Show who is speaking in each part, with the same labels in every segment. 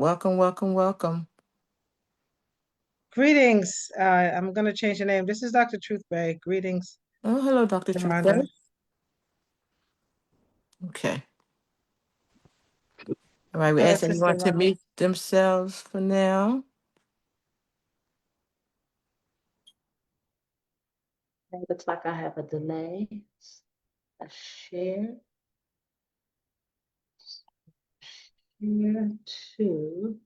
Speaker 1: Welcome, welcome, welcome.
Speaker 2: Greetings. I'm going to change the name. This is Dr. Truthbay. Greetings,
Speaker 1: Oh, hello, Dr.
Speaker 2: Rhonda.
Speaker 1: Truthbay. Okay. All right, we're
Speaker 2: Hello,
Speaker 1: asking
Speaker 2: Sister
Speaker 1: everyone to
Speaker 2: Rhonda.
Speaker 1: mute themselves for now.
Speaker 3: It looks like I have a delay. A share. Share to.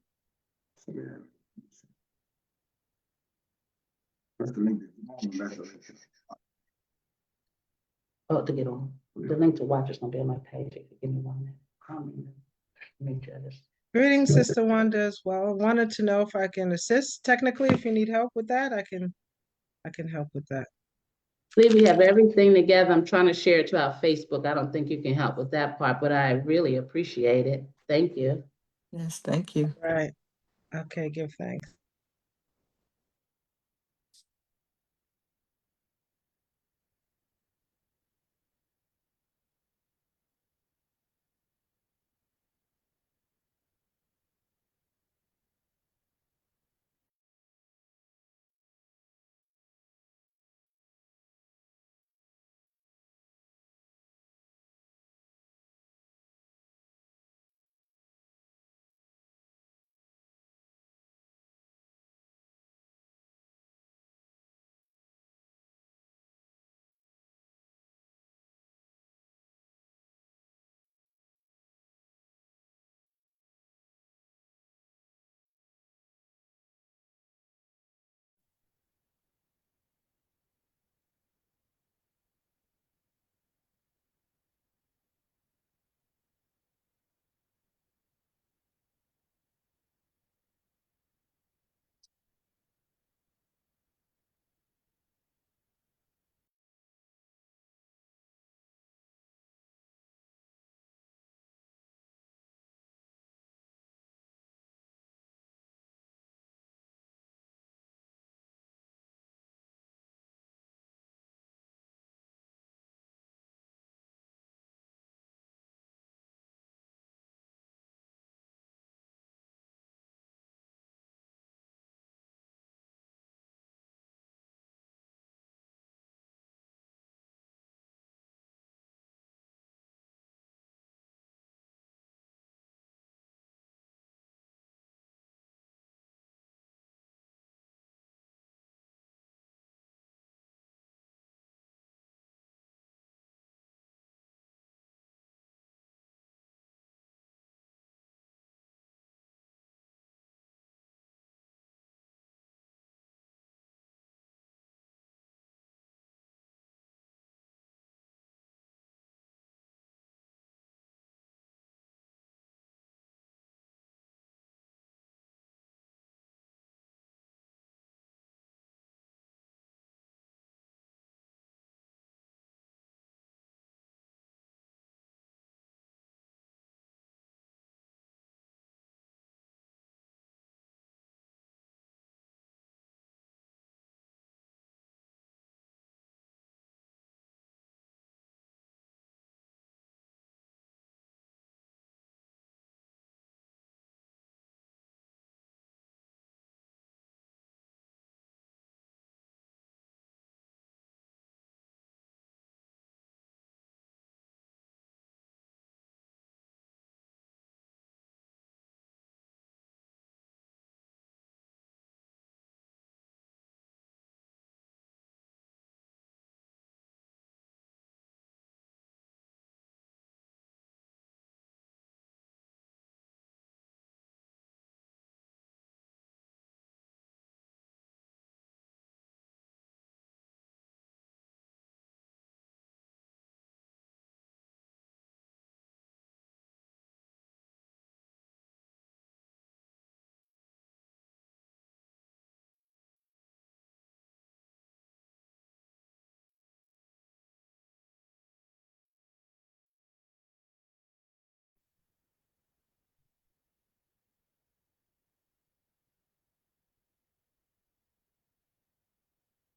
Speaker 3: Oh, to get on. The link to watch is gonna be on my page. If you give me 1 minute. Make sure this.
Speaker 2: Greetings, Sister Wanda as well. Wanted to know if I can assist technically. If you need help with that, I can help with that.
Speaker 3: I believe we have everything together. I'm trying to share it to our Facebook. I don't think you can help with that part, but I really appreciate it. Thank you.
Speaker 1: Yes, thank you.
Speaker 2: Right. Okay, give thanks.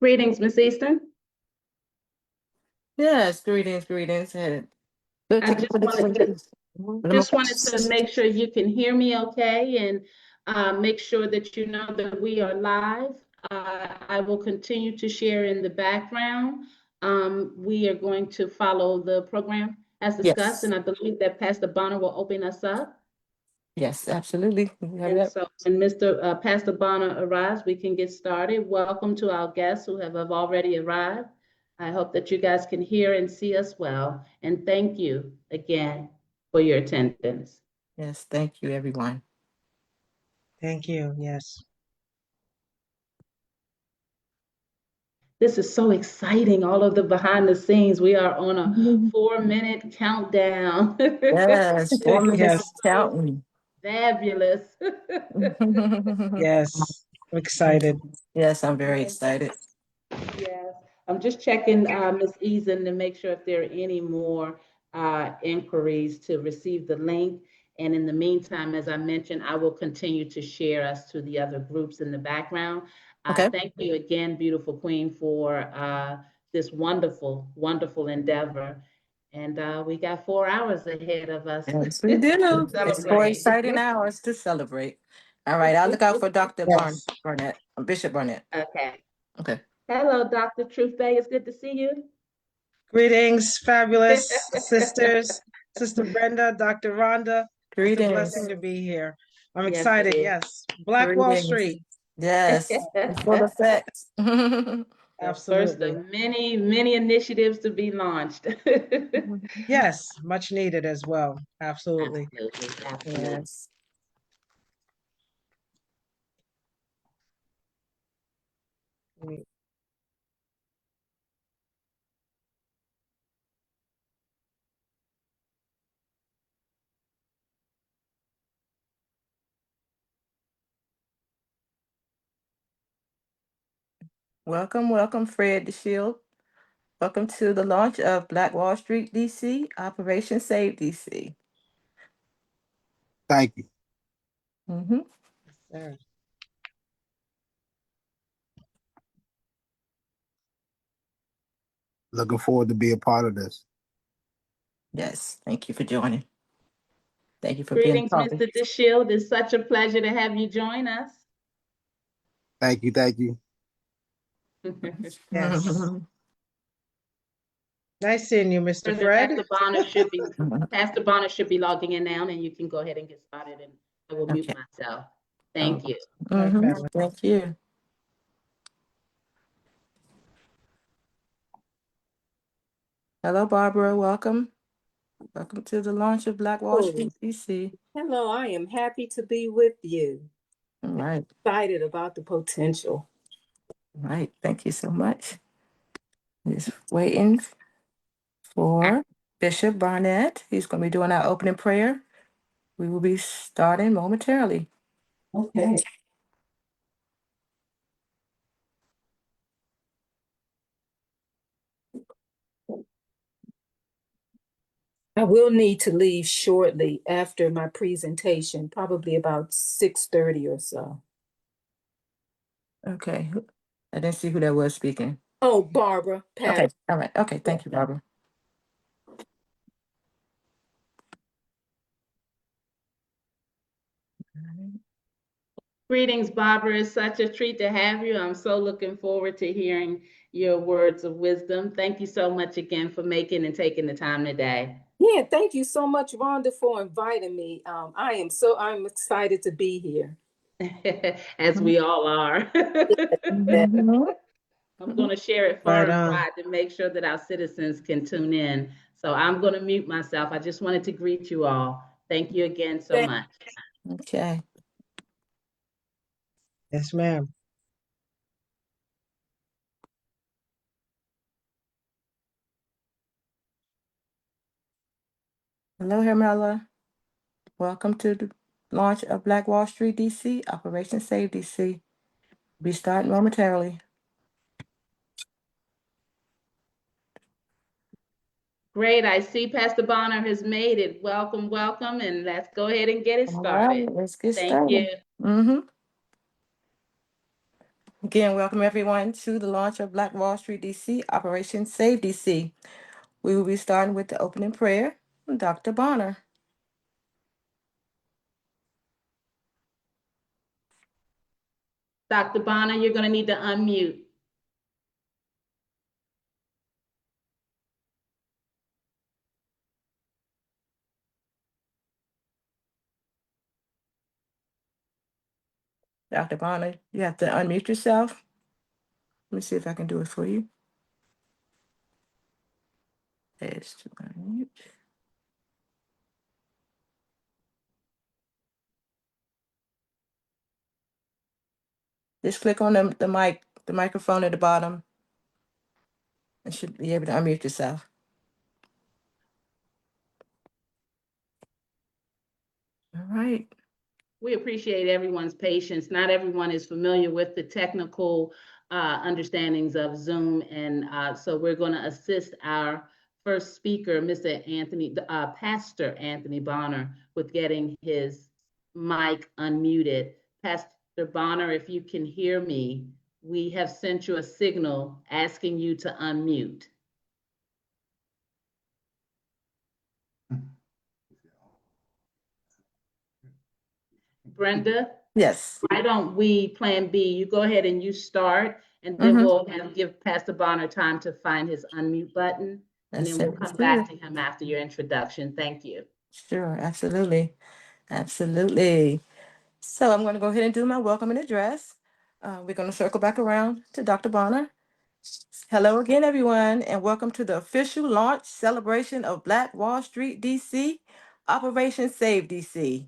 Speaker 3: Greetings, Miss Easton.
Speaker 1: Yes, greetings, greetings. And good
Speaker 3: I
Speaker 1: to
Speaker 3: just wanted to Just wanted to make sure you can hear me okay, and make sure that you know that we are live. I will continue to share in the background. We are going to follow the program as discussed,
Speaker 1: Yes.
Speaker 3: and I believe that Pastor Bonner will open us up.
Speaker 1: Yes, absolutely. We have
Speaker 3: And
Speaker 1: that.
Speaker 3: so when Pastor Bonner arrives, we can get started. Welcome to our guests who have already arrived. I hope that you guys can hear and see us well. And thank you again for your attendance.
Speaker 1: Yes, thank you, everyone.
Speaker 2: Thank you. Yes.
Speaker 3: This is so exciting, all of the behind the scenes. We are on a 4-minute countdown.
Speaker 1: Yes, 4 minutes
Speaker 2: Yes.
Speaker 1: of counting.
Speaker 3: Fabulous.
Speaker 2: Yes. I'm excited.
Speaker 1: Yes, I'm very excited.
Speaker 3: Yes, I'm just checking Ms. Eason to make sure if there are any more inquiries to receive the link. And in the meantime, as I mentioned, I will continue to share us to the other groups in the background.
Speaker 1: Okay.
Speaker 3: Thank you again, beautiful queen, for this wonderful, wonderful endeavor. And we got 4 hours ahead of us.
Speaker 1: Yes, we do. It's 4
Speaker 3: Celebrate.
Speaker 1: exciting hours to celebrate. All right, I'll look out for Dr.
Speaker 2: Yes.
Speaker 1: Barnett, Bishop Barnett.
Speaker 3: Okay.
Speaker 1: Okay.
Speaker 3: Hello, Dr. Truth Bay. It's good to see you.
Speaker 2: Greetings, fabulous sisters, Sister Brenda, Dr. Rhonda. It's a
Speaker 1: Greetings.
Speaker 2: blessing to be here. I'm
Speaker 3: Yes,
Speaker 2: excited.
Speaker 3: it is.
Speaker 2: Yes. Black Wall
Speaker 1: Greetings.
Speaker 2: Street.
Speaker 1: Yes, in full effect.
Speaker 3: The first
Speaker 2: Absolutely.
Speaker 3: of many, many initiatives to be launched.
Speaker 2: Yes. Much needed as well. Absolutely.
Speaker 3: Absolutely, absolutely.
Speaker 1: Yes. Welcome, welcome, Fred the Shield. Welcome to the launch of Black Wall Street DC, Operation Save DC.
Speaker 4: Thank you.
Speaker 1: Mm-hmm.
Speaker 2: Sir.
Speaker 4: Looking forward to be a part of this.
Speaker 1: Yes, thank you for joining. Thank you for being
Speaker 3: Greetings,
Speaker 1: part of
Speaker 3: Mr. DeShield. It's such a pleasure to have you join us.
Speaker 4: Thank you. Thank you.
Speaker 2: Yes. Nice seeing you, Mr. Fred.
Speaker 3: Pastor Bonner should be logging in now, and you can go ahead and get started, and I will mute
Speaker 1: Okay.
Speaker 3: myself. Thank you.
Speaker 1: Mhm. Thank you. Hello, Barbara. Welcome. Welcome to the launch of Black Wall Street DC.
Speaker 5: Hello, I am happy to be with you.
Speaker 1: All right.
Speaker 5: Excited about the potential.
Speaker 1: All right. Thank you so much. Just waiting for Bishop Barnett. He's going to be doing our opening prayer. We will be starting momentarily.
Speaker 5: Okay. I will need to leave shortly after my presentation, probably about 6:30 or so.
Speaker 1: Okay. I didn't see who that was speaking.
Speaker 5: Oh, Barbara,
Speaker 1: Okay. All right. Okay. Thank you, Barbara.
Speaker 3: Greetings, Barbara. It's such a treat to have you. I'm so looking forward to hearing your words of wisdom. Thank you so much again for making and taking the time today.
Speaker 5: Yeah, thank you so much, Rhonda, for inviting me. I'm excited to be here.
Speaker 3: As we all are.
Speaker 1: Mhm.
Speaker 3: I'm going to share it far
Speaker 2: Right
Speaker 3: and
Speaker 2: on.
Speaker 3: wide to make sure that our citizens can tune in. So I'm going to mute myself. I just wanted to greet you all. Thank you again so much.
Speaker 1: Okay.
Speaker 2: Yes, ma'am.
Speaker 1: Hello, Hermela. Welcome to the launch of Black Wall Street DC, Operation Save DC. Be starting momentarily.
Speaker 3: Great. I see Pastor Bonner has made it. Welcome, welcome. And let's go ahead and get it
Speaker 1: All
Speaker 3: started.
Speaker 1: right, let's get
Speaker 3: Thank
Speaker 1: started.
Speaker 3: you.
Speaker 1: Again, welcome everyone to the launch of Black Wall Street DC, Operation Save DC. We will be starting with the opening prayer from Dr. Bonner.
Speaker 3: Dr. Bonner, you're going to need to unmute.
Speaker 1: Dr. Bonner, you have to unmute yourself. Let me see if I can do it for you. There's to unmute. Just click on the microphone at the bottom, and should be able to unmute yourself. All right.
Speaker 3: We appreciate everyone's patience. Not everyone is familiar with the technical understandings of Zoom, and so we're going to assist our first speaker, Pastor Anthony Bonner, with getting his mic unmuted. Pastor Bonner, if you can hear me, we have sent you a signal asking you to unmute. Brenda?
Speaker 1: Yes.
Speaker 3: Why don't we plan B? You go ahead and you start, and then we'll give Pastor Bonner time to find his unmute button, and then we'll come back to him after your introduction. Thank you.
Speaker 1: Sure, absolutely. Absolutely. So I'm going to go ahead and do my welcoming address. We're going to circle back around to Dr. Bonner. Hello again, everyone, and welcome to the official launch celebration of Black Wall Street, DC, Operation Save DC.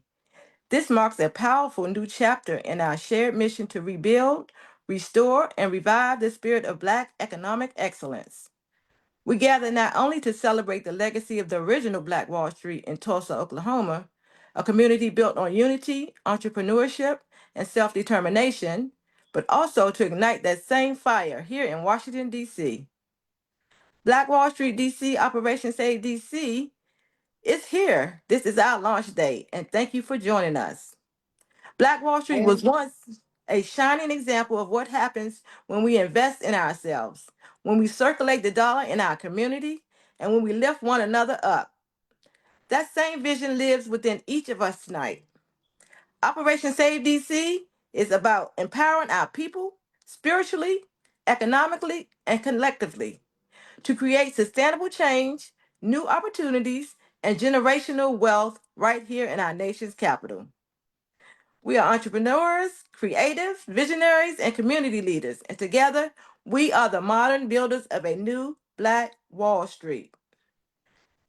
Speaker 1: This marks a powerful new chapter in our shared mission to rebuild, restore, and revive the spirit of Black economic excellence. We gather not only to celebrate the legacy of the original Black Wall Street in Tulsa, Oklahoma, a community built on unity, entrepreneurship, and self-determination, but also to ignite that same fire here in Washington, D.C. Black Wall Street, D.C., Operation Save D.C. is here. This is our launch day, and thank you for joining us. Black Wall Street was once a shining example of what happens when we invest in ourselves, when we circulate the dollar in our community, and when we lift one another up. That same vision lives within each of us tonight. Operation Save DC is about empowering our people spiritually, economically, and collectively to create sustainable change, new opportunities, and generational wealth right here in our nation's capital. We are entrepreneurs, creatives, visionaries, and community leaders, and together we are the modern builders of a new Black Wall Street.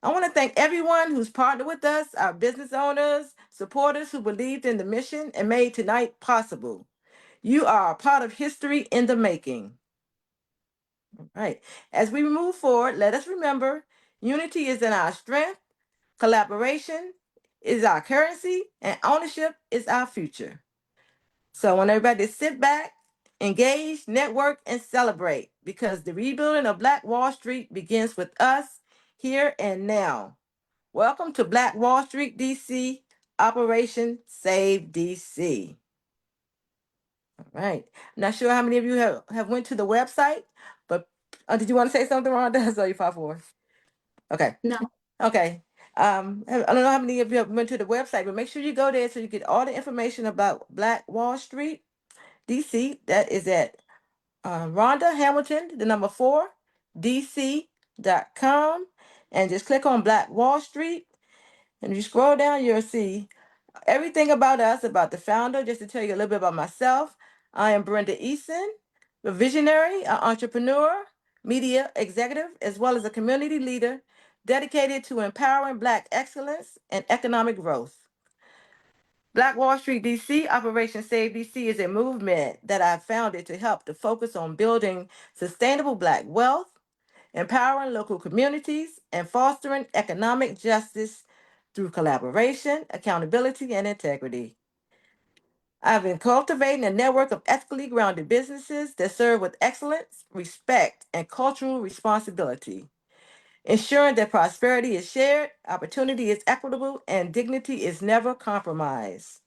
Speaker 1: I want to thank everyone who's partnered with us, our business owners, supporters who believed in the mission and made tonight possible. You are a part of history in the making. All right. As we move forward, let us remember unity is in our strength, collaboration is our currency, and ownership is our future. So I want everybody to sit back, engage, network, and celebrate because the rebuilding of Black Wall Street begins with us here and now. Welcome to Black Wall Street, DC, Operation Save DC. All right. I'm not sure how many of you have went to the website, but did you want to say something, Rhonda? I saw you 5-4. Okay.
Speaker 3: No.
Speaker 1: Okay. I don't know how many of you have went to the website, but make sure you go there so you get all the information about Black Wall Street, DC. That is at Rhonda Hamilton, the number 4, DC.com. And just click on Black Wall Street. And if you scroll down, you'll see everything about us, about the founder. Just to tell you a little bit about myself, I am Brenda Eason, a visionary, an entrepreneur, media executive, as well as a community leader dedicated to empowering Black excellence and economic growth. Black Wall Street DC, Operation Save DC, is a movement that I founded to help to focus on building sustainable Black wealth, empowering local communities, and fostering economic justice through collaboration, accountability, and integrity. I've been cultivating a network of ethically grounded businesses that serve with excellence, respect, and cultural responsibility, ensuring that prosperity is shared, opportunity is equitable, and dignity is never compromised.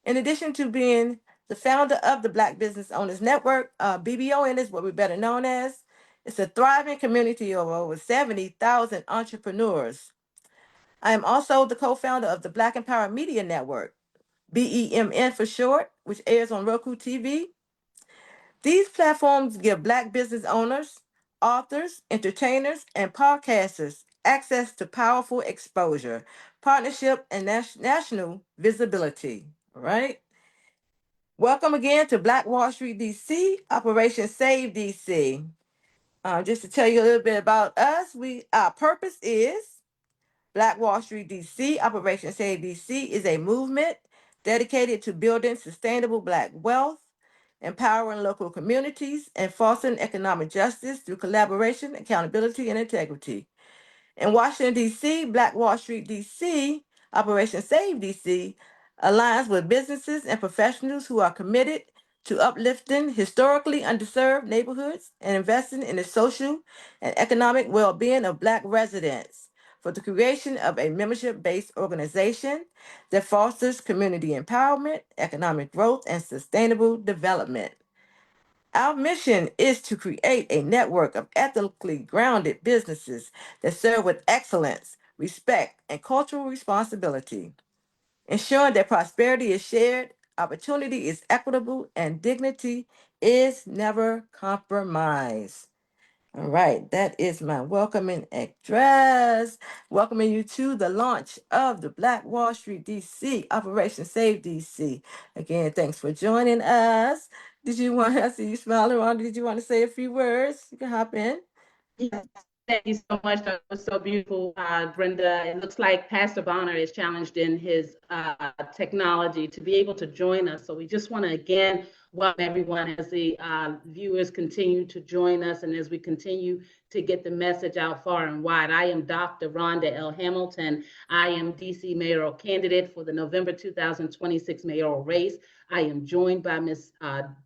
Speaker 1: In addition to being the founder of the Black Business Owners Network, BBON is what we're better known as. It's a thriving community of over 70,000 entrepreneurs. I am also the co-founder of the Black Empower Media Network, BEMN for short, which airs on Roku TV, These platforms give Black business owners, authors, entertainers, and podcasters access to powerful exposure, partnership, and national visibility. All right. Welcome again to Black Wall Street DC, Operation Save DC. Just to tell you a little bit about us, our purpose is Black Wall Street DC, Operation Save DC is a movement dedicated to building sustainable Black wealth, empowering local communities, and fostering economic justice through collaboration, accountability, and integrity. In Washington, D.C., Black Wall Street D.C., Operation Save D.C., aligns with businesses and professionals who are committed to uplifting historically underserved neighborhoods and investing in the social and economic well-being of Black residents for the creation of a membership-based organization that fosters community empowerment, economic growth, and sustainable development. Our mission is to create a network of ethically grounded businesses that serve with excellence, respect, and cultural responsibility, ensuring that prosperity is shared, opportunity is equitable, and dignity is never compromised. All right, that is my welcoming address. Welcoming you to the launch of the Black Wall Street DC, Operation Save DC. Again, thanks for joining us. I see you smiling, Rhonda. Did you want to say a few words? You can hop in.
Speaker 3: Yes, thank you so much. That was so beautiful, Brenda. It looks like Pastor Bonner is challenged in his technology to be able to join us. So we just want to again welcome everyone as the viewers continue to join us and as we continue to get the message out far and wide. I am Dr. Rhonda L. Hamilton. I am DC mayoral candidate for the November 2026 mayoral race. I am joined by Ms.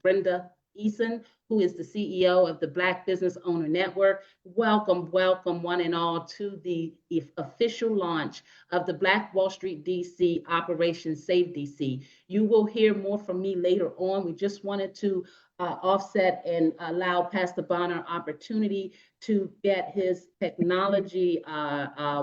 Speaker 3: Brenda Eason, who is the CEO of the Black Business Owner Network. Welcome, welcome one and all to the official launch of the Black Wall Street DC Operation Save DC. You will hear more from me later on. We just wanted to offset and allow Pastor Bonner opportunity to get his technology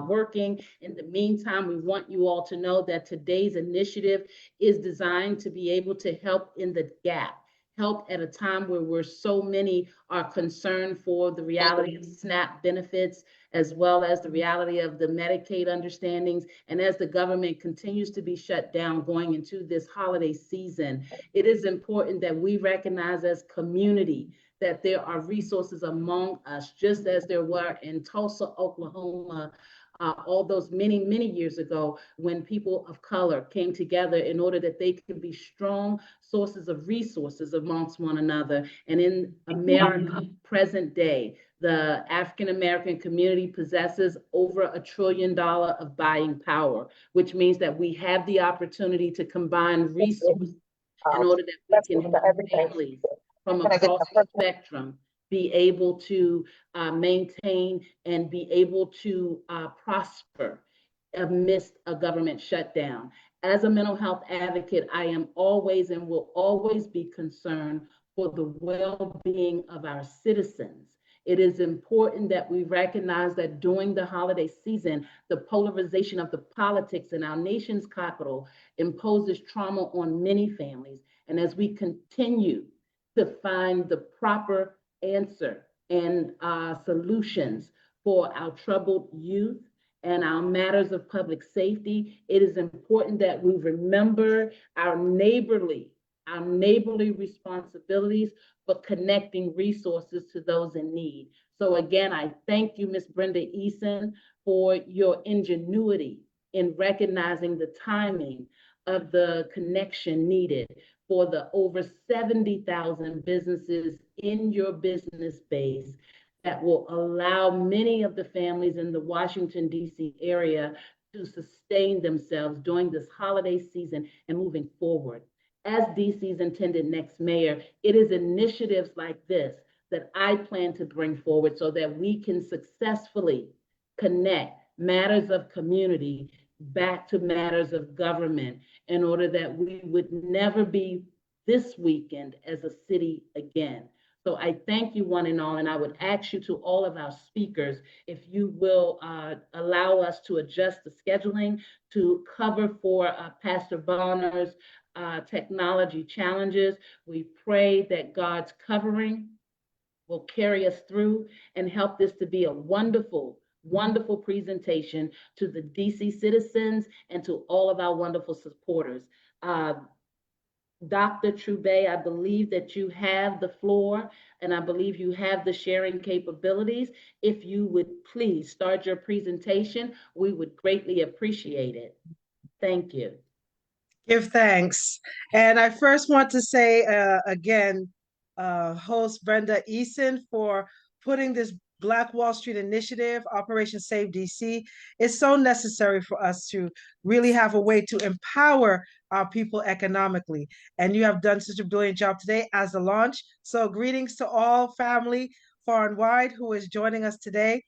Speaker 3: working. In the meantime, we want you all to know that today's initiative is designed to be able to help in the gap. Help at a time where so many are concerned for the reality of SNAP benefits, as well as the reality of the Medicaid understandings. And as the government continues to be shut down going into this holiday season, it is important that we recognize as community that there are resources among us, just as there were in Tulsa, Oklahoma, all those many, many years ago when people of color came together in order that they could be strong sources of resources amongst one another. And in America, present day, the African-American community possesses over $1 trillion of buying power, which means that we have the opportunity to combine resources in order that we can help families from across the spectrum be able to maintain and be able to prosper amidst a government shutdown. As a mental health advocate, I am always and will always be concerned for the well-being of our citizens. It is important that we recognize that during the holiday season, the polarization of the politics in our nation's capital imposes trauma on many families. And as we continue to find the proper answer and solutions for our troubled youth and our matters of public safety, it is important that we remember our neighborly responsibilities for connecting resources to those in need. So again, I thank you, Ms. Brenda Eason, for your ingenuity in recognizing the timing of the connection needed for the over 70,000 businesses in your business base that will allow many of the families in the Washington, D.C. area to sustain themselves during this holiday season and moving forward. As DC's intended next mayor, it is initiatives like this that I plan to bring forward so that we can successfully connect matters of community back to matters of government in order that we would never be this weekend as a city again. So I thank you one and all, and I would ask you to all of our speakers, if you will allow us to adjust the scheduling to cover for Pastor Bonner's technology challenges. We pray that God's covering will carry us through and help this to be a wonderful, wonderful presentation to the DC citizens and to all of our wonderful supporters. Dr. Troubet, I believe that you have the floor and I believe you have the sharing capabilities. If you would please start your presentation, we would greatly appreciate it. Thank you.
Speaker 2: Give thanks. And I first want to say again, host Brenda Eason for putting this Black Wall Street initiative, Operation Save DC. It's so necessary for us to really have a way to empower our people economically. And you have done such a brilliant job today as the launch. So greetings to all family far and wide who is joining us today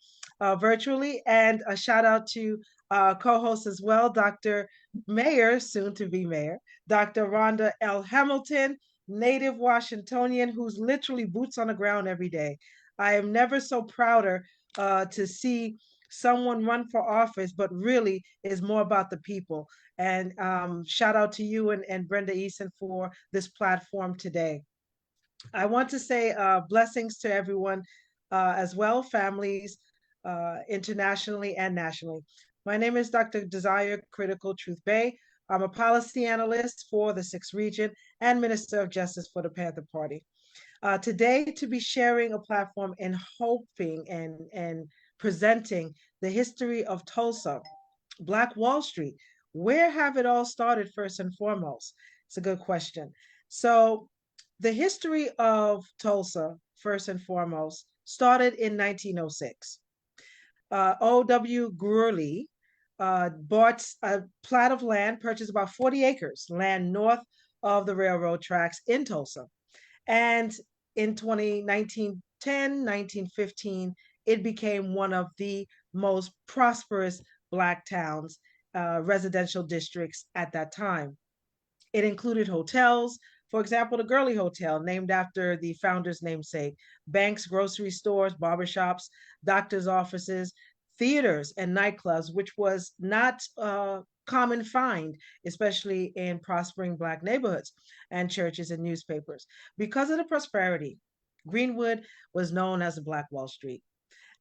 Speaker 2: virtually. And a shout out to co-host as well, Dr. Mayor, soon to be Mayor, Dr. Rhonda L. Hamilton, native Washingtonian who's literally boots on the ground every day. I am never so prouder to see someone run for office, but really is more about the people. And shout out to you and Brenda Eason for this platform today. I want to say blessings to everyone as well, families internationally and nationally. My name is Dr. Desire Critical Truth Bay. I'm a policy analyst for the 6th Region and Minister of Justice for the Panther Party. Today, to be sharing a platform and hoping and presenting the history of Tulsa, Black Wall Street. Where have it all started first and foremost? It's a good question. So the history of Tulsa, first and foremost, started in 1906. O.W. Gurley bought a plot of land, purchased about 40 acres, land north of the railroad tracks in Tulsa. And in 1910, 1915, it became one of the most prosperous Black towns, residential districts at that time. It included hotels, for example, the Gurley Hotel, named after the founder's namesake, banks, grocery stores, barbershops, doctors' offices, theaters, and nightclubs, which was not common find, especially in prospering Black neighborhoods, and churches and newspapers. Because of the prosperity, Greenwood was known as the Black Wall Street.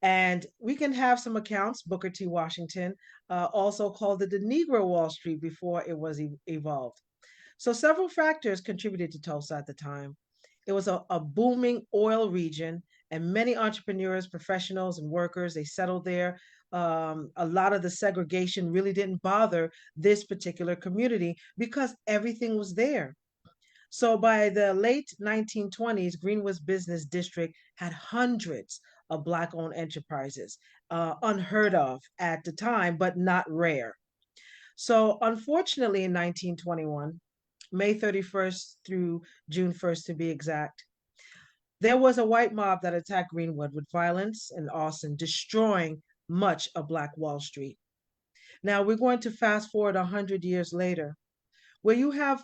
Speaker 2: And we can have some accounts. Booker T. Washington also called it the Negro Wall Street before it was evolved. So several factors contributed to Tulsa at the time. It was a booming oil region, and many entrepreneurs, professionals, and workers, they settled there. A lot of the segregation really didn't bother this particular community because everything was there. So by the late 1920s, Greenwood's business district had hundreds of Black-owned enterprises, unheard of at the time, but not rare. So unfortunately, in 1921, May 31st through June 1st to be exact, there was a white mob that attacked Greenwood with violence and arson, destroying much of Black Wall Street. Now we're going to fast forward 100 years later, where you have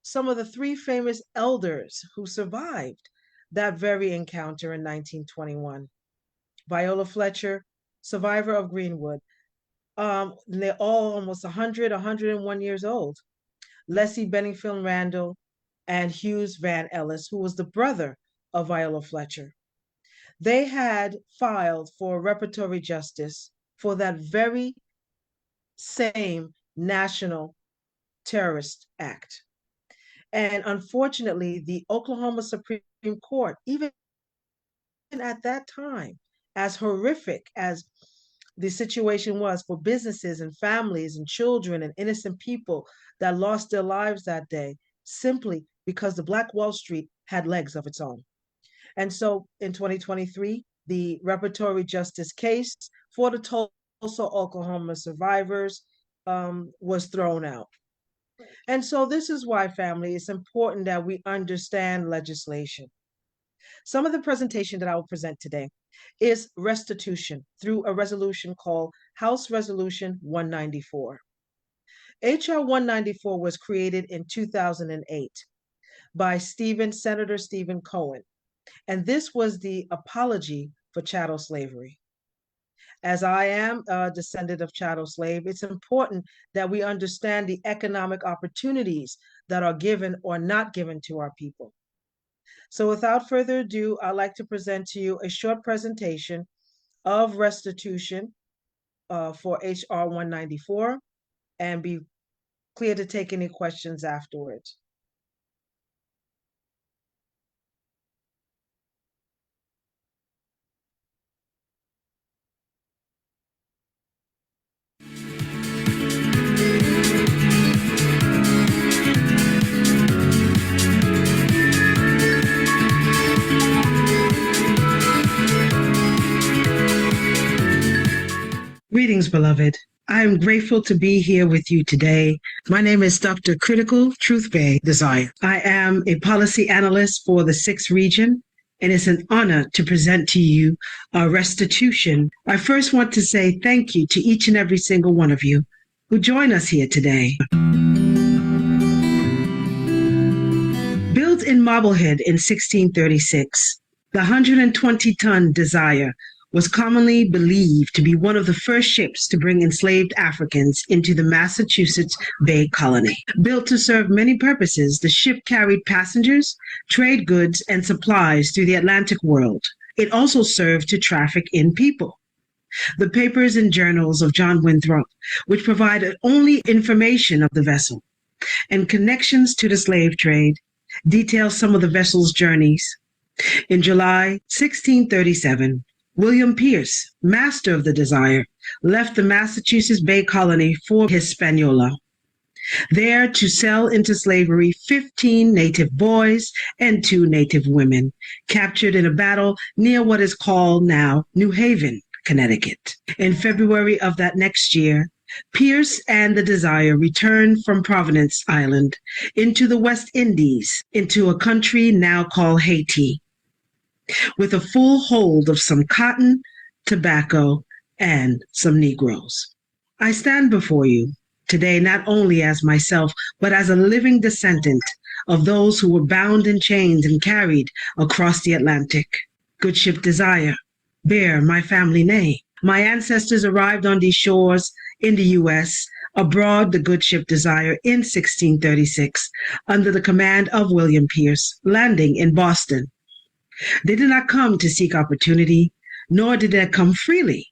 Speaker 2: some of the 3 famous elders who survived that very encounter in 1921. Viola Fletcher, survivor of Greenwood. They're all almost 100, 101 years old. Leslie Benningfield Randall, and Hughes Van Ellis, who was the brother of Viola Fletcher. They had filed for reparatory justice for that very same National Terrorist Act. And unfortunately, the Oklahoma Supreme Court, even at that time, as horrific as the situation was for businesses and families and children and innocent people that lost their lives that day, simply because the Black Wall Street had legs of its own. And so in 2023, the reparatory justice case for the Tulsa, Oklahoma survivors was thrown out. And so this is why, family, it's important that we understand legislation. Some of the presentation that I will present today is restitution through a resolution called House Resolution 194. HR 194 was created in 2008 by Senator Stephen Cohen, and this was the apology for chattel slavery. As I am a descendant of chattel slave, it's important that we understand the economic opportunities that are given or not given to our people. So without further ado, I'd like to present to you a short presentation of restitution for HR 194 and be clear to take any questions afterwards. Greetings, beloved. I am grateful to be here with you today. My name is Dr. Critical Truth Bay Desire. I am a policy analyst for the 6th region, and it's an honor to present to you a restitution. I first want to say thank you to each and every single one of you who join us here today. Built in Marblehead in 1636, the 120-ton Desire was commonly believed to be one of the first ships to bring enslaved Africans into the Massachusetts Bay Colony. Built to serve many purposes, the ship carried passengers, trade goods, and supplies through the Atlantic world. It also served to traffic in people. The papers and journals of John Winthrop, which provided only information of the vessel and connections to the slave trade, detail some of the vessel's journeys. In July 1637, William Pierce, master of the Desire, left the Massachusetts Bay Colony for Hispaniola, there to sell into slavery 15 native boys and 2 native women, captured in a battle near what is called now New Haven, Connecticut. In February of that next year, Pierce and the Desire returned from Providence Island into the West Indies, into a country now called Haiti, with a full hold of some cotton, tobacco, and some Negroes. I stand before you today not only as myself, but as a living descendant of those who were bound in chains and carried across the Atlantic. Good ship Desire, bear my family name. My ancestors arrived on these shores in the U.S., aboard the good ship Desire in 1636, under the command of William Pierce, landing in Boston. They did not come to seek opportunity, nor did they come freely.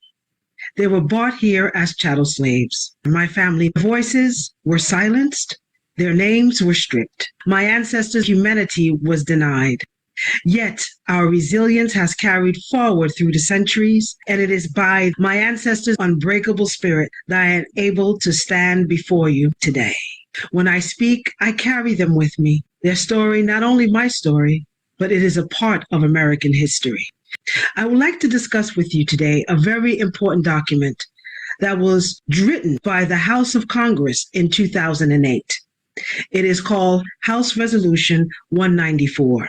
Speaker 2: They were bought here as chattel slaves. My family voices were silenced, their names were stripped. My ancestors' humanity was denied. Yet our resilience has carried forward through the centuries, and it is by my ancestors' unbreakable spirit that I am able to stand before you today. When I speak, I carry them with me. Their story, not only my story, but it is a part of American history. I would like to discuss with you today a very important document that was written by the House of Congress in 2008. It is called House Resolution 194.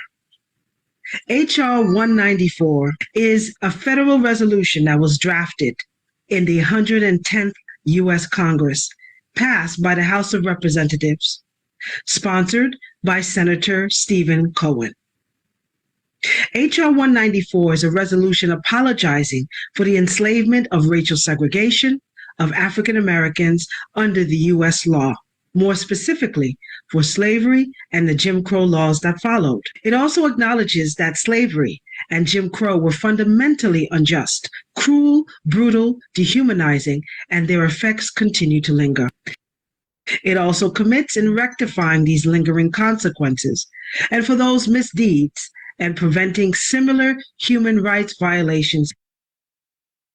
Speaker 2: H.R. 194 is a federal resolution that was drafted in the 110th U.S. Congress, passed by the House of Representatives, sponsored by Senator Stephen Cohen. H.R. 194 is a resolution apologizing for the enslavement of racial segregation of African Americans under the U.S. law, more specifically for slavery and the Jim Crow laws that followed. It also acknowledges that slavery and Jim Crow were fundamentally unjust, cruel, brutal, dehumanizing, and their effects continue to linger. It also commits in rectifying these lingering consequences, and for those misdeeds, and preventing similar human rights violations.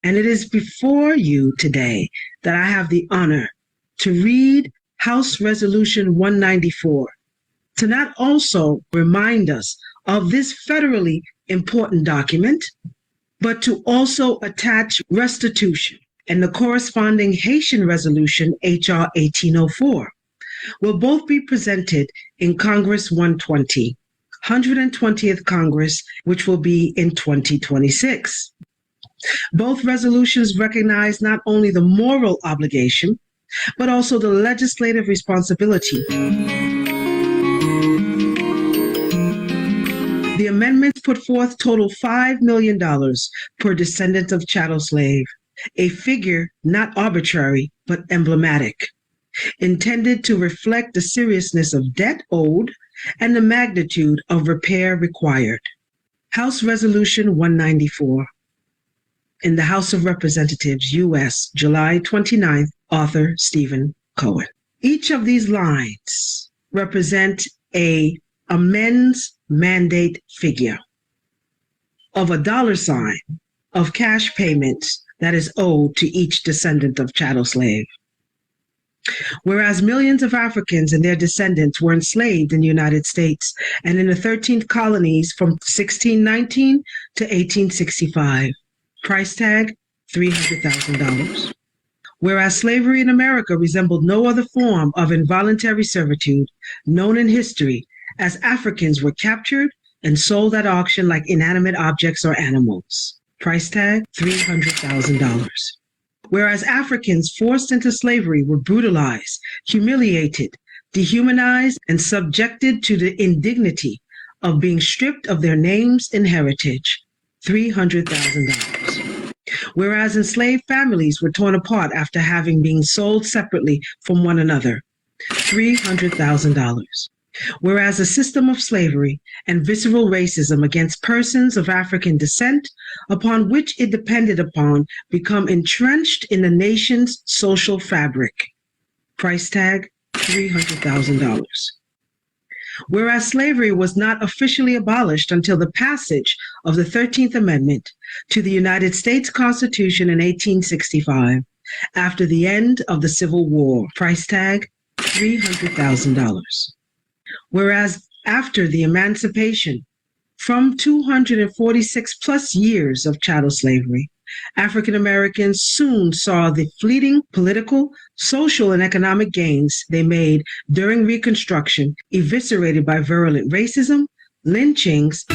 Speaker 2: And it is before you today that I have the honor to read House Resolution 194, to not also remind us of this federally important document, but to also attach restitution and the corresponding Haitian resolution, H.R. 1804, will both be presented in Congress 120. 120th Congress, which will be in 2026. Both resolutions recognize not only the moral obligation, but also the legislative responsibility. The amendments put forth total $5 million per descendant of chattel slave. a figure not arbitrary but emblematic, intended to reflect the seriousness of debt owed and the magnitude of repair required. House Resolution 194. In the House of Representatives, U.S., July 29th, author Stephen Cohen. Each of these lines represent a amends mandate figure of a $sign of cash payments that is owed to each descendant of chattel slave. Whereas millions of Africans and their descendants were enslaved in the United States and in the 13th colonies from 1619 to 1865. Price tag, $300,000. Whereas slavery in America resembled no other form of involuntary servitude known in history, as Africans were captured and sold at auction like inanimate objects or animals. Price tag, $300,000. Whereas Africans forced into slavery were brutalized, humiliated, dehumanized, and subjected to the indignity of being stripped of their names and heritage, $300,000. Whereas enslaved families were torn apart after having been sold separately from one another, $300,000. Whereas a system of slavery and visceral racism against persons of African descent, upon which it depended upon, become entrenched in the nation's social fabric. Price tag, $300,000. Whereas slavery was not officially abolished until the passage of the 13th Amendment to the United States Constitution in 1865, after the end of the Civil War. Price tag, $300,000. Whereas after the emancipation from 246 plus years of chattel slavery, African Americans soon saw the fleeting political, social, and economic gains they made during Reconstruction eviscerated by virulent racism, lynchings.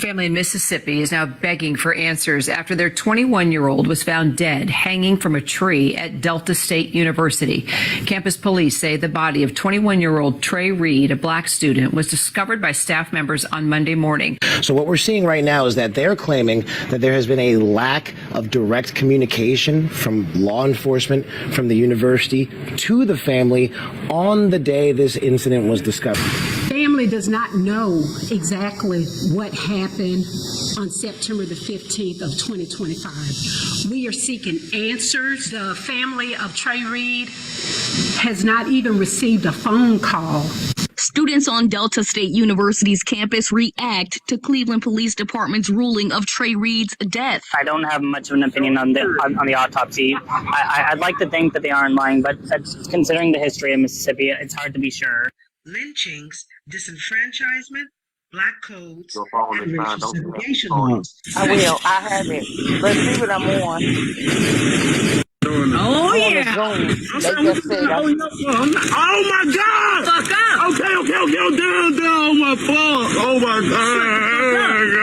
Speaker 6: Family in Mississippi is now begging for answers after their 21-year-old was found dead hanging from a tree at Delta State University. Campus police say the body of 21-year-old Trey Reed, a black student, was discovered by staff members on Monday morning.
Speaker 7: So what we're seeing right now is that they're claiming that there has been a lack of direct communication from law enforcement, from the university to the family on the day this incident was discovered.
Speaker 8: Family does not know exactly what happened on September the 15th of 2025. We are seeking answers. The family of Trey Reed has not even received a phone call.
Speaker 9: Students on Delta State University's campus react to Cleveland Police Department's ruling of Trey Reed's death.
Speaker 10: I don't have much of an opinion on the autopsy. I'd like to think that they aren't lying, but considering the history of Mississippi, it's hard to be sure.
Speaker 2: Lynchings, disenfranchisement, black codes, and racial segregation laws.
Speaker 11: I will. I have it. Let's see what I'm on.
Speaker 12: Oh, yeah. Oh, my God. Fuck up. Okay. Down. My fault. Oh, my God.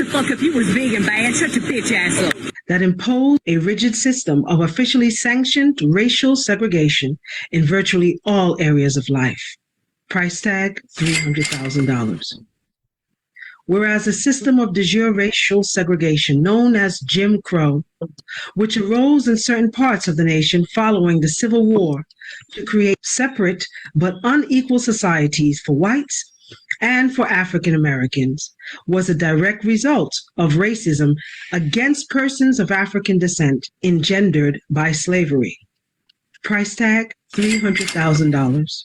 Speaker 11: Fuck if you was big and bad, shut your bitch ass up.
Speaker 2: That imposed a rigid system of officially sanctioned racial segregation in virtually all areas of life. Price tag, $300,000. Whereas a system of de jure racial segregation known as Jim Crow, which arose in certain parts of the nation following the Civil War to create separate but unequal societies for whites and for African Americans, was a direct result of racism against persons of African descent engendered by slavery. Price tag, $300,000.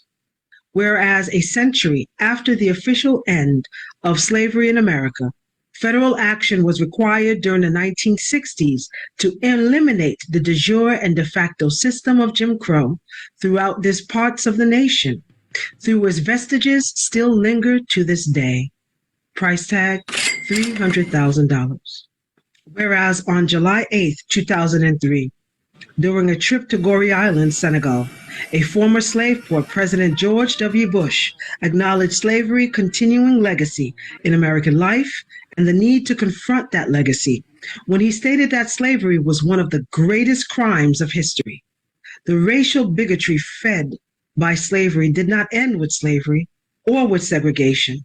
Speaker 2: Whereas a century after the official end of slavery in America, federal action was required during the 1960s to eliminate the de jure and de facto system of Jim Crow throughout these parts of the nation, through its vestiges still linger to this day. Price tag, $300,000. Whereas on July 8, 2003, during a trip to Gorée Island, Senegal, a former slave port, President George W. Bush acknowledged slavery's continuing legacy in American life and the need to confront that legacy when he stated that slavery was one of the greatest crimes of history. The racial bigotry fed by slavery did not end with slavery or with segregation.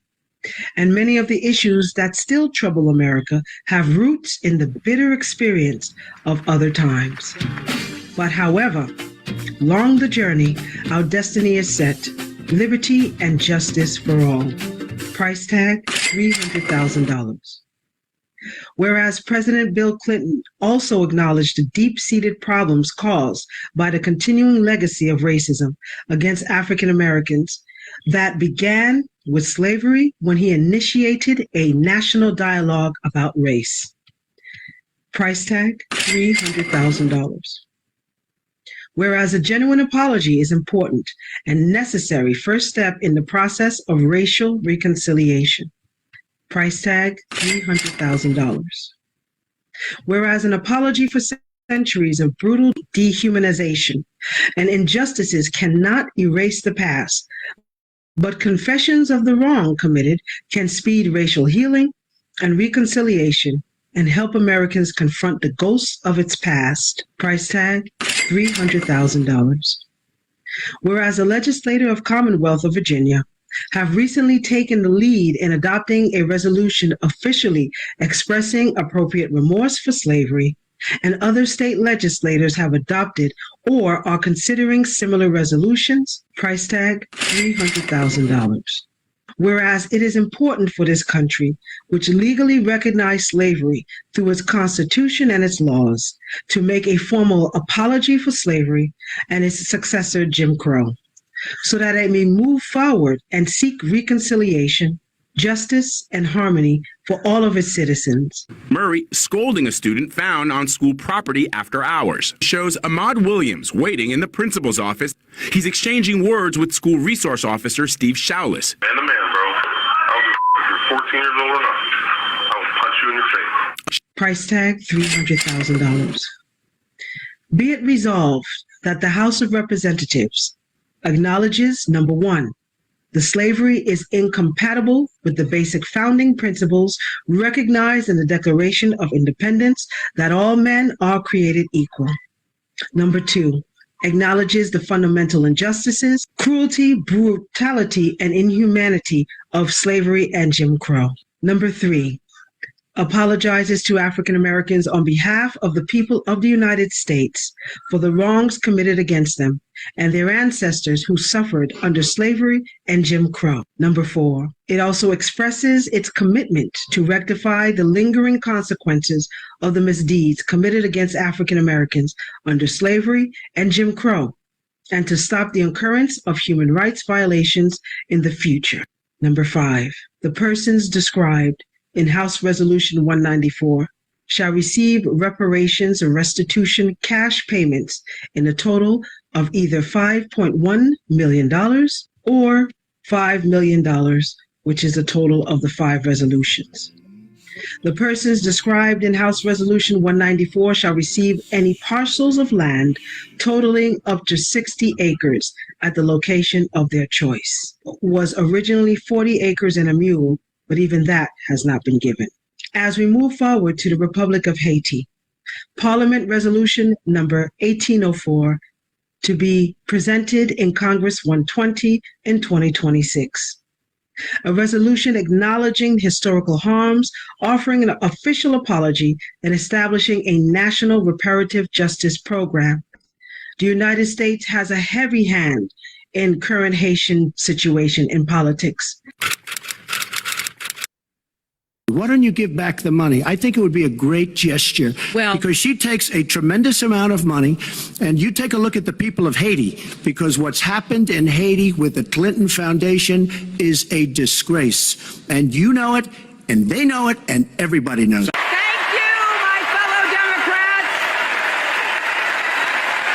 Speaker 2: And many of the issues that still trouble America have roots in the bitter experience of other times. But however long the journey, our destiny is set, liberty and justice for all. Price tag, $300,000. Whereas President Bill Clinton also acknowledged the deep-seated problems caused by the continuing legacy of racism against African Americans that began with slavery when he initiated a national dialogue about race. Price tag, $300,000. Whereas a genuine apology is important and necessary first step in the process of racial reconciliation. Price tag, $300,000. Whereas an apology for centuries of brutal dehumanization and injustices cannot erase the past, but confessions of the wrong committed can speed racial healing and reconciliation and help Americans confront the ghosts of its past. Price tag, $300,000. Whereas a legislator of Commonwealth of Virginia have recently taken the lead in adopting a resolution officially expressing appropriate remorse for slavery, and other state legislators have adopted or are considering similar resolutions. Price tag, $300,000. Whereas it is important for this country, which legally recognized slavery through its Constitution and its laws, to make a formal apology for slavery and its successor, Jim Crow, so that it may move forward and seek reconciliation, justice, and harmony for all of its citizens.
Speaker 12: Murray scolding a student found on school property after hours. Shows Ahmad Williams waiting in the principal's office. He's exchanging words with school resource officer Steve Shaulis.
Speaker 13: Man to man, bro. You're 14 years old enough. I will punch you in your face.
Speaker 2: Price tag, $300,000. Be it resolved that the House of Representatives acknowledges, number one, the slavery is incompatible with the basic founding principles recognized in the Declaration of Independence that all men are created equal. Number two, acknowledges the fundamental injustices, cruelty, brutality, and inhumanity of slavery and Jim Crow. Number three, apologizes to African Americans on behalf of the people of the United States for the wrongs committed against them and their ancestors who suffered under slavery and Jim Crow. Number four, it also expresses its commitment to rectify the lingering consequences of the misdeeds committed against African Americans under slavery and Jim Crow, and to stop the occurrence of human rights violations in the future. Number five, the persons described in House Resolution 194 shall receive reparations and restitution cash payments in a total of either $5.1 million or $5 million, which is a total of the 5 resolutions. The persons described in House Resolution 194 shall receive any parcels of land totaling up to 60 acres at the location of their choice. Was originally 40 acres and a mule, but even that has not been given. As we move forward to the Republic of Haiti, Parliament Resolution number 1804 to be presented in Congress 120 in 2026. A resolution acknowledging historical harms, offering an official apology, and establishing a national reparative justice program. The United States has a heavy hand in current Haitian situation in politics.
Speaker 14: Why don't you give back the money? I think it would be a great gesture. Because she takes a tremendous amount of money, and you take a look at the people of Haiti, because what's happened in Haiti with the Clinton Foundation is a disgrace. And you know it, and they know it, and everybody knows it.
Speaker 11: Thank you, my fellow Democrats.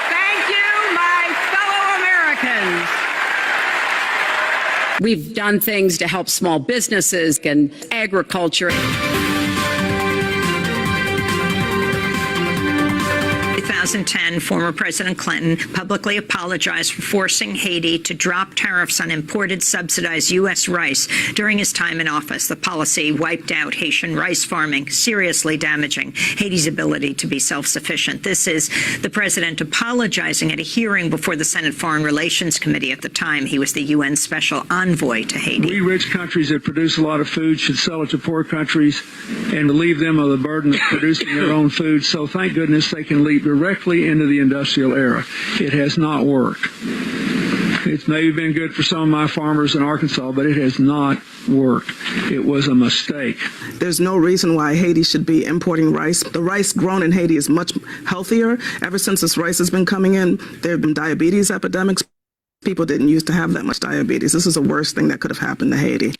Speaker 11: Thank you, my fellow Americans. We've done things to help small businesses and agriculture.
Speaker 15: They found 2010, former President Clinton publicly apologized for forcing Haiti to drop tariffs on imported subsidized U.S. rice during his time in office. The policy wiped out Haitian rice farming, seriously damaging Haiti's ability to be self-sufficient. This is the president apologizing at a hearing before the Senate Foreign Relations Committee. At the time, he was the UN Special Envoy to Haiti.
Speaker 16: We rich countries that produce a lot of food should sell it to poor countries and relieve them of the burden of producing their own food. So thank goodness they can leap directly into the industrial era. It has not worked. It's maybe been good for some of my farmers in Arkansas, but it has not worked. It was a mistake.
Speaker 17: There's no reason why Haiti should be importing rice. The rice grown in Haiti is much healthier. Ever since this rice has been coming in, there have been diabetes epidemics. People didn't used to have that much diabetes. This is the worst thing that could have happened to Haiti.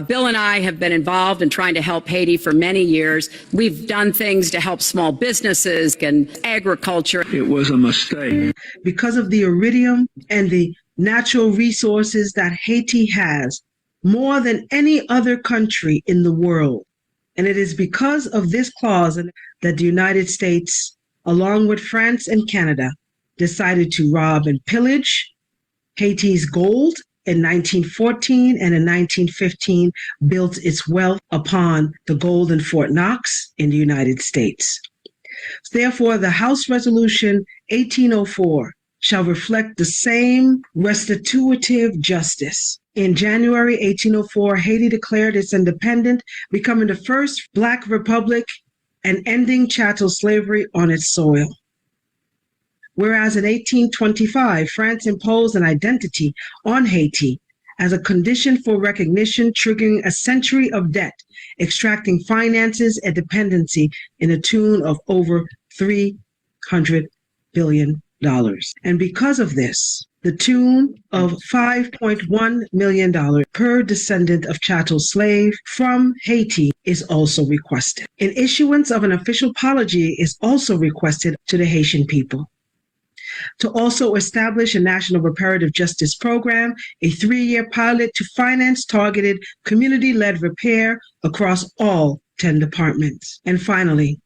Speaker 18: Bill and I have been involved in trying to help Haiti for many years. We've done things to help small businesses and agriculture.
Speaker 16: It was a mistake.
Speaker 2: Because of the iridium and the natural resources that Haiti has, more than any other country in the world. And it is because of this clause that the United States, along with France and Canada, decided to rob and pillage Haiti's gold in 1914 and in 1915 built its wealth upon the gold in Fort Knox in the United States. Therefore, the House Resolution 1804 shall reflect the same restitutive justice. In January 1804, Haiti declared its independence, becoming the first Black republic and ending chattel slavery on its soil. Whereas in 1825, France imposed an identity on Haiti as a condition for recognition, triggering a century of debt, extracting finances and dependency in a tune of over $300 billion. And because of this, the tune of $5.1 million per descendant of chattel slave from Haiti is also requested. An issuance of an official apology is also requested to the Haitian people. To also establish a national reparative justice program, a 3-year pilot to finance targeted community-led repair across all 10 departments. And finally,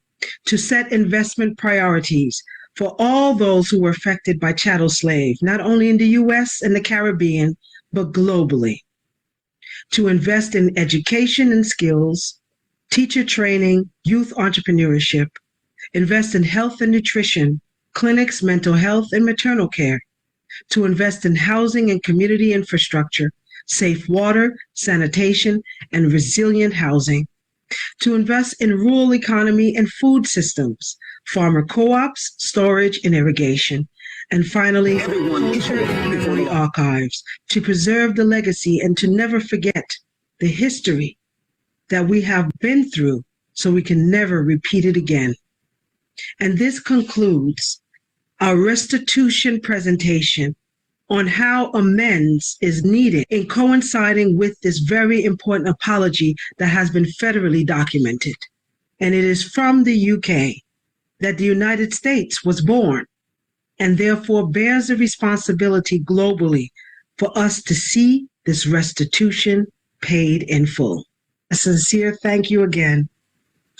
Speaker 2: to set investment priorities for all those who were affected by chattel slaves, not only in the U.S. and the Caribbean, but globally. To invest in education and skills, teacher training, youth entrepreneurship, invest in health and nutrition, clinics, mental health, and maternal care, to invest in housing and community infrastructure, safe water, sanitation, and resilient housing, to invest in rural economy and food systems, farmer co-ops, storage, and irrigation, and finally, culture and the archives, to preserve the legacy and to never forget the history that we have been through so we can never repeat it again. And this concludes our restitution presentation on how amends is needed in coinciding with this very important apology that has been federally documented. And it is from the UK that the United States was born and therefore bears the responsibility globally for us to see this restitution paid in full. A sincere thank you again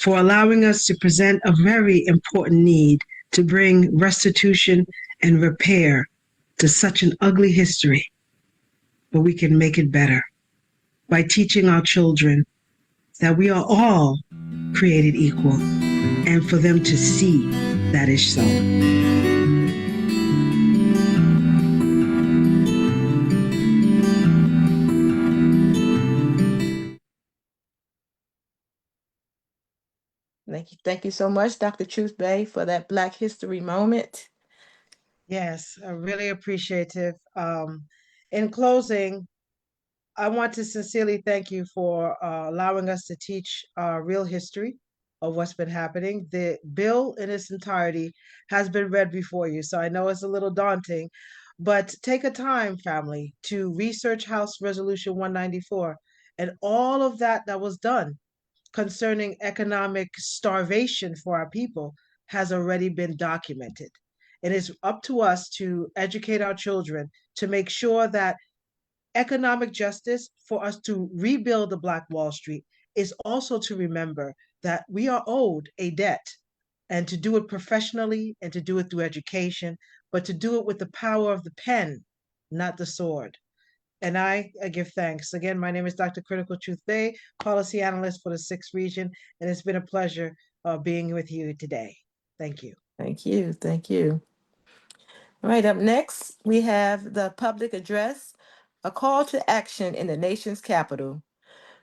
Speaker 2: for allowing us to present a very important need to bring restitution and repair to such an ugly history, but we can make it better by teaching our children that we are all created equal and for them to see that is so.
Speaker 1: Thank you so much, Dr. Truth Bay, for that Black History moment.
Speaker 2: Yes, I really appreciative. In closing, I want to sincerely thank you for allowing us to teach real history of what's been happening. The bill in its entirety has been read before you, so I know it's a little daunting, but take a time, family, to research House Resolution 194 and all of that was done concerning economic starvation for our people has already been documented. It is up to us to educate our children to make sure that economic justice for us to rebuild the Black Wall Street is also to remember that we are owed a debt and to do it professionally and to do it through education, but to do it with the power of the pen, not the sword. And I give thanks. Again, my name is Dr. Critical Truth Bay, policy analyst for the 6th region, and it's been a pleasure being with you today. Thank you.
Speaker 1: Thank you. Thank you. All right, up next, we have the public address, A Call to Action in the Nation's Capital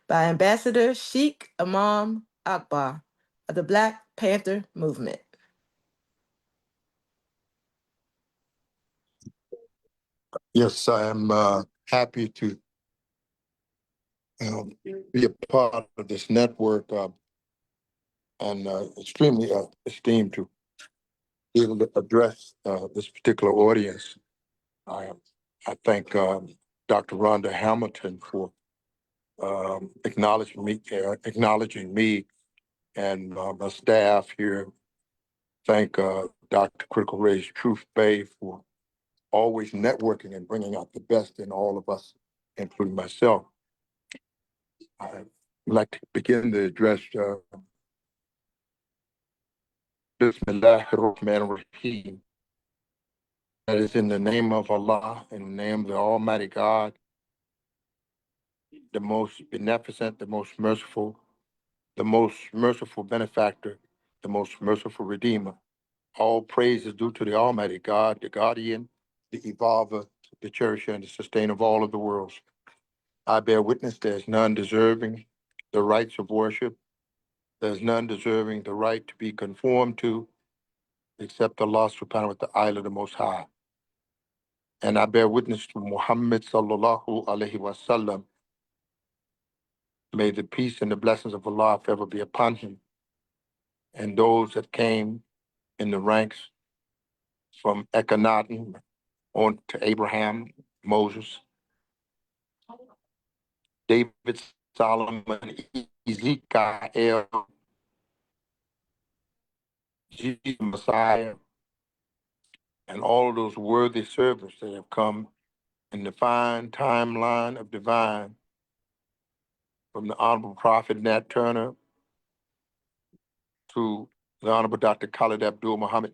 Speaker 1: by Ambassador Sheikh Imam Akbar of the Black Panther Movement.
Speaker 19: Yes, I am happy to be a part of this network and extremely esteemed to be able to address this particular audience. I thank Dr. Rhonda Hamilton for acknowledging me and my staff here. Thank Dr. Critical Race Truth Bay for always networking and bringing out the best in all of us, including myself. I'd like to begin the address. Bismillah ar-Rahman ar-Rahim. That is in the name of Allah, in the name of the Almighty God, the most beneficent, the most merciful benefactor, the most merciful redeemer. All praise is due to the Almighty God, the guardian, the evolver, the cherisher, and the sustainer of all of the worlds. I bear witness there's none deserving the rights of worship. There's none deserving the right to be conformed to except Allah subhanahu wa ta'ala, the Most High. And I bear witness to Muhammad sallallahu alaihi wasallam. May the peace and the blessings of Allah forever be upon him and those that came in the ranks from Akhenaten on to Abraham, Moses, David, Solomon, Ezekiel, Jesus, Messiah, and all of those worthy servants that have come in the fine timeline of divine, from the Honorable Prophet Nat Turner to the Honorable Dr. Khalid Abdul Muhammad,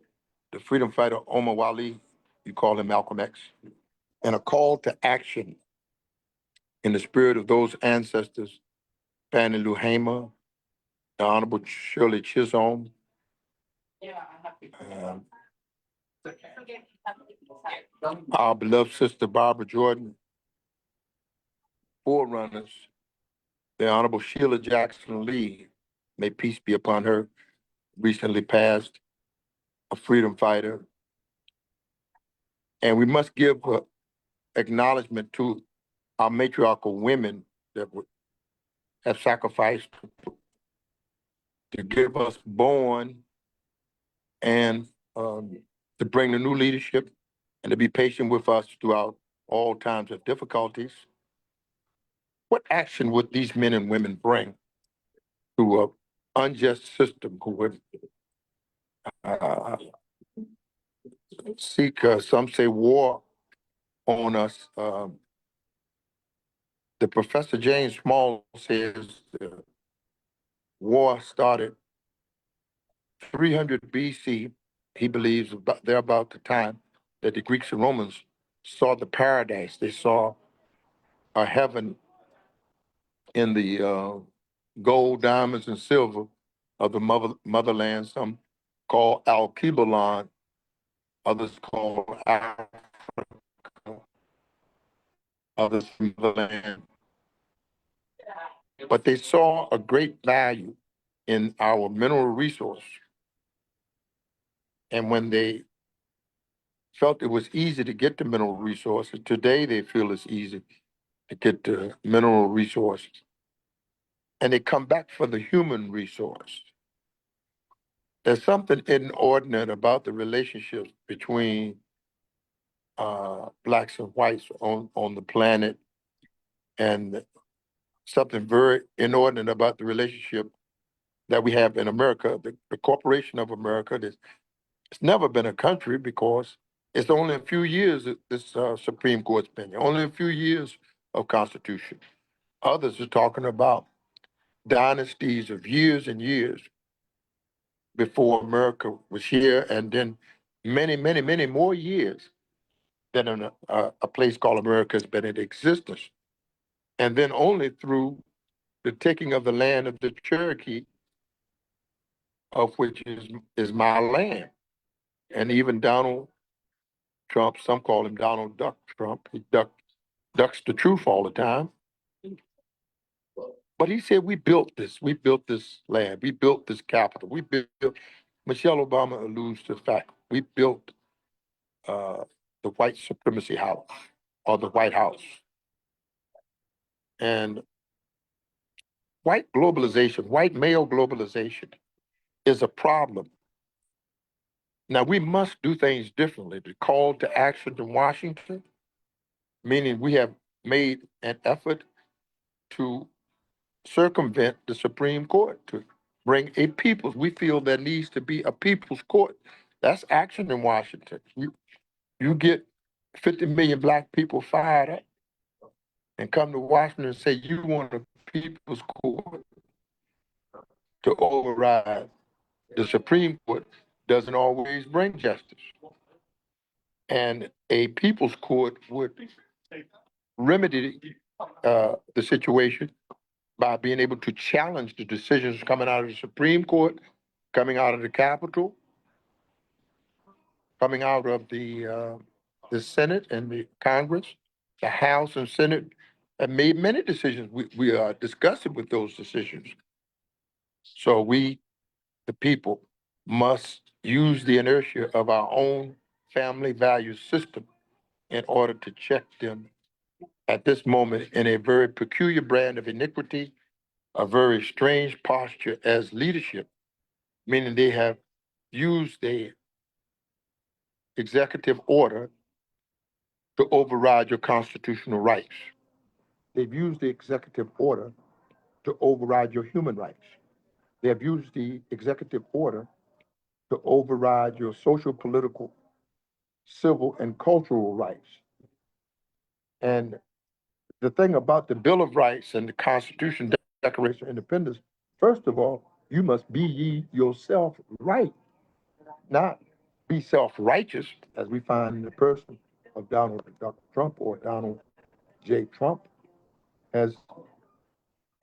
Speaker 19: the freedom fighter Omar Wali, you call him Malcolm X, and a call to action in the spirit of those ancestors, Fannie Lou Hamer, the Honorable Shirley Chisholm, our beloved sister Barbara Jordan, forerunners, the Honorable Sheila Jackson Lee, may peace be upon her, recently passed, a freedom fighter. And we must give acknowledgement to our matriarchal women that have sacrificed to give us born and to bring the new leadership and to be patient with us throughout all times of difficulties. What action would these men and women bring to an unjust system who would seek, some say, war on us? The Professor James Small says the war started 300 BC. He believes they're about the time that the Greeks and Romans saw the paradise. They saw a heaven in the gold, diamonds, and silver of the motherland. Some call Al-Kebalan, others call Africa, others motherland. But they saw a great value in our mineral resource. And when they felt it was easy to get the mineral resources, today they feel it's easy to get the mineral resources. And they come back for the human resource. There's something inordinate about the relationships between blacks and whites on the planet, and something very inordinate about the relationship that we have in America. The Corporation of America, it's never been a country because it's only a few years that this Supreme Court's been here, only a few years of Constitution. Others are talking about dynasties of years and years. before America was here, and then many, many, many more years than a place called America has been in existence. And then only through the taking of the land of the Cherokee, of which is my land. And even Donald Trump, some call him Donald Duck Trump, he ducks the truth all the time. But he said, we built this land, we built this capital, we built, Michelle Obama alludes to the fact, we built the white supremacy house, or the White House. And white globalization, white male globalization is a problem. Now, we must do things differently. The call to action in Washington, meaning we have made an effort to circumvent the Supreme Court, to bring a people's, we feel there needs to be a people's court. That's action in Washington. You get 50 million black people fired up and come to Washington and say you want a people's court to override the Supreme Court, doesn't always bring justice. And a people's court would remedy the situation by being able to challenge the decisions coming out of the Supreme Court, coming out of the Capitol, coming out of the Senate and the Congress. The House and Senate have made many decisions. We are disgusted with those decisions. So we, the people, must use the inertia of our own family value system in order to check them at this moment in a very peculiar brand of iniquity, a very strange posture as leadership, meaning they have used the executive order to override your constitutional rights. They've used the executive order to override your human rights. They have used the executive order to override your social, political, civil, and cultural rights. And the thing about the Bill of Rights and the Constitution, Declaration of Independence, first of all, you must be ye yourself right, not be self-righteous, as we find in the person of Donald Trump, or Donald J. Trump has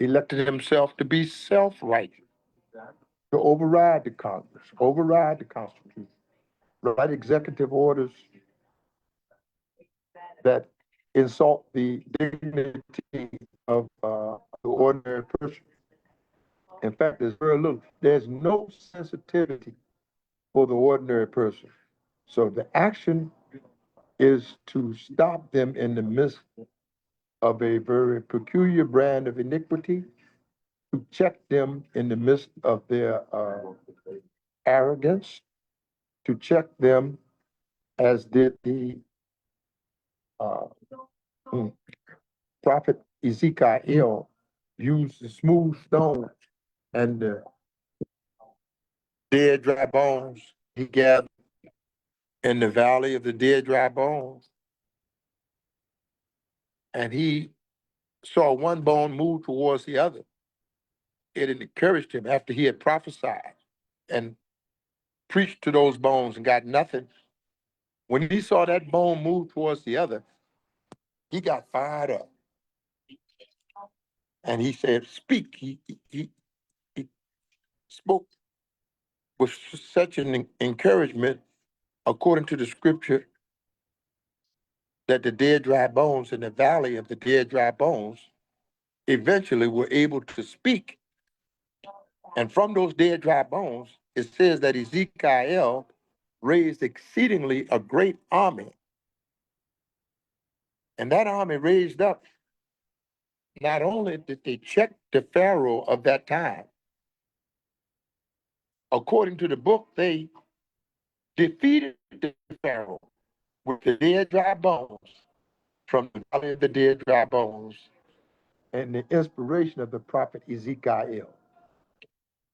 Speaker 19: elected himself to be self-righteous, to override the Congress, override the Constitution, write executive orders that insult the dignity of the ordinary person. In fact, there's no sensitivity for the ordinary person. So the action is to stop them in the midst of a very peculiar brand of iniquity, to check them in the midst of their arrogance, to check them as did the prophet Ezekiel used the smooth stone and the dead dry bones he gathered in the valley of the dead dry bones. And he saw one bone move towards the other. It encouraged him after he had prophesied and preached to those bones and got nothing. When he saw that bone move towards the other, he got fired up. And he said, speak. He spoke with such an encouragement, according to the scripture, that the dead dry bones in the valley of the dead dry bones eventually were able to speak. And from those dead dry bones, it says that Ezekiel raised exceedingly a great army. And that army raised up. Not only did they check the Pharaoh of that time, according to the book, they defeated the Pharaoh with the dead dry bones from the valley of the dead dry bones and the inspiration of the prophet Ezekiel.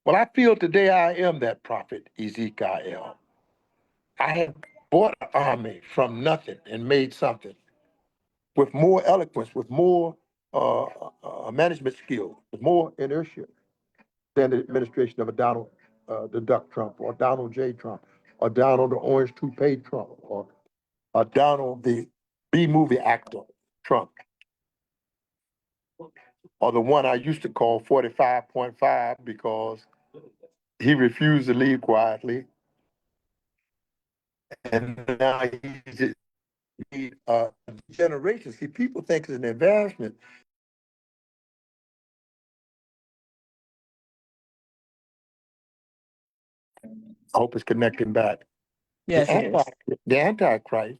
Speaker 19: Well, I feel today I am that prophet Ezekiel. I have bought an army from nothing and made something with more eloquence, with more management skill, with more inertia than the administration of a Donald the Duck Trump, or Donald J. Trump, or Donald the Orange Toupee Trump, or Donald the B-movie actor Trump, or the one I used to call 45.5 because he refused to leave quietly, and now he's generation. See, people think it's an embarrassment. I hope it's connecting back.
Speaker 1: Yes, it is.
Speaker 19: The Antichrist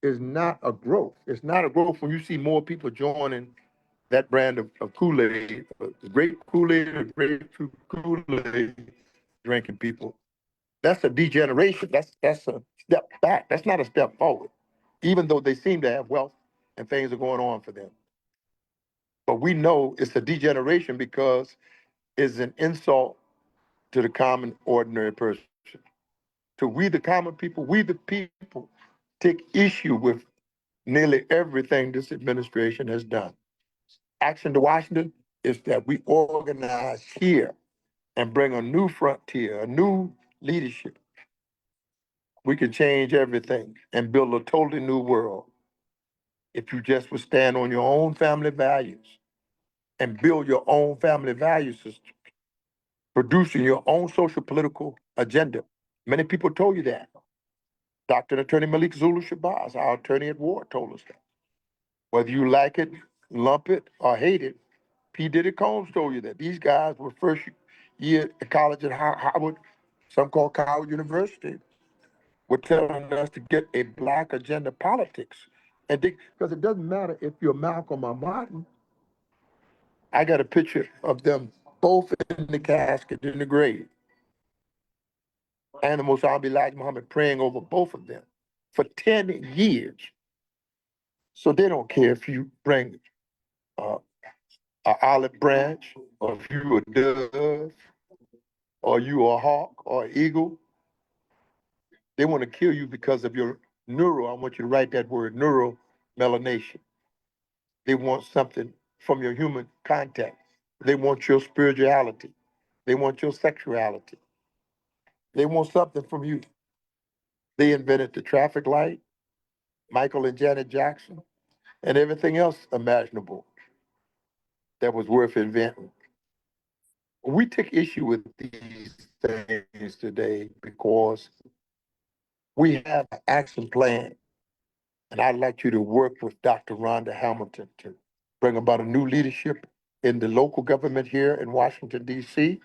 Speaker 19: is not a growth. It's not a growth when you see more people joining that brand of Kool-Aid, grape Kool-Aid, or grapefruit Kool-Aid drinking people. That's a degeneration. That's a step back. That's not a step forward, even though they seem to have wealth and things are going on for them. But we know it's a degeneration because it's an insult to the common, ordinary person. To we, the common people, we, the people, take issue with nearly everything this administration has done. Action to Washington is that we organize here and bring a new frontier, a new leadership. We can change everything and build a totally new world if you just would stand on your own family values and build your own family value system, producing your own social political agenda. Many people told you that. Dr. Attorney Malik Zulu Shabazz, our attorney at war, told us that. Whether you like it, lump it, or hate it, P. Diddy Combs told you that. These guys were first year at college at Howard, some called Howard University, were telling us to get a black agenda politics. And because it doesn't matter if you're Malcolm or Martin. I got a picture of them both in the casket in the grave. And the Mossabi Elijah Muhammad praying over both of them for 10 years. So they don't care if you bring an olive branch, or if you a dove, or you a hawk or eagle. They want to kill you because of your neural. I want you to write that word, neuromelanation. They want something from your human contact. They want your spirituality. They want your sexuality. They want something from you. They invented the traffic light, Michael and Janet Jackson, and everything else imaginable that was worth inventing. We take issue with these things today because we have an action plan. And I'd like you to work with Dr. Rhonda Hamilton to bring about a new leadership in the local government here in Washington, D.C.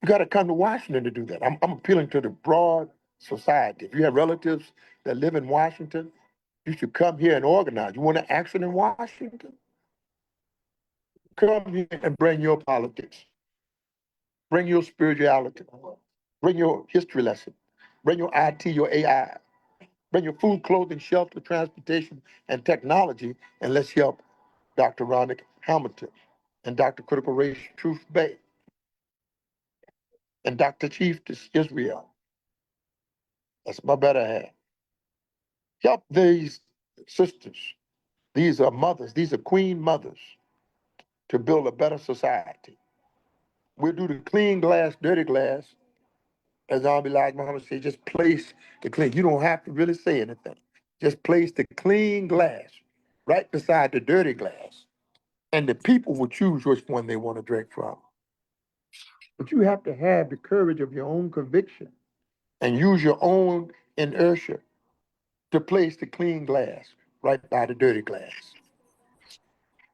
Speaker 19: You got to come to Washington to do that. I'm appealing to the broad society. If you have relatives that live in Washington, you should come here and organize. You want an action in Washington? Come here and bring your politics. Bring your spirituality. Bring your history lesson. Bring your IT, your AI. Bring your food, clothing, shelter, transportation, and technology, and let's help Dr. Rhonda Hamilton and Dr. Critical Race Truth Bay and Dr. Chief Israel. That's my better half. Help these sisters. These are mothers. These are queen mothers to build a better society. We'll do the clean glass, dirty glass. As Elijah Muhammad said, just place the clean. You don't have to really say anything. Just place the clean glass right beside the dirty glass. And the people will choose which one they want to drink from. But you have to have the courage of your own conviction and use your own inertia to place the clean glass right by the dirty glass.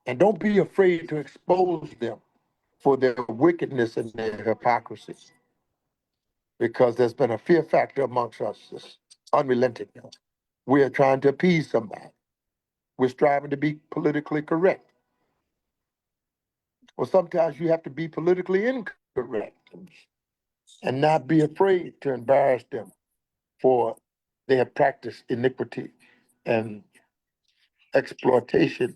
Speaker 19: And don't be afraid to expose them for their wickedness and their hypocrisy. Because there's been a fear factor amongst us, this unrelenting. We are trying to appease somebody. We're striving to be politically correct. Well, sometimes you have to be politically incorrect and not be afraid to embarrass them for they have practiced iniquity and exploitation,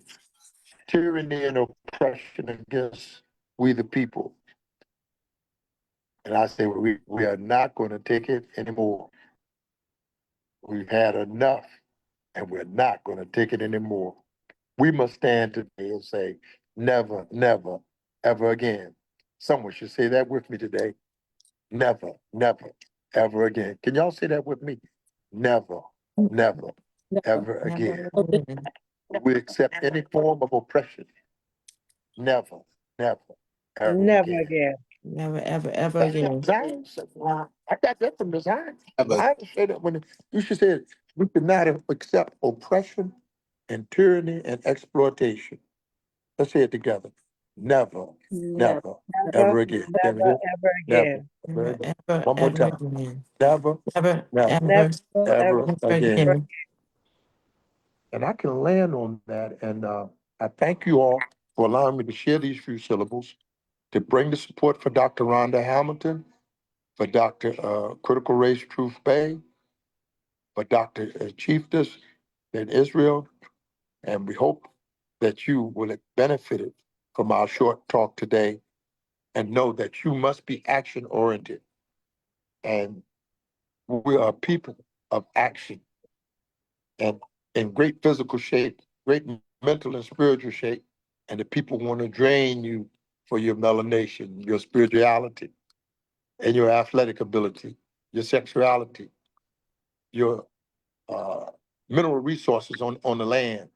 Speaker 19: tyranny and oppression against we the people. And I say we are not going to take it anymore. We've had enough, and we're not going to take it anymore. We must stand today and say, never, never, ever again. Someone should say that with me today. Never, never, ever again. Can y'all say that with me? Never, never, ever again. We accept any form of oppression. Never, never, ever
Speaker 2: Never
Speaker 19: again.
Speaker 2: again.
Speaker 1: Never, ever, ever again.
Speaker 19: Zion said, wow, I got that from the Zion. Zion said that when you should say it, we cannot accept oppression and tyranny and exploitation. Let's say it together. Never, never, ever again. Can we do it?
Speaker 2: Ever again.
Speaker 19: Never,
Speaker 1: Never, ever,
Speaker 19: one more
Speaker 1: ever
Speaker 19: time.
Speaker 1: again.
Speaker 19: Never,
Speaker 1: Never,
Speaker 19: never,
Speaker 1: ever,
Speaker 19: ever again.
Speaker 1: again.
Speaker 19: And I can land on that. And I thank you all for allowing me to share these few syllables, to bring the support for Dr. Rhonda Hamilton, for Dr. Critical Race Truth Bay, for Dr. Chiefess in Israel. And we hope that you will have benefited from our short talk today and know that you must be action-oriented. And we are people of action and in great physical shape, great mental and spiritual shape. And the people want to drain you for your melanation, your spirituality, and your athletic ability, your sexuality, your mineral resources on the land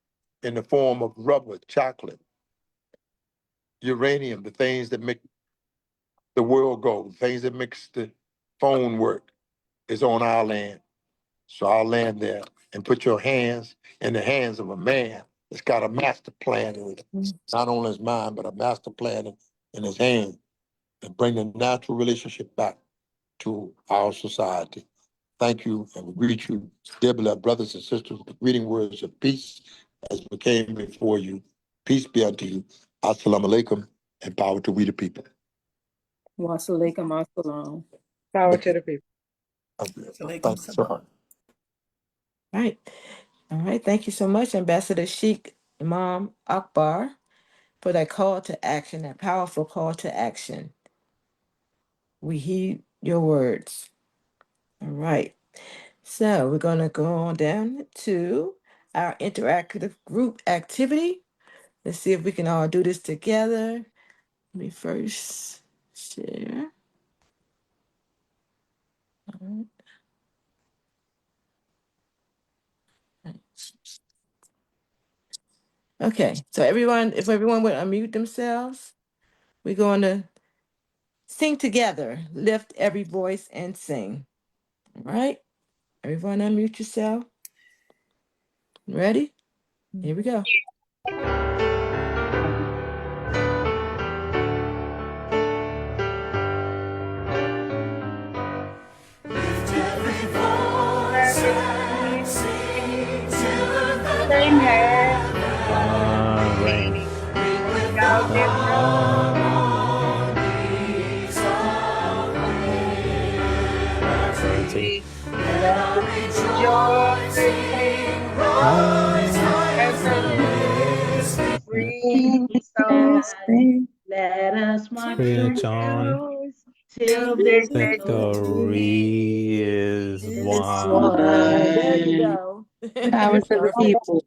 Speaker 19: in the form of rubber, chocolate, uranium, the things that make the world go, the things that makes the phone work is on our land. So I'll land there and put your hands in the hands of a man that's got a master plan in it. Not only his mind, but a master plan in his hand, and bring the natural relationship back to our society. Thank you, and we greet you, dear beloved brothers and sisters, with greeting words of peace as we came before you. Peace be unto you. Assalamu alaikum, and power to we the people.
Speaker 5: Wassalamualaikum assalam.
Speaker 2: Power to the people.
Speaker 19: Thanks so much.
Speaker 1: Right. All right. Thank you so much, Ambassador Sheikh Imam Akbar, for that call to action, that powerful call to action. We heed your words. All right. So we're going to go on down to our interactive group activity. Let's see if we can all do this together. Let me first share. All right. Okay, so if everyone would unmute themselves, we're going to sing together. Lift every voice and sing. All right, everyone unmute yourself. Ready? Here we go.
Speaker 11: Lift every voice and sing till the heaven rain. With harmonies of liberty, let our rejoicing rise as the spring songs.
Speaker 3: Let us march
Speaker 20: Preach
Speaker 3: on
Speaker 20: on.
Speaker 3: till
Speaker 20: Victory is won.
Speaker 1: There you go.
Speaker 3: Power to the people.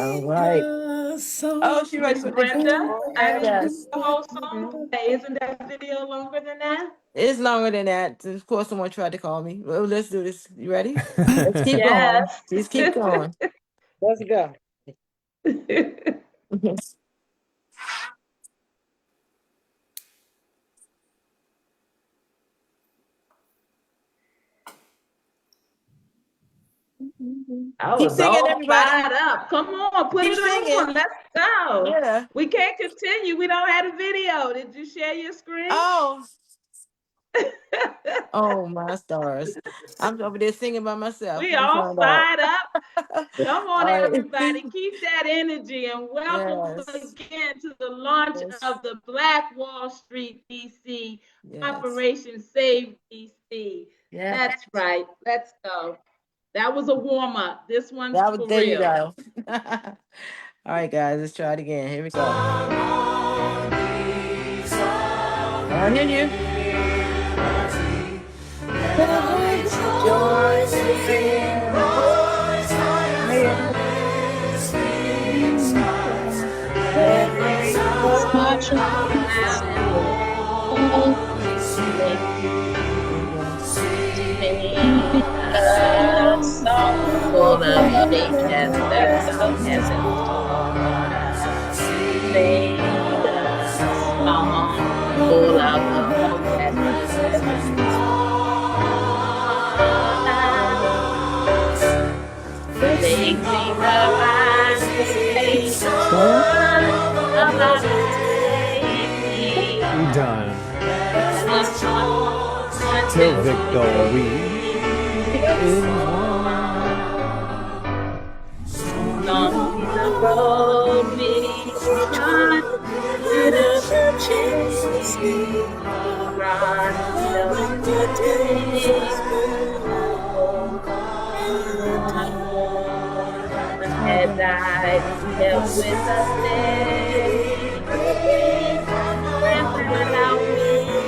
Speaker 1: All right. Oh, she ready for
Speaker 3: Brenda, I didn't do
Speaker 1: Yes.
Speaker 3: the whole song. Hey, isn't that video longer than that?
Speaker 1: It's longer than that. Of course, someone tried to call me. Well, let's do this. You ready? Let's keep going.
Speaker 3: Yes.
Speaker 1: Just keep going.
Speaker 2: Let's go.
Speaker 3: I
Speaker 1: Keep
Speaker 3: was
Speaker 1: singing,
Speaker 3: all
Speaker 1: everybody.
Speaker 3: fired up. Come on, put
Speaker 1: Keep
Speaker 3: it
Speaker 1: singing.
Speaker 3: on. Let's go.
Speaker 1: Yeah.
Speaker 3: We can't continue. We don't have a video. Did you share your screen?
Speaker 1: Oh. Oh, my stars. I'm over there singing by myself.
Speaker 3: We
Speaker 1: You
Speaker 3: all
Speaker 1: found out.
Speaker 3: fired up. Come on,
Speaker 1: All right.
Speaker 3: everybody. Keep that energy and welcome
Speaker 1: Yes.
Speaker 3: again to the launch
Speaker 1: Yes.
Speaker 3: of the Black Wall Street DC
Speaker 1: Yes.
Speaker 3: Operation Save DC.
Speaker 1: Yes.
Speaker 3: That's right. Let's go. That was a warm up. This one's
Speaker 1: That was,
Speaker 3: for
Speaker 1: there you
Speaker 3: real.
Speaker 1: go. All right, guys, let's try it again. Here we go. I hear you.
Speaker 11: March on.
Speaker 3: nations that thou hast installed. Sing a song full of They sing around
Speaker 20: We done. Till victory is won.
Speaker 3: Long the road we trod, the chase we run, the days and I help with the day, and when I win,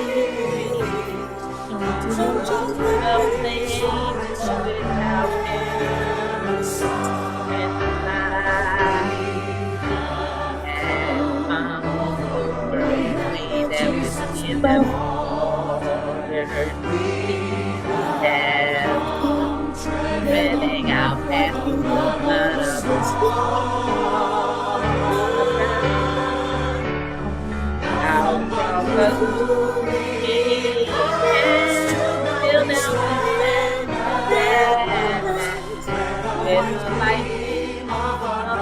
Speaker 3: the things without him, and I am over me that was in the water, and running out past the blood of the storm. Out from the gate and fill down the land with the lightning of our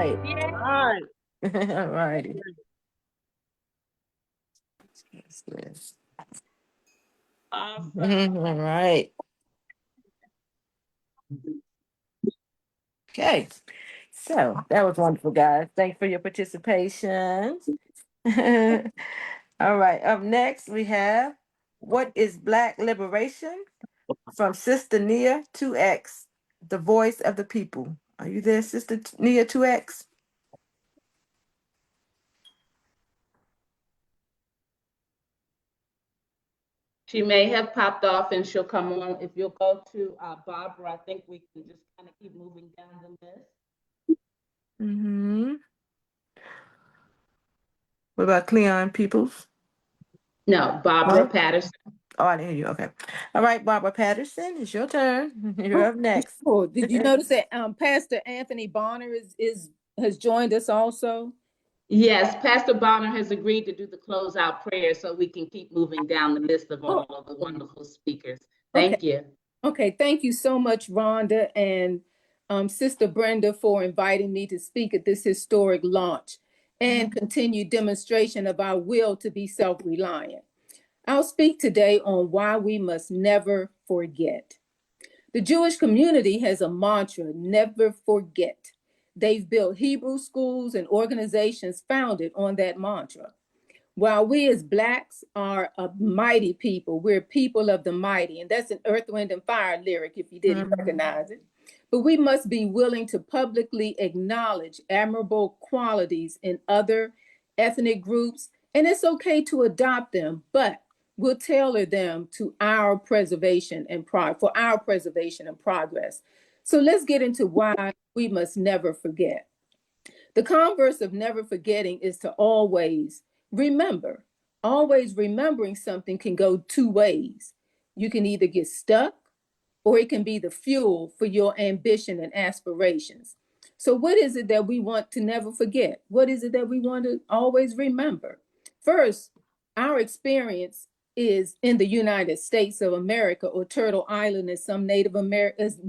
Speaker 3: right.
Speaker 1: All righty. All right. Okay. So that was wonderful, guys. Thanks for your participation. All right. Up next, we have What is Black Liberation? From Sister Nia 2X, the voice of the people. Are you there, Sister Nia 2X?
Speaker 3: She may have popped off and she'll come on. If you'll go to Barbara, I think we can just kind of keep moving down the list.
Speaker 1: Mm-hmm. What about Cleon Peoples?
Speaker 3: No, Barbara Patterson.
Speaker 1: Oh, I didn't hear you. Okay. All right, Barbara Patterson, it's your turn. You're up next.
Speaker 5: Oh, did you notice that Pastor Anthony Bonner has joined us also?
Speaker 3: Yes, Pastor Bonner has agreed to do the closeout prayer so we can keep moving down the list of all of the wonderful speakers. Thank you.
Speaker 5: Okay, thank you so much, Rhonda and Sister Brenda, for inviting me to speak at this historic launch and continued demonstration of our will to be self-reliant. I'll speak today on why we must never forget. The Jewish community has a mantra, never forget. They've built Hebrew schools and organizations founded on that mantra. While we as Blacks are a mighty people, we're people of the mighty, and that's an Earth, Wind, and Fire lyric if you didn't recognize it. But we must be willing to publicly acknowledge admirable qualities in other ethnic groups, and it's okay to adopt them, but we'll tailor them to our preservation and for our preservation and progress. So let's get into why we must never forget. The converse of never forgetting is to always remember. Always remembering something can go two ways. You can either get stuck or it can be the fuel for your ambition and aspirations. So what is it that we want to never forget? What is it that we want to always remember? First, our experience is in the United States of America, or Turtle Island, as some Native Americans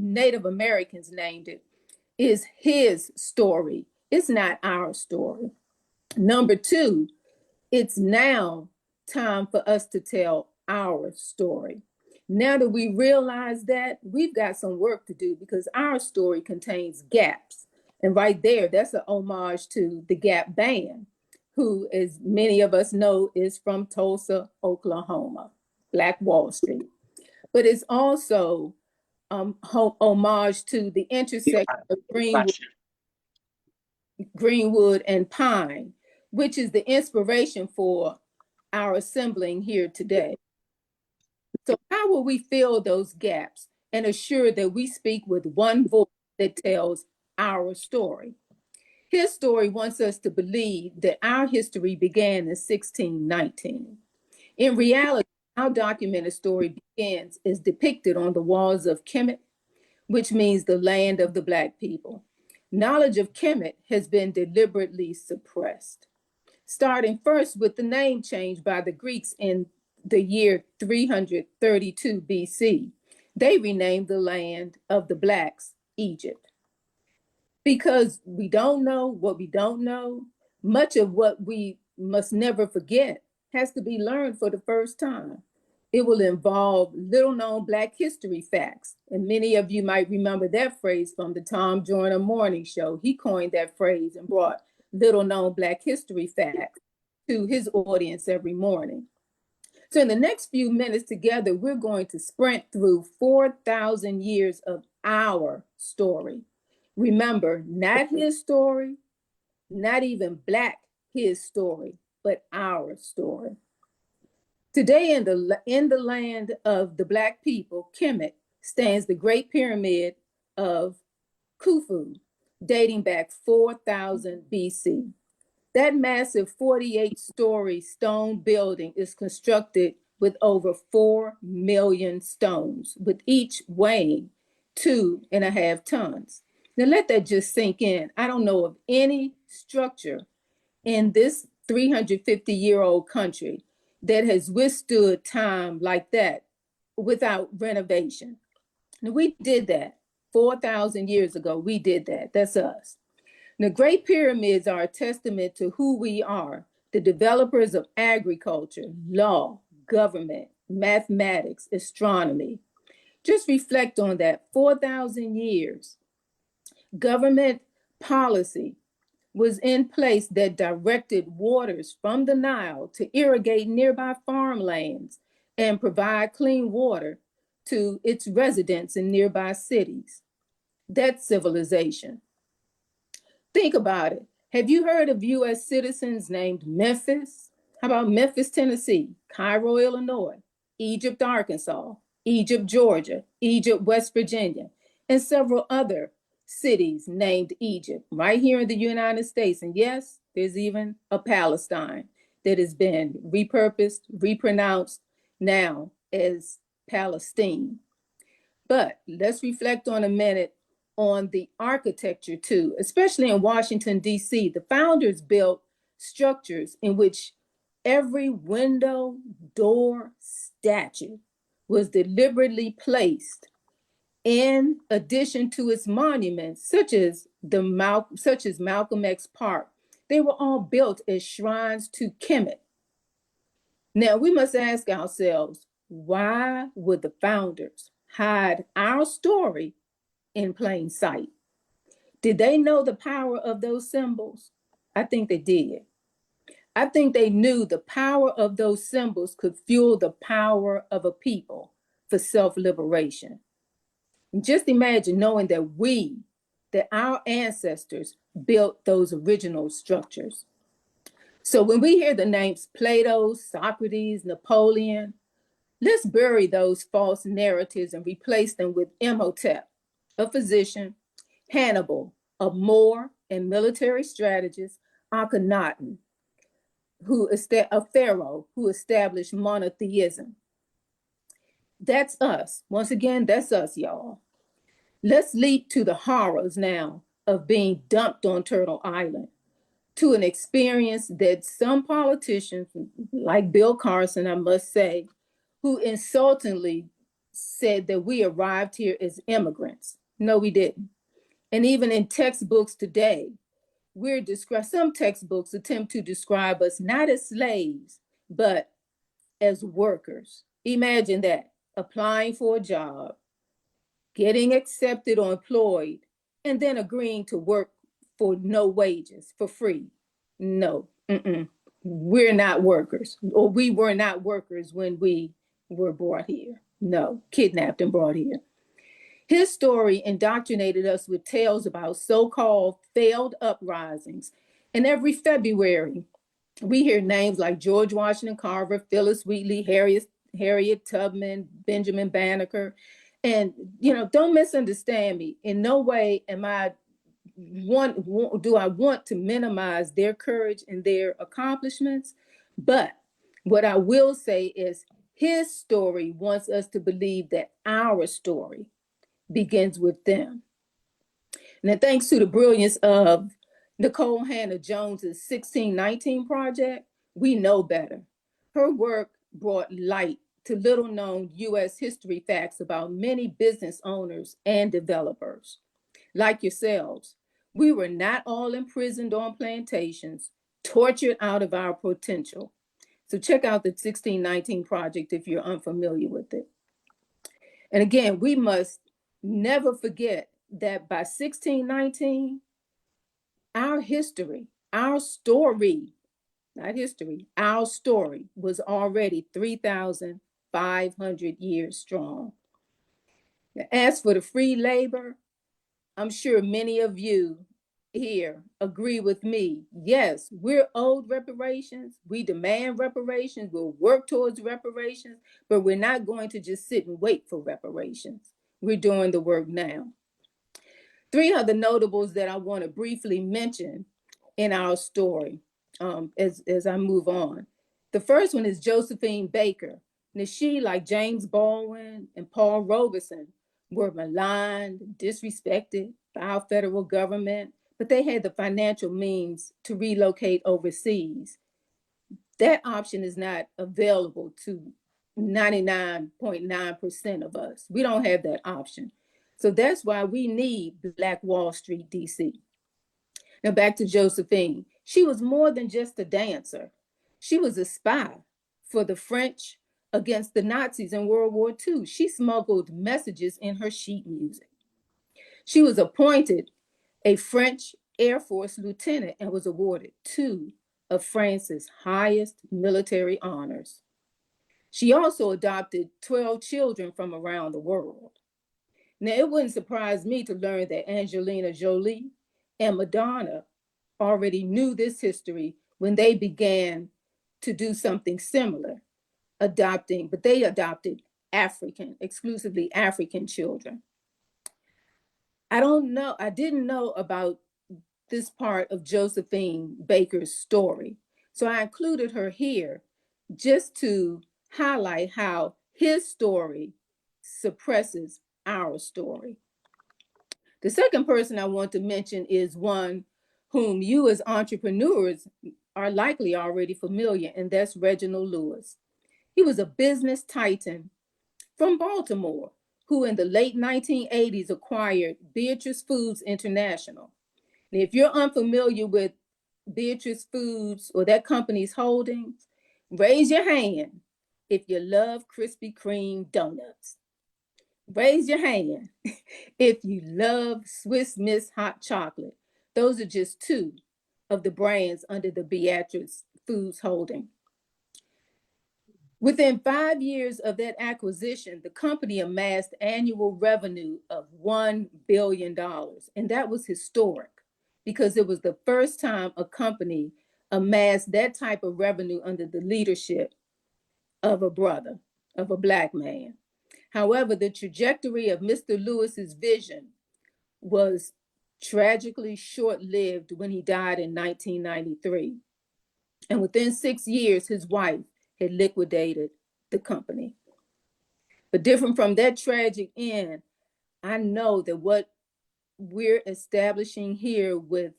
Speaker 5: named it, is his story. It's not our story. Number two, it's now time for us to tell our story. Now that we realize that, we've got some work to do because our story contains gaps. And right there, that's an homage to the Gap Band, who, as many of us know, is from Tulsa, Oklahoma, Black Wall Street. But it's also homage to the intersection of Greenwood and Pine, which is the inspiration for our assembling here today. So how will we fill those gaps and assure that we speak with one voice that tells our story? His story wants us to believe that our history began in 1619. In reality, our documented story begins as depicted on the walls of Kemet, which means the land of the Black people. Knowledge of Kemet has been deliberately suppressed, starting first with the name change by the Greeks in the year 332 BC. They renamed the land of the Blacks Egypt. Because we don't know what we don't know, much of what we must never forget has to be learned for the first time. It will involve little known Black history facts. And many of you might remember that phrase from the Tom Joyner Morning Show. He coined that phrase and brought little known Black history facts to his audience every morning. So in the next few minutes together, we're going to sprint through 4,000 years of our story. Remember, not his story, not even Black his story, but our story. Today in the land of the Black people, Kemet, stands the Great Pyramid of Khufu, dating back 4,000 BC. That massive 48-story stone building is constructed with over 4 million stones, with each weighing 2.5 tons. Now let that just sink in. I don't know of any structure in this 350-year-old country that has withstood time like that without renovation. Now we did that 4,000 years ago. We did that. That's us. The Great Pyramids are a testament to who we are, the developers of agriculture, law, government, mathematics, astronomy. Just reflect on that. 4,000 years. Government policy was in place that directed waters from the Nile to irrigate nearby farmlands and provide clean water to its residents in nearby cities. That's civilization. Think about it. Have you heard of U.S. citizens named Memphis? How about Memphis, Tennessee, Cairo, Illinois, Egypt, Arkansas, Egypt, Georgia, Egypt, West Virginia, and several other cities named Egypt right here in the United States. And yes, there's even a Palestine that has been repurposed, repronounced now as Palestine. But let's reflect on a minute on the architecture too, especially in Washington, D.C. The founders built structures in which every window, door, statue was deliberately placed in addition to its monuments, such as Malcolm X Park. They were all built as shrines to Kemet. Now we must ask ourselves, why would the founders hide our story in plain sight? Did they know the power of those symbols? I think they did. I think they knew the power of those symbols could fuel the power of a people for self-liberation. Just imagine knowing that our ancestors built those original structures. So when we hear the names Plato, Socrates, Napoleon, let's bury those false narratives and replace them with Imhotep, a physician, Hannibal, a Moor and military strategist, Akhenaten, a pharaoh who established monotheism. That's us. Once again, that's us, y'all. Let's leap to the horrors now of being dumped on Turtle Island, to an experience that some politicians, like Bill Carson, I must say, who insultingly said that we arrived here as immigrants. No, we didn't. And even in textbooks today, some textbooks attempt to describe us not as slaves, but as workers. Imagine that, applying for a job, getting accepted or employed, and then agreeing to work for no wages, for free. No, we're not workers, or we were not workers when we were brought here. No, kidnapped and brought here. His story indoctrinated us with tales about so-called failed uprisings. And every February, we hear names like George Washington Carver, Phyllis Wheatley, Harriet Tubman, Benjamin Banneker. And, don't misunderstand me. In no way do I want to minimize their courage and their accomplishments. But what I will say is his story wants us to believe that our story begins with them. And thanks to the brilliance of Nicole Hannah Jones's 1619 Project, we know better. Her work brought light to little-known U.S. history facts about many business owners and developers. Like yourselves, we were not all imprisoned on plantations, tortured out of our potential. So check out the 1619 Project if you're unfamiliar with it. And again, we must never forget that by 1619, our history, our story, not history, our story was already 3,500 years strong. Now, as for the free labor, I'm sure many of you here agree with me. Yes, we're owed reparations. We demand reparations. We'll work towards reparations, but we're not going to just sit and wait for reparations. We're doing the work now. 3 other notables that I want to briefly mention in our story as I move on. The first one is Josephine Baker. Now, she, like James Baldwin and Paul Robeson, were maligned, disrespected by our federal government, but they had the financial means to relocate overseas. That option is not available to 99.9% of us. We don't have that option. So that's why we need Black Wall Street, DC. Now back to Josephine. She was more than just a dancer. She was a spy for the French against the Nazis in World War II. She smuggled messages in her sheet music. She was appointed a French Air Force lieutenant and was awarded 2 of France's highest military honors. She also adopted 12 children from around the world. Now, it wouldn't surprise me to learn that Angelina Jolie and Madonna already knew this history when they began to do something similar, but they adopted exclusively African children. I didn't know about this part of Josephine Baker's story, so I included her here just to highlight how his story suppresses our story. The second person I want to mention is one whom you as entrepreneurs are likely already familiar, and that's Reginald Lewis. He was a business titan from Baltimore who in the late 1980s acquired Beatrice Foods International. Now, if you're unfamiliar with Beatrice Foods or that company's holdings, raise your hand if you love Krispy Kreme donuts. Raise your hand if you love Swiss Miss hot chocolate. Those are just 2 of the brands under the Beatrice Foods holding. Within 5 years of that acquisition, the company amassed annual revenue of $1 billion. And that was historic because it was the first time a company amassed that type of revenue under the leadership of a brother, of a Black man. However, the trajectory of Mr. Lewis's vision was tragically short-lived when he died in 1993. And within 6 years, his wife had liquidated the company. But different from that tragic end, I know that what we're establishing here with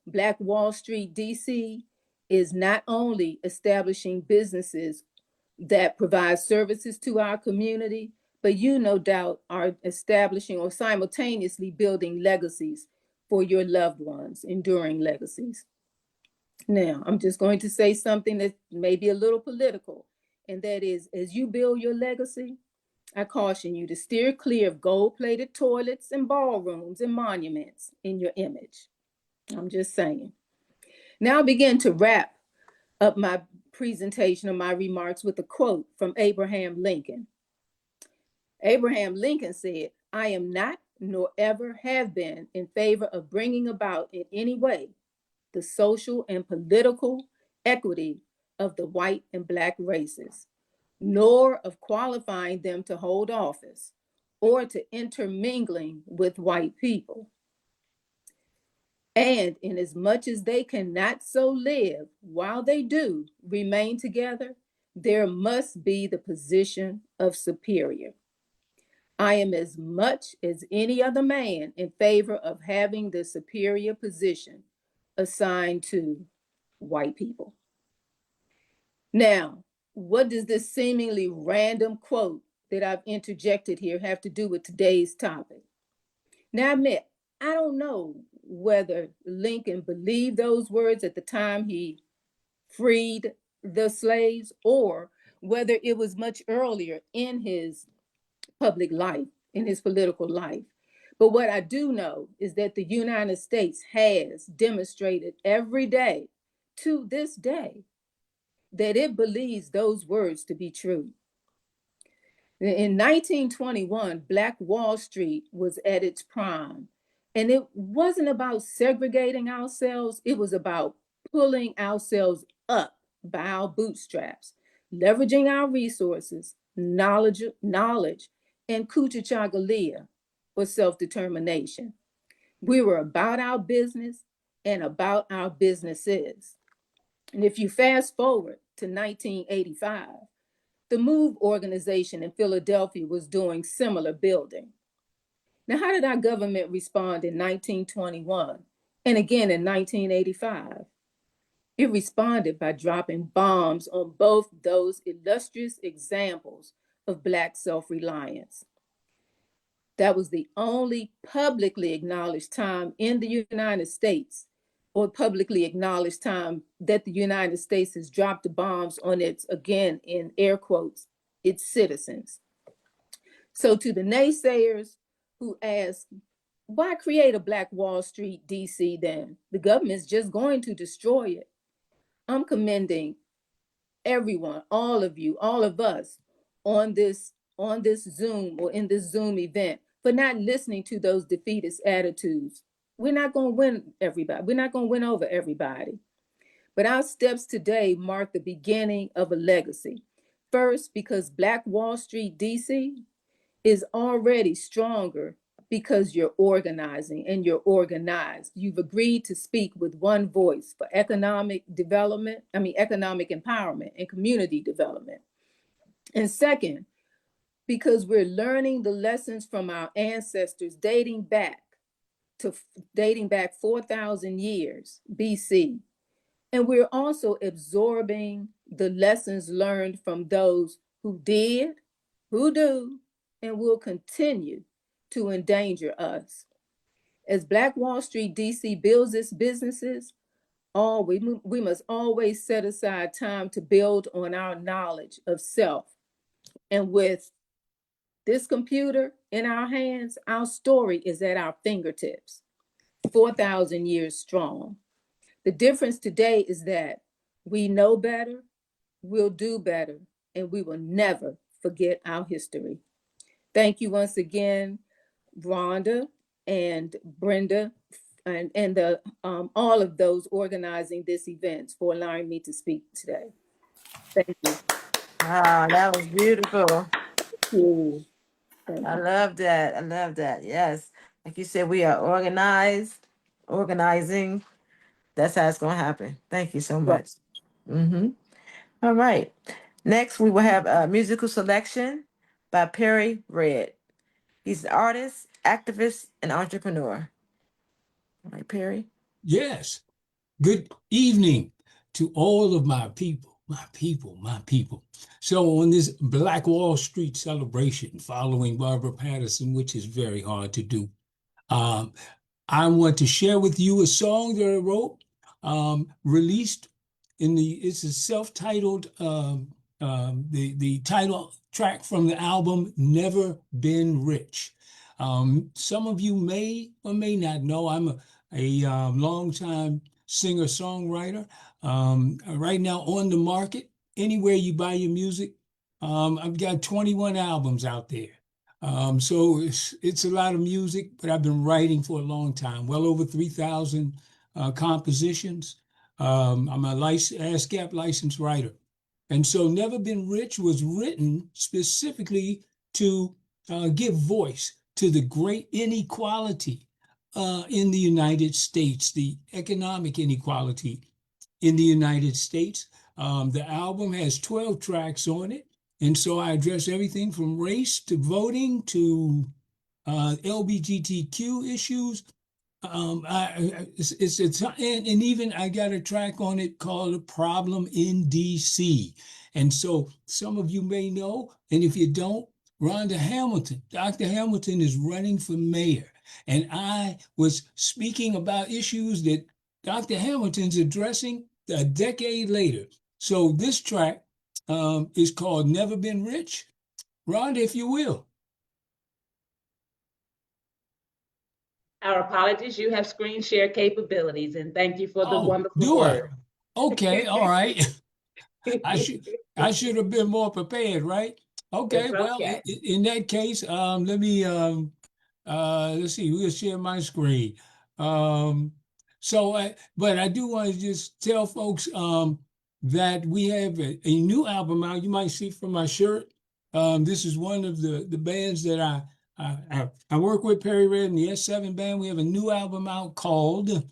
Speaker 5: Black Wall Street DC is not only establishing businesses that provide services to our community, but you no doubt are establishing or simultaneously building legacies for your loved ones, enduring legacies. Now, I'm just going to say something that may be a little political, and that is, as you build your legacy, I caution you to steer clear of gold-plated toilets and ballrooms and monuments in your image. I'm just saying. Now I begin to wrap up my presentation or my remarks with a quote from Abraham Lincoln. Abraham Lincoln said, "I am not, nor ever have been, in favor of bringing about in any way the social and political equity of the white and Black races, nor of qualifying them to hold office or to intermingling with white people. And inasmuch as they cannot so live, while they do remain together, there must be the position of superior. I am as much as any other man in favor of having the superior position assigned to white people." Now, what does this seemingly random quote that I've interjected here have to do with today's topic? Now, I admit, I don't know whether Lincoln believed those words at the time he freed the slaves, or whether it was much earlier in his public life, in his political life. But what I do know is that the United States has demonstrated every day to this day that it believes those words to be true. In 1921, Black Wall Street was at its prime, and it wasn't about segregating ourselves, it was about pulling ourselves up by our bootstraps, leveraging our resources, knowledge, and kuchachagalia, or self-determination. We were about our business and about our businesses. And if you fast forward to 1985, the MOVE organization in Philadelphia was doing similar building. Now, how did our government respond in 1921 and again in 1985? It responded by dropping bombs on both those illustrious examples of Black self-reliance. That was the only publicly acknowledged time in the United States, or publicly acknowledged time, that the United States has dropped the bombs on its, again, in air quotes, its citizens. So to the naysayers who ask, why create a Black Wall Street DC then? The government's just going to destroy it. I'm commending everyone, all of you, all of us on this Zoom or in this Zoom event for not listening to those defeatist attitudes. We're not going to win everybody. We're not going to win over everybody. But our steps today mark the beginning of a legacy. First, because Black Wall Street DC is already stronger because you're organizing and you're organized. You've agreed to speak with one voice for economic empowerment and community development. And second, because we're learning the lessons from our ancestors dating back 4,000 years BC. And we're also absorbing the lessons learned from those who did, who do, and will continue to endanger us. As Black Wall Street DC builds its businesses, we must always set aside time to build on our knowledge of self. And with this computer in our hands, our story is at our fingertips, 4,000 years strong. The difference today is that we know better, we'll do better, and we will never forget our history. Thank you once again, Rhonda and Brenda, and all of those organizing this event for allowing me to speak today. Thank you.
Speaker 1: Wow, that was beautiful.
Speaker 5: Thank you.
Speaker 1: I love that. I love that. Yes. Like you said, we are organizing. That's how it's going to happen. Thank you so much. All right. Next, we will have a musical selection by Perry Red. He's an artist, activist, and entrepreneur. All right, Perry.
Speaker 21: Yes. Good evening to all of my people, my people, my people. So on this Black Wall Street celebration following Barbara Patterson, which is very hard to do, I want to share with you a song that I wrote, released it's a self-titled, the title track from the album Never Been Rich. Some of you may or may not know I'm a longtime singer-songwriter. Right now on the market, anywhere you buy your music, I've got 21 albums out there. So it's a lot of music, but I've been writing for a long time, well over 3,000 compositions. I'm a ASCAP licensed writer. And so Never Been Rich was written specifically to give voice to the great inequality in the United States, the economic inequality in the United States. The album has 12 tracks on it. And so I address everything from race to voting to LGBTQ issues. And even I got a track on it called "A Problem in DC." And so some of you may know, and if you don't, Rhonda Hamilton, Dr. Hamilton is running for mayor. And I was speaking about issues that Dr. Hamilton's addressing a decade later. So this track is called Never Been Rich. Rhonda, if you will.
Speaker 3: Our apologies, you have screen share capabilities, and thank you for the wonderful word.
Speaker 21: Okay, all right. I should have been more prepared, right? Okay, well, in that case, let me let's see, we'll share my screen. But I do want to just tell folks that we have a new album out. You might see from my shirt. This is one of the bands that I work with, Perry Red and the S7 Band. We have a new album out called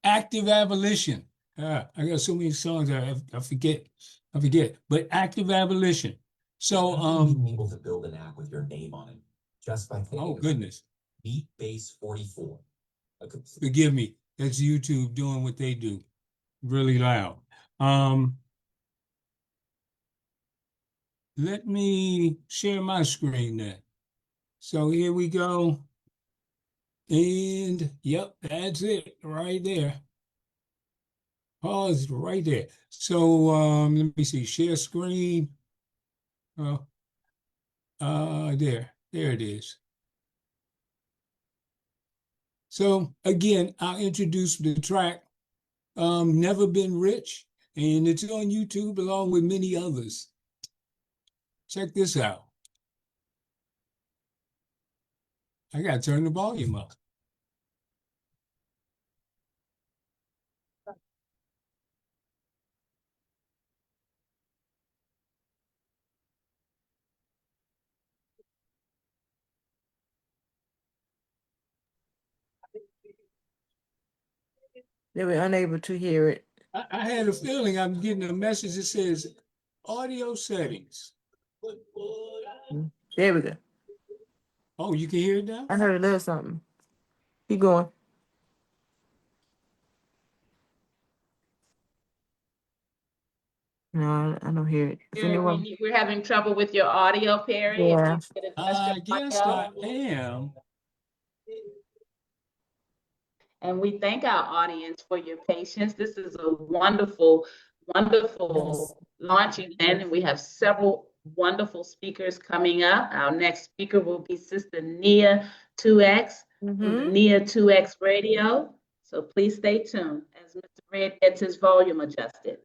Speaker 21: Active Abolition. I got so many songs I forget. But Active Abolition. So
Speaker 22: being able to build an app with your name on it just by thinking about
Speaker 21: goodness.
Speaker 22: Beat Base 44.
Speaker 21: Forgive me. That's YouTube doing what they do. Really loud. Let me share my screen then. So here we go. And yep, that's it right there. Pause right there. So let me see, share screen. There it is. So again, I'll introduce the track, Never Been Rich, and it's on YouTube along with many others. Check this out. I gotta turn the volume up.
Speaker 1: They were unable to hear it.
Speaker 21: I had a feeling I'm getting a message that says audio settings.
Speaker 1: There we go.
Speaker 21: Oh, you can hear it now?
Speaker 1: I heard a little something. Keep going. No, I don't hear it. Is anyone?
Speaker 3: We're having trouble with your audio, Perry.
Speaker 1: Yeah.
Speaker 21: I guess I am.
Speaker 3: And we thank our audience for your patience. This is a wonderful, wonderful launch event, and we have several wonderful speakers coming up. Our next speaker will be Sister Nia 2X, Nia 2X Radio. So please stay tuned as Mr. Red gets his volume adjusted.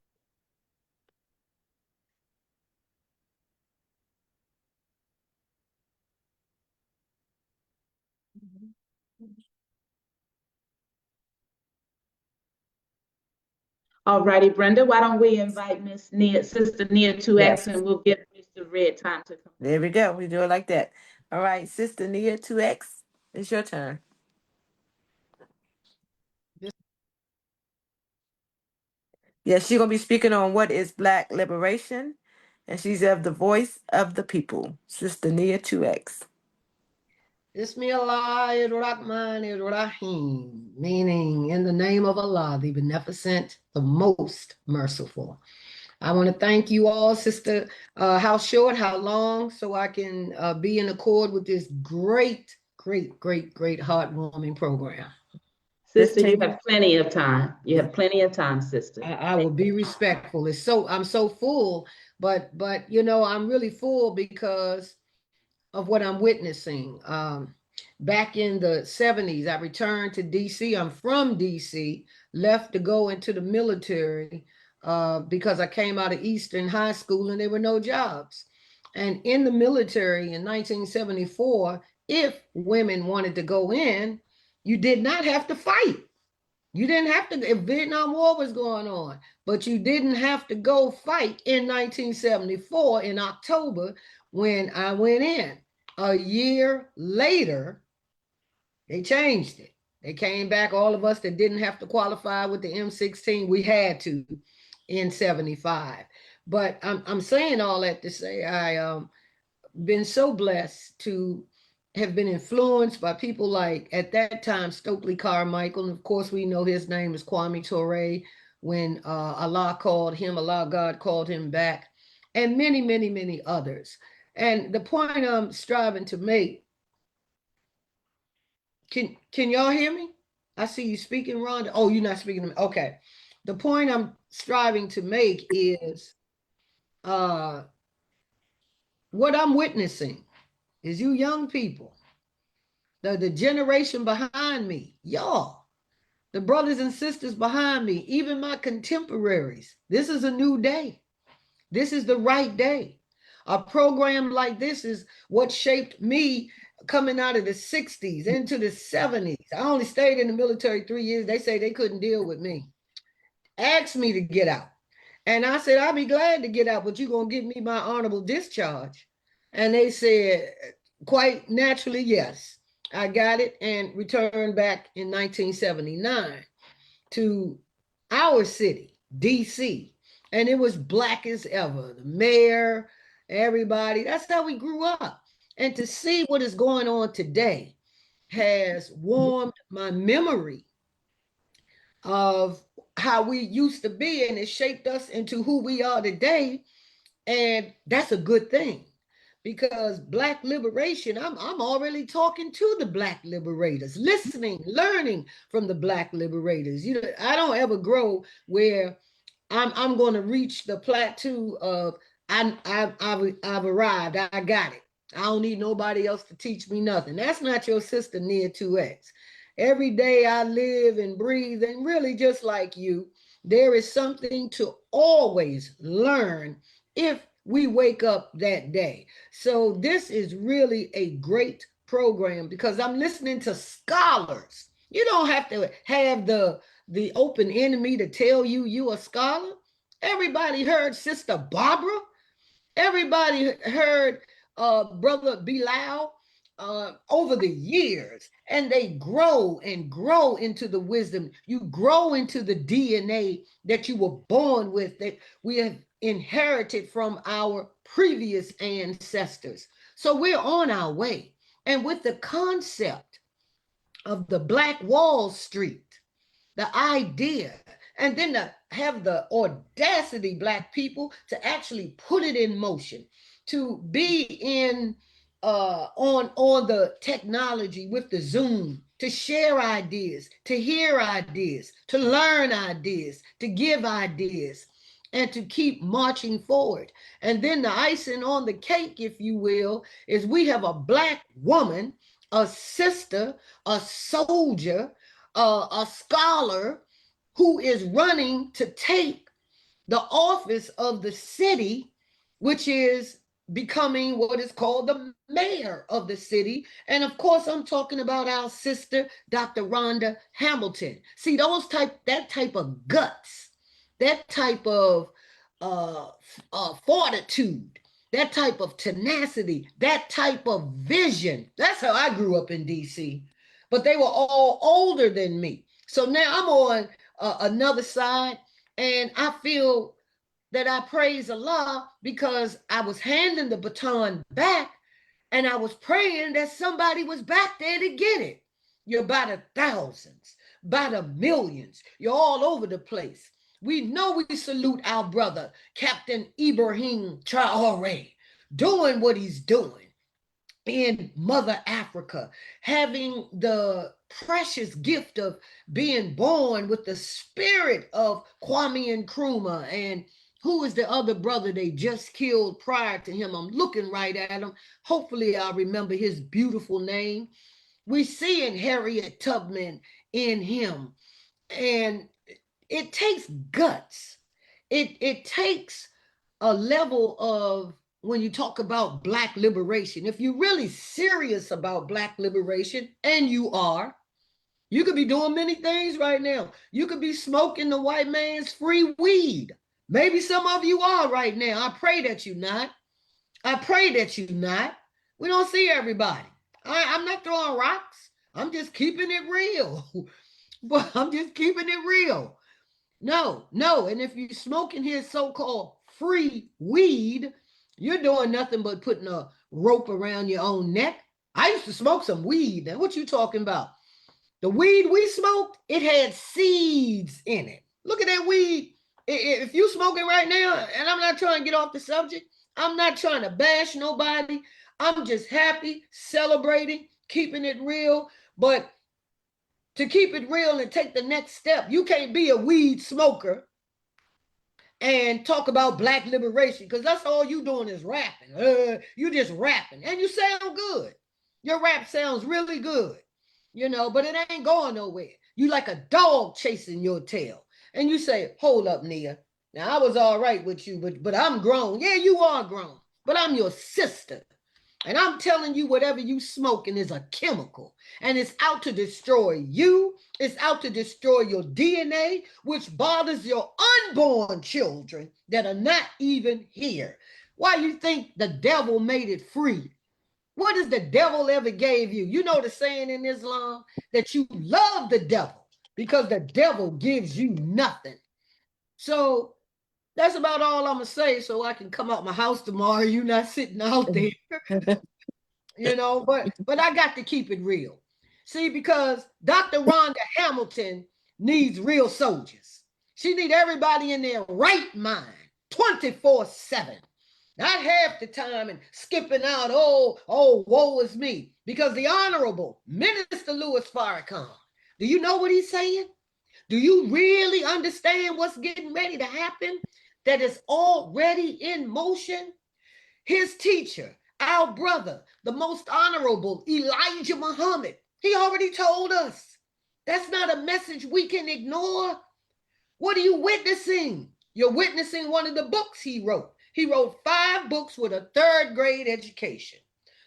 Speaker 3: All righty, Brenda, why don't we invite Miss Nia, Sister Nia 2X, and we'll give Mr. Red time to come.
Speaker 1: There we go. We do it like that. All right, Sister Nia 2X, it's your turn. Yes, she's going to be speaking on what is Black liberation, and she's of the voice of the people. Sister Nia 2X.
Speaker 4: Bismillahirrahmanirrahim, meaning in the name of Allah, the beneficent, the most merciful. I want to thank you all, Sister. How short, how long, so I can be in accord with this great, great, great, great heartwarming program.
Speaker 3: Sister, you have plenty of time. You have plenty of time, sister.
Speaker 4: I will be respectful. I'm so full, but you know, I'm really full because of what I'm witnessing. Back in the 70s, I returned to DC. I'm from DC, left to go into the military because I came out of Eastern High School and there were no jobs. And in the military in 1974, if women wanted to go in, you did not have to fight. You didn't have to, if Vietnam War was going on, but you didn't have to go fight in 1974 in October when I went in. A year later, they changed it. They came back, all of us that didn't have to qualify with the M16, we had to in 75. But I'm saying all that to say I been so blessed to have been influenced by people like, at that time, Stokely Carmichael, and of course we know his name is Kwame Ture, when Allah called him, God called him back, and many, many, many others. And the point I'm striving to make, can y'all hear me? I see you speaking, Rhonda. Oh, you're not speaking to me. Okay. The point I'm striving to make is what I'm witnessing is you young people, the generation behind me, y'all, the brothers and sisters behind me, even my contemporaries. This is a new day. This is the right day. A program like this is what shaped me coming out of the 60s into the 70s. I only stayed in the military 3 years. They say they couldn't deal with me. Asked me to get out. And I said, I'll be glad to get out, but you're going to give me my honorable discharge. And they said, quite naturally, yes. I got it and returned back in 1979 to our city, DC. And it was black as ever. The mayor, everybody, that's how we grew up. And to see what is going on today has warmed my memory of how we used to be, and it shaped us into who we are today. And that's a good thing, because Black liberation, I'm already talking to the Black liberators, listening, learning from the Black liberators. You know, I don't ever grow where I'm going to reach the plateau of I've arrived, I got it. I don't need nobody else to teach me nothing. That's not your sister Nia 2X. Every day I live and breathe, and really just like you, there is something to always learn if we wake up that day. So this is really a great program because I'm listening to scholars. You don't have to have the open enemy to tell you you're a scholar. Everybody heard Sister Barbara. Everybody heard Brother Bilal over the years, and they grow and grow into the wisdom. You grow into the DNA that you were born with, that we have inherited from our previous ancestors. So we're on our way. And with the concept of the Black Wall Street, the idea, and then to have the audacity, Black people, to actually put it in motion, to be in on the technology with the Zoom, to share ideas, to hear ideas, to learn ideas, to give ideas, and to keep marching forward. And then the icing on the cake, if you will, is we have a Black woman, a sister, a soldier, a scholar who is running to take the office of the city, which is becoming what is called the mayor of the city. And of course, I'm talking about our sister, Dr. Rhonda Hamilton. See, that type of guts, that type of fortitude, that type of tenacity, that type of vision. That's how I grew up in DC. But they were all older than me. So now I'm on another side, and I feel that I praise Allah because I was handing the baton back, And I was praying that somebody was back there to get it. You're by the thousands, by the millions. You're all over the place. We know we salute our brother, Captain Ibrahim Traore, doing what he's doing in Mother Africa, having the precious gift of being born with the spirit of Kwame Nkrumah. And who is the other brother they just killed prior to him? I'm looking right at him. Hopefully I'll remember his beautiful name. We see in Harriet Tubman in him. And it takes guts. It takes a level of, when you talk about Black liberation, if you're really serious about Black liberation, and you are, you could be doing many things right now. You could be smoking the white man's free weed. Maybe some of you are right now. I pray that you're not. I pray that you're not. We don't see everybody. I'm not throwing rocks. I'm just keeping it real. But I'm just keeping it real. No. And if you're smoking his so-called free weed, you're doing nothing but putting a rope around your own neck. I used to smoke some weed. Now, what you talking about? The weed we smoked, it had seeds in it. Look at that weed. If you smoking right now, and I'm not trying to get off the subject, I'm not trying to bash nobody. I'm just happy, celebrating, keeping it real. But to keep it real and take the next step, you can't be a weed smoker and talk about Black liberation, because that's all you doing is rapping. You just rapping, and you sound good. Your rap sounds really good, but it ain't going nowhere. You like a dog chasing your tail. And you say, hold up, Nia. Now, I was all right with you, but I'm grown. Yeah, you are grown, but I'm your sister. And I'm telling you, whatever you smoking is a chemical, and it's out to destroy you. It's out to destroy your DNA, which bothers your unborn children that are not even here. Why you think the devil made it free? What does the devil ever gave you? You know the saying in Islam that you love the devil because the devil gives you nothing. So that's about all I'm going to say, so I can come out my house tomorrow. You're not sitting out there, but I got to keep it real. See, because Dr. Rhonda Hamilton needs real soldiers. She needs everybody in their right mind, 24/7. Not half the time and skipping out, woe is me. Because the Honorable Minister Louis Farrakhan, do you know what he's saying? Do you really understand what's getting ready to happen? That is already in motion? His teacher, our brother, the most honorable Elijah Muhammad, he already told us. That's not a message we can ignore. What are you witnessing? You're witnessing one of the books he wrote. He wrote 5 books with a 3rd grade education.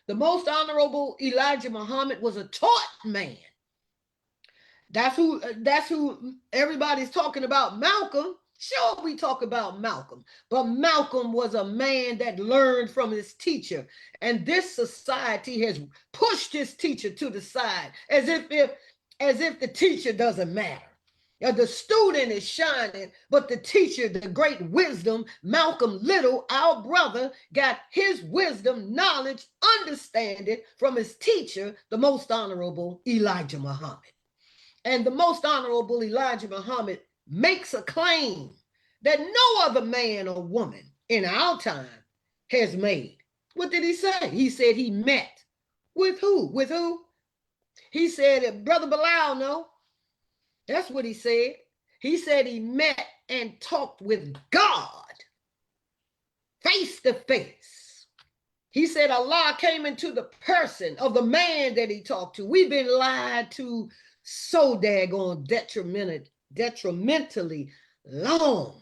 Speaker 4: The most honorable Elijah Muhammad was a taught man. That's who everybody's talking about. Malcolm. Sure, we talk about Malcolm, but Malcolm was a man that learned from his teacher, and this society has pushed his teacher to the side as if the teacher doesn't matter. The student is shining, but the teacher, the great wisdom, Malcolm Little, our brother, got his wisdom, knowledge, understanding from his teacher, the most honorable Elijah Muhammad. And the most honorable Elijah Muhammad makes a claim that no other man or woman in our time has made. What did he say? He said he met with who? With who? He said, Brother Bilal, no. That's what he said. He said he met and talked with God face to face. He said Allah came into the person of the man that he talked to. We've been lied to so daggone detrimentally long.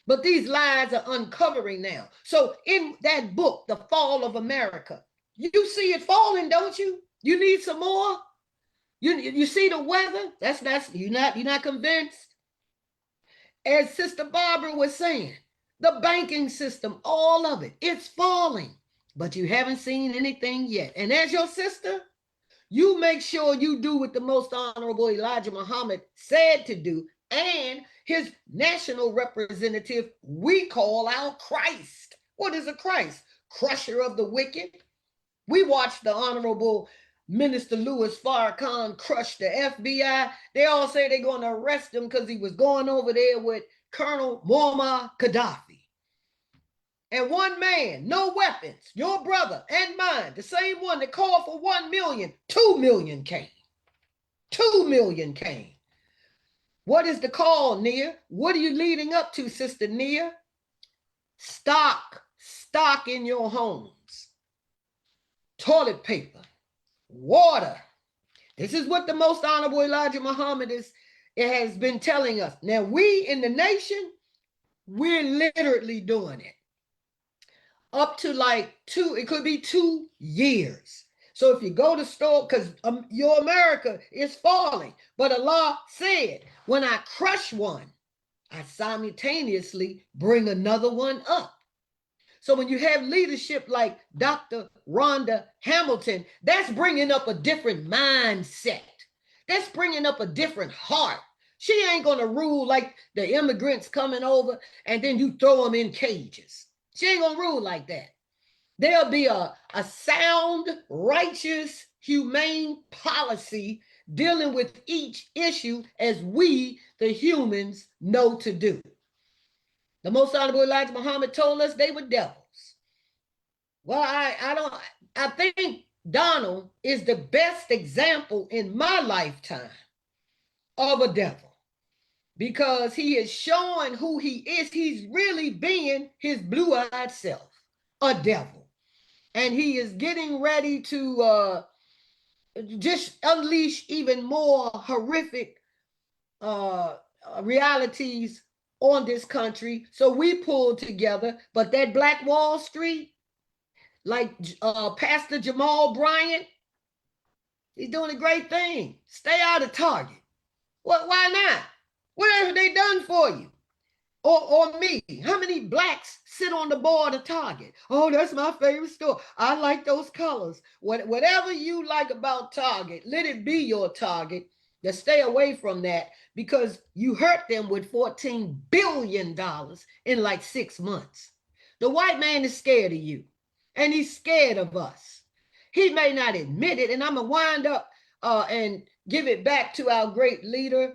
Speaker 4: But these lies are uncovering now. So in that book, The Fall of America, you see it falling, don't you? You need some more? You see the weather? You're not convinced? As Sister Barbara was saying, the banking system, all of it, it's falling. But you haven't seen anything yet. And as your sister, you make sure you do what the most honorable Elijah Muhammad said to do, and his national representative we call our Christ. What is a Christ? Crusher of the wicked, We watched the Honorable Minister Louis Farrakhan crush the FBI. They all say they're going to arrest him because he was going over there with Colonel Muammar Gaddafi. And one man, no weapons, your brother and mine, the same one that called for 1 million, 2 million came. 2 million came. What is the call, Nia? What are you leading up to, Sister Nia? Stock in your homes. Toilet paper, water. This is what the Most Honorable Elijah Muhammad has been telling us. Now, we in the nation, we're literally doing it. Up to like it could be 2 years. So if you go to store, because your America is falling, but Allah said, when I crush one, I simultaneously bring another one up. So when you have leadership like Dr. Rhonda Hamilton, that's bringing up a different mindset. That's bringing up a different heart. She ain't going to rule like the immigrants coming over and then you throw them in cages. She ain't going to rule like that. There'll be a sound, righteous, humane policy dealing with each issue as we, the humans, know to do. The Most Honorable Elijah Muhammad told us they were devils. Well, I think Donald is the best example in my lifetime of a devil because he is showing who he is. He's really being his blue-eyed self, a devil. And he is getting ready to just unleash even more horrific realities on this country. So we pulled together, but that Black Wall Street, like Pastor Jamal Bryant, he's doing a great thing. Stay out of Target. Well, why not? What have they done for you? Or me? How many blacks sit on the board of Target? Oh, that's my favorite store. I like those colors. Whatever you like about Target, let it be your Target. Just stay away from that because you hurt them with $14 billion in like 6 months. The white man is scared of you and he's scared of us. He may not admit it, and I'm going to wind up and give it back to our great leader.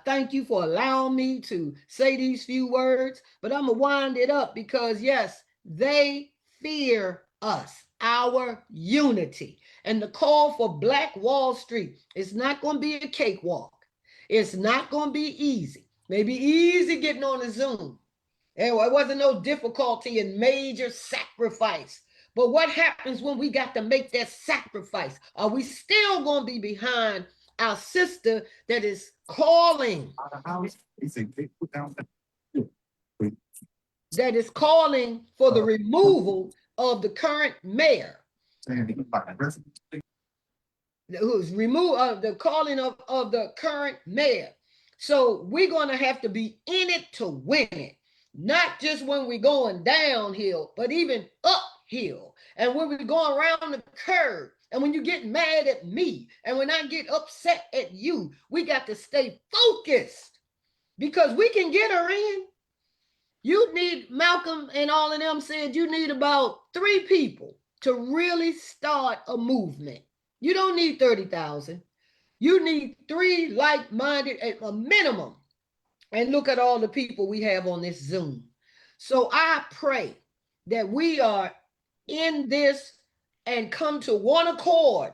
Speaker 4: Thank you for allowing me to say these few words, but I'm going to wind it up because, yes, they fear us, our unity. And the call for Black Wall Street is not going to be a cakewalk. It's not going to be easy. Maybe easy getting on a Zoom. It wasn't no difficulty and major sacrifice. But what happens when we got to make that sacrifice? Are we still going to be behind our sister that is calling? That is calling for the removal of the current mayor. Who's removed the calling of the current mayor. So we're going to have to be in it to win it. Not just when we're going downhill, but even uphill. And when we're going around the curve. And when you get mad at me, and when I get upset at you, we got to stay focused because we can get her in. You need, Malcolm and all of them said, you need about 3 people to really start a movement. You don't need 30,000. You need 3 like-minded at a minimum. And look at all the people we have on this Zoom. So I pray that we are in this and come to one accord,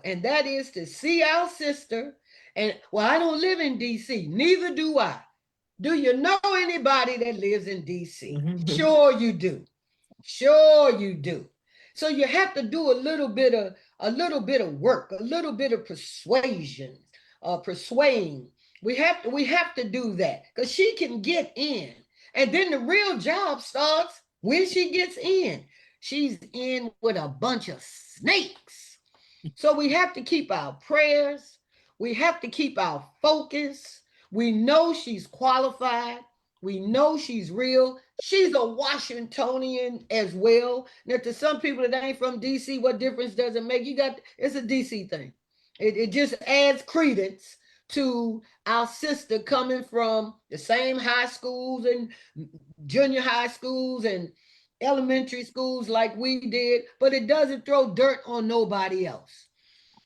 Speaker 4: and that is to see our sister. And well, I don't live in DC, neither do I. Do you know anybody that lives in DC? Sure you do. Sure you do. So you have to do a little bit of work, a little bit of persuasion, persuading. We have to do that because she can get in. And then the real job starts when she gets in. She's in with a bunch of snakes. So we have to keep our prayers. We have to keep our focus. We know she's qualified. We know she's real. She's a Washingtonian as well. Now, to some people that ain't from DC, what difference does it make? It's a DC thing. It just adds credence to our sister coming from the same high schools and junior high schools and elementary schools like we did, but it doesn't throw dirt on nobody else.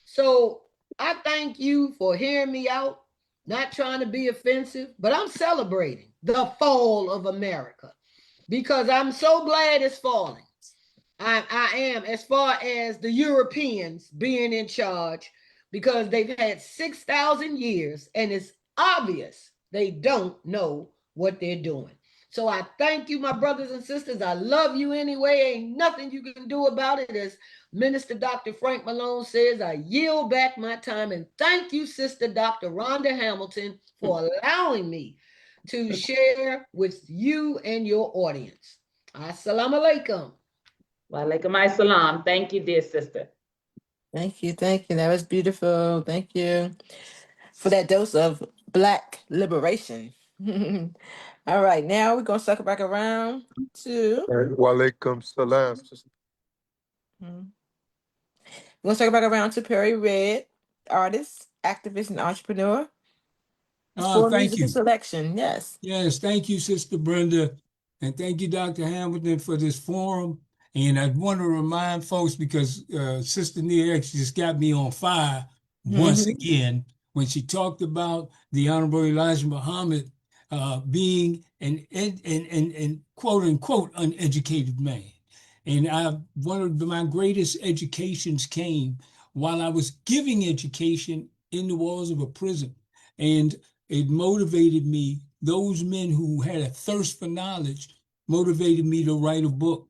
Speaker 4: So I thank you for hearing me out, not trying to be offensive, but I'm celebrating the fall of America because I'm so glad it's falling. I am, as far as the Europeans being in charge, because they've had 6,000 years and it's obvious they don't know what they're doing. So I thank you, my brothers and sisters. I love you anyway. Ain't nothing you can do about it. As Minister Dr. Frank Malone says, I yield back my time. And thank you, Sister Dr. Rhonda Hamilton, for allowing me to share with you and your audience. Assalamu alaikum.
Speaker 3: Wa alaikum assalam. Thank you, dear sister.
Speaker 1: Thank you. Thank you. That was beautiful. Thank you for that dose of Black liberation. All right, now we're going to circle back around to.
Speaker 19: Walaikum salam.
Speaker 1: We're going to circle back around to Perry Red, artist, activist, and entrepreneur. For
Speaker 21: Thank
Speaker 1: musical
Speaker 21: you.
Speaker 1: selection, yes.
Speaker 21: Yes, thank you, Sister Brenda. And thank you, Dr. Hamilton, for this forum. And I want to remind folks, because Sister Nia X just got me on fire once again when she talked about the Honorable Elijah Muhammad being an quote unquote uneducated man. And one of my greatest educations came while I was giving education in the walls of a prison. And it motivated me. Those men who had a thirst for knowledge motivated me to write a book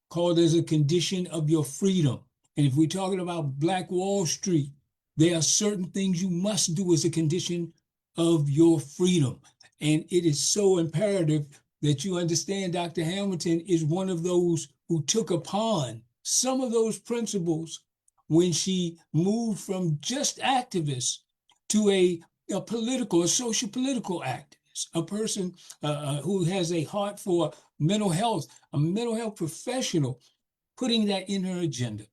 Speaker 21: called As a Condition of Your Freedom. And if we're talking about Black Wall Street, there are certain things you must do as a condition of your freedom. And it is so imperative that you understand Dr. Hamilton is one of those who took upon some of those principles when she moved from just activist to a social political activist, a person who has a heart for mental health, a mental health professional, putting that in her agenda.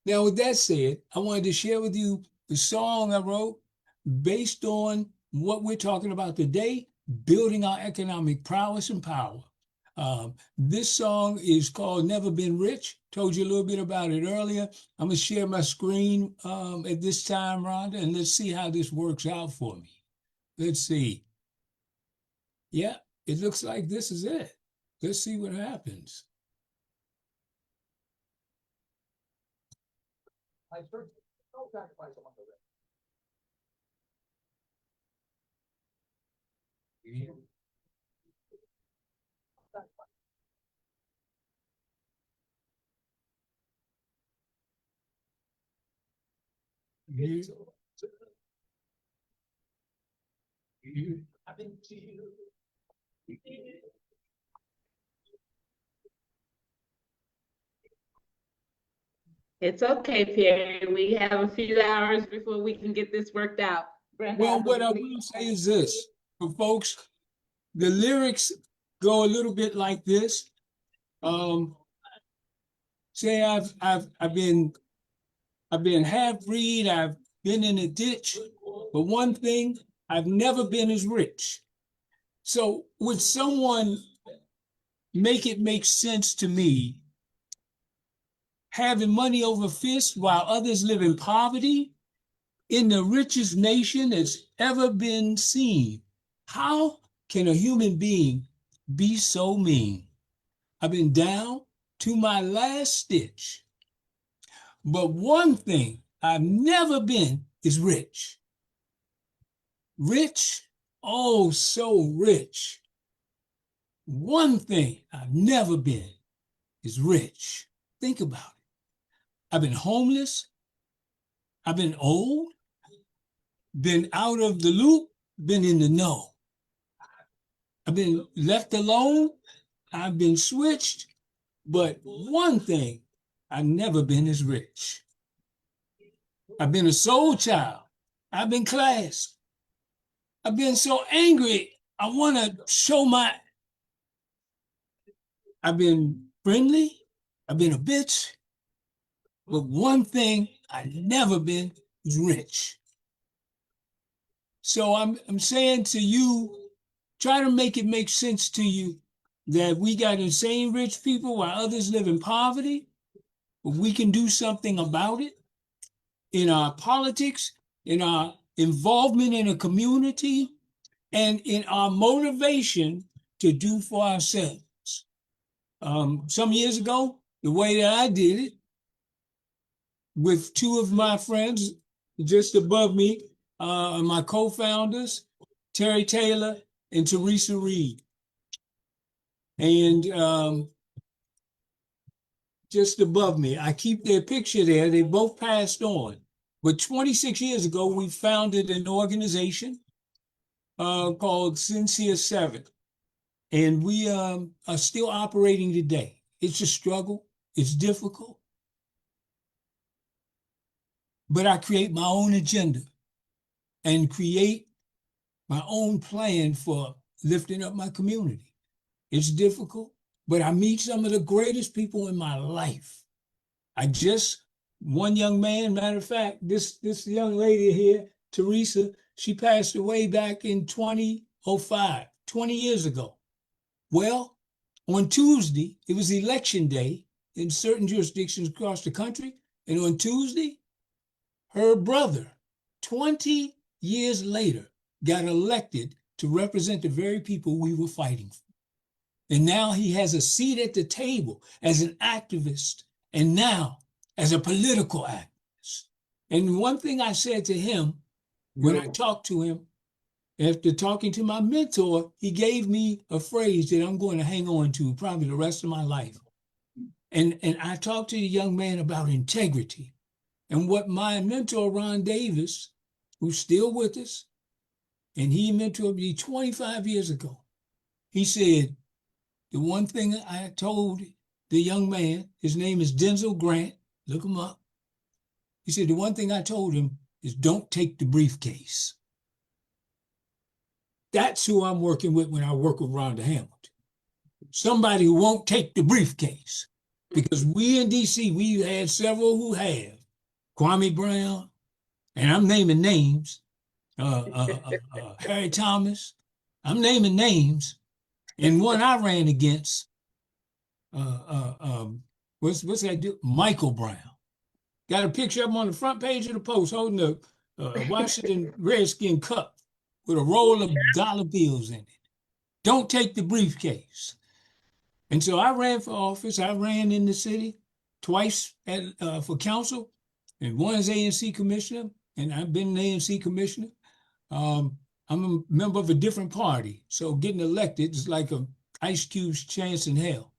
Speaker 21: Now, with that said, I wanted to share with you the song I wrote based on what we're talking about today, building our economic prowess and power. This song is called Never Been Rich. Told you a little bit about it earlier. I'm gonna share my screen at this time, Rhonda, and let's see how this works out for me. Let's see. Yeah, it looks like this is it. Let's see what happens.
Speaker 3: It's okay, Perry. We have a few hours before we can get this worked out. Brenda,
Speaker 21: Well, what I will say is this, for folks, the lyrics go a little bit like this. Say I've been half-breed, I've been in a ditch, but one thing, I've never been as rich. So would someone make it make sense to me having money over fists while others live in poverty in the richest nation that's ever been seen? How can a human being be so mean? I've been down to my last stitch. But one thing I've never been is rich. Rich, oh, so rich. One thing I've never been is rich. Think about it. I've been homeless. I've been old, been out of the loop, been in the know. I've been left alone. I've been switched. But one thing, I've never been as rich. I've been a soul child. I've been class. I've been so angry, I want to show my... I've been friendly. I've been a bitch. But one thing I've never been is rich. So I'm saying to you, try to make it make sense to you that we got insane rich people while others live in poverty, but we can do something about it in our politics, in our involvement in a community, and in our motivation to do for ourselves. Some years ago, the way that I did it, with two of my friends just above me, my co-founders, Terry Taylor and Teresa Reed. And just above me, I keep their picture there. They both passed on. But 26 years ago, we founded an organization called Sincere 7. And we are still operating today. It's a struggle. It's difficult. But I create my own agenda and create my own plan for lifting up my community. It's difficult, but I meet some of the greatest people in my life. One young man, matter of fact, this young lady here, Teresa, she passed away back in 2005, 20 years ago. Well, on Tuesday, it was election day in certain jurisdictions across the country, and on Tuesday, her brother, 20 years later, got elected to represent the very people we were fighting for. And now he has a seat at the table as an activist and now as a political activist. And one thing I said to him when I talked to him, after talking to my mentor, he gave me a phrase that I'm going to hang on to probably the rest of my life. And I talked to the young man about integrity. And what my mentor, Ron Davis, who's still with us, and he mentored me 25 years ago, he said, the one thing I told the young man, his name is Denzel Grant, look him up. He said, the one thing I told him is don't take the briefcase. That's who I'm working with when I work with Rhonda Hamilton. Somebody who won't take the briefcase. Because we in DC, we've had several who have. Kwame Brown, and I'm naming names, Harry Thomas, I'm naming names. And one I ran against, what's that dude? Michael Brown. Got a picture of him on the front page of the Post holding a Washington Redskin cup with a roll of dollar bills in it. Don't take the briefcase. And so I ran for office. I ran in the city twice for council, and one as ANC commissioner, and I've been an ANC commissioner. I'm a member of a different party, so getting elected is like an Ice Cube's chance in hell.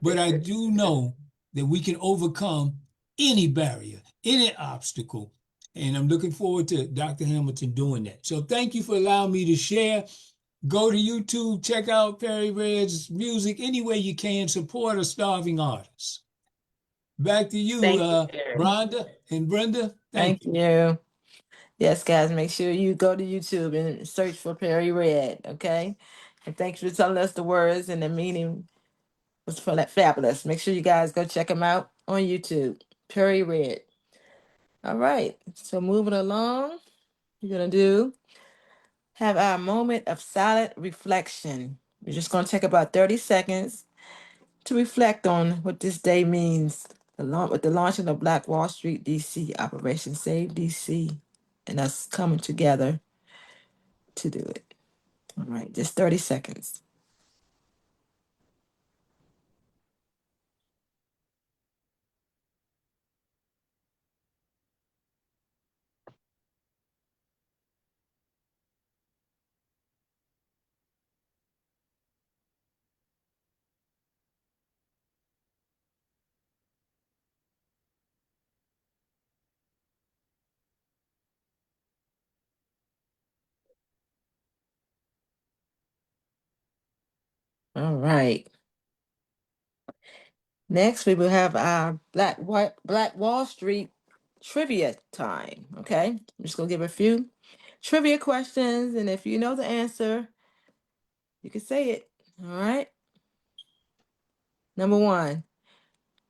Speaker 21: But I do know that we can overcome any barrier, any obstacle, and I'm looking forward to Dr. Hamilton doing that. So thank you for allowing me to share. Go to YouTube, check out Perry Red's music any way you can, support a starving artist. Back to you, Rhonda and Brenda.
Speaker 1: Thank you. Yes, guys, make sure you go to YouTube and search for Perry Red, okay? And thanks for telling us the words, and the meaning was for that fabulous. Make sure you guys go check him out on YouTube, Perry Red. All right, so moving along, we're gonna have our moment of silent reflection. We're just gonna take about 30 seconds to reflect on what this day means, with the launching of Black Wall Street DC, Operation Save DC, and us coming together to do it. All right, just 30 seconds. All right. Next, we will have our Black Wall Street trivia time. Okay, I'm just gonna give a few trivia questions, and if you know the answer, you can say it. All right. Number one,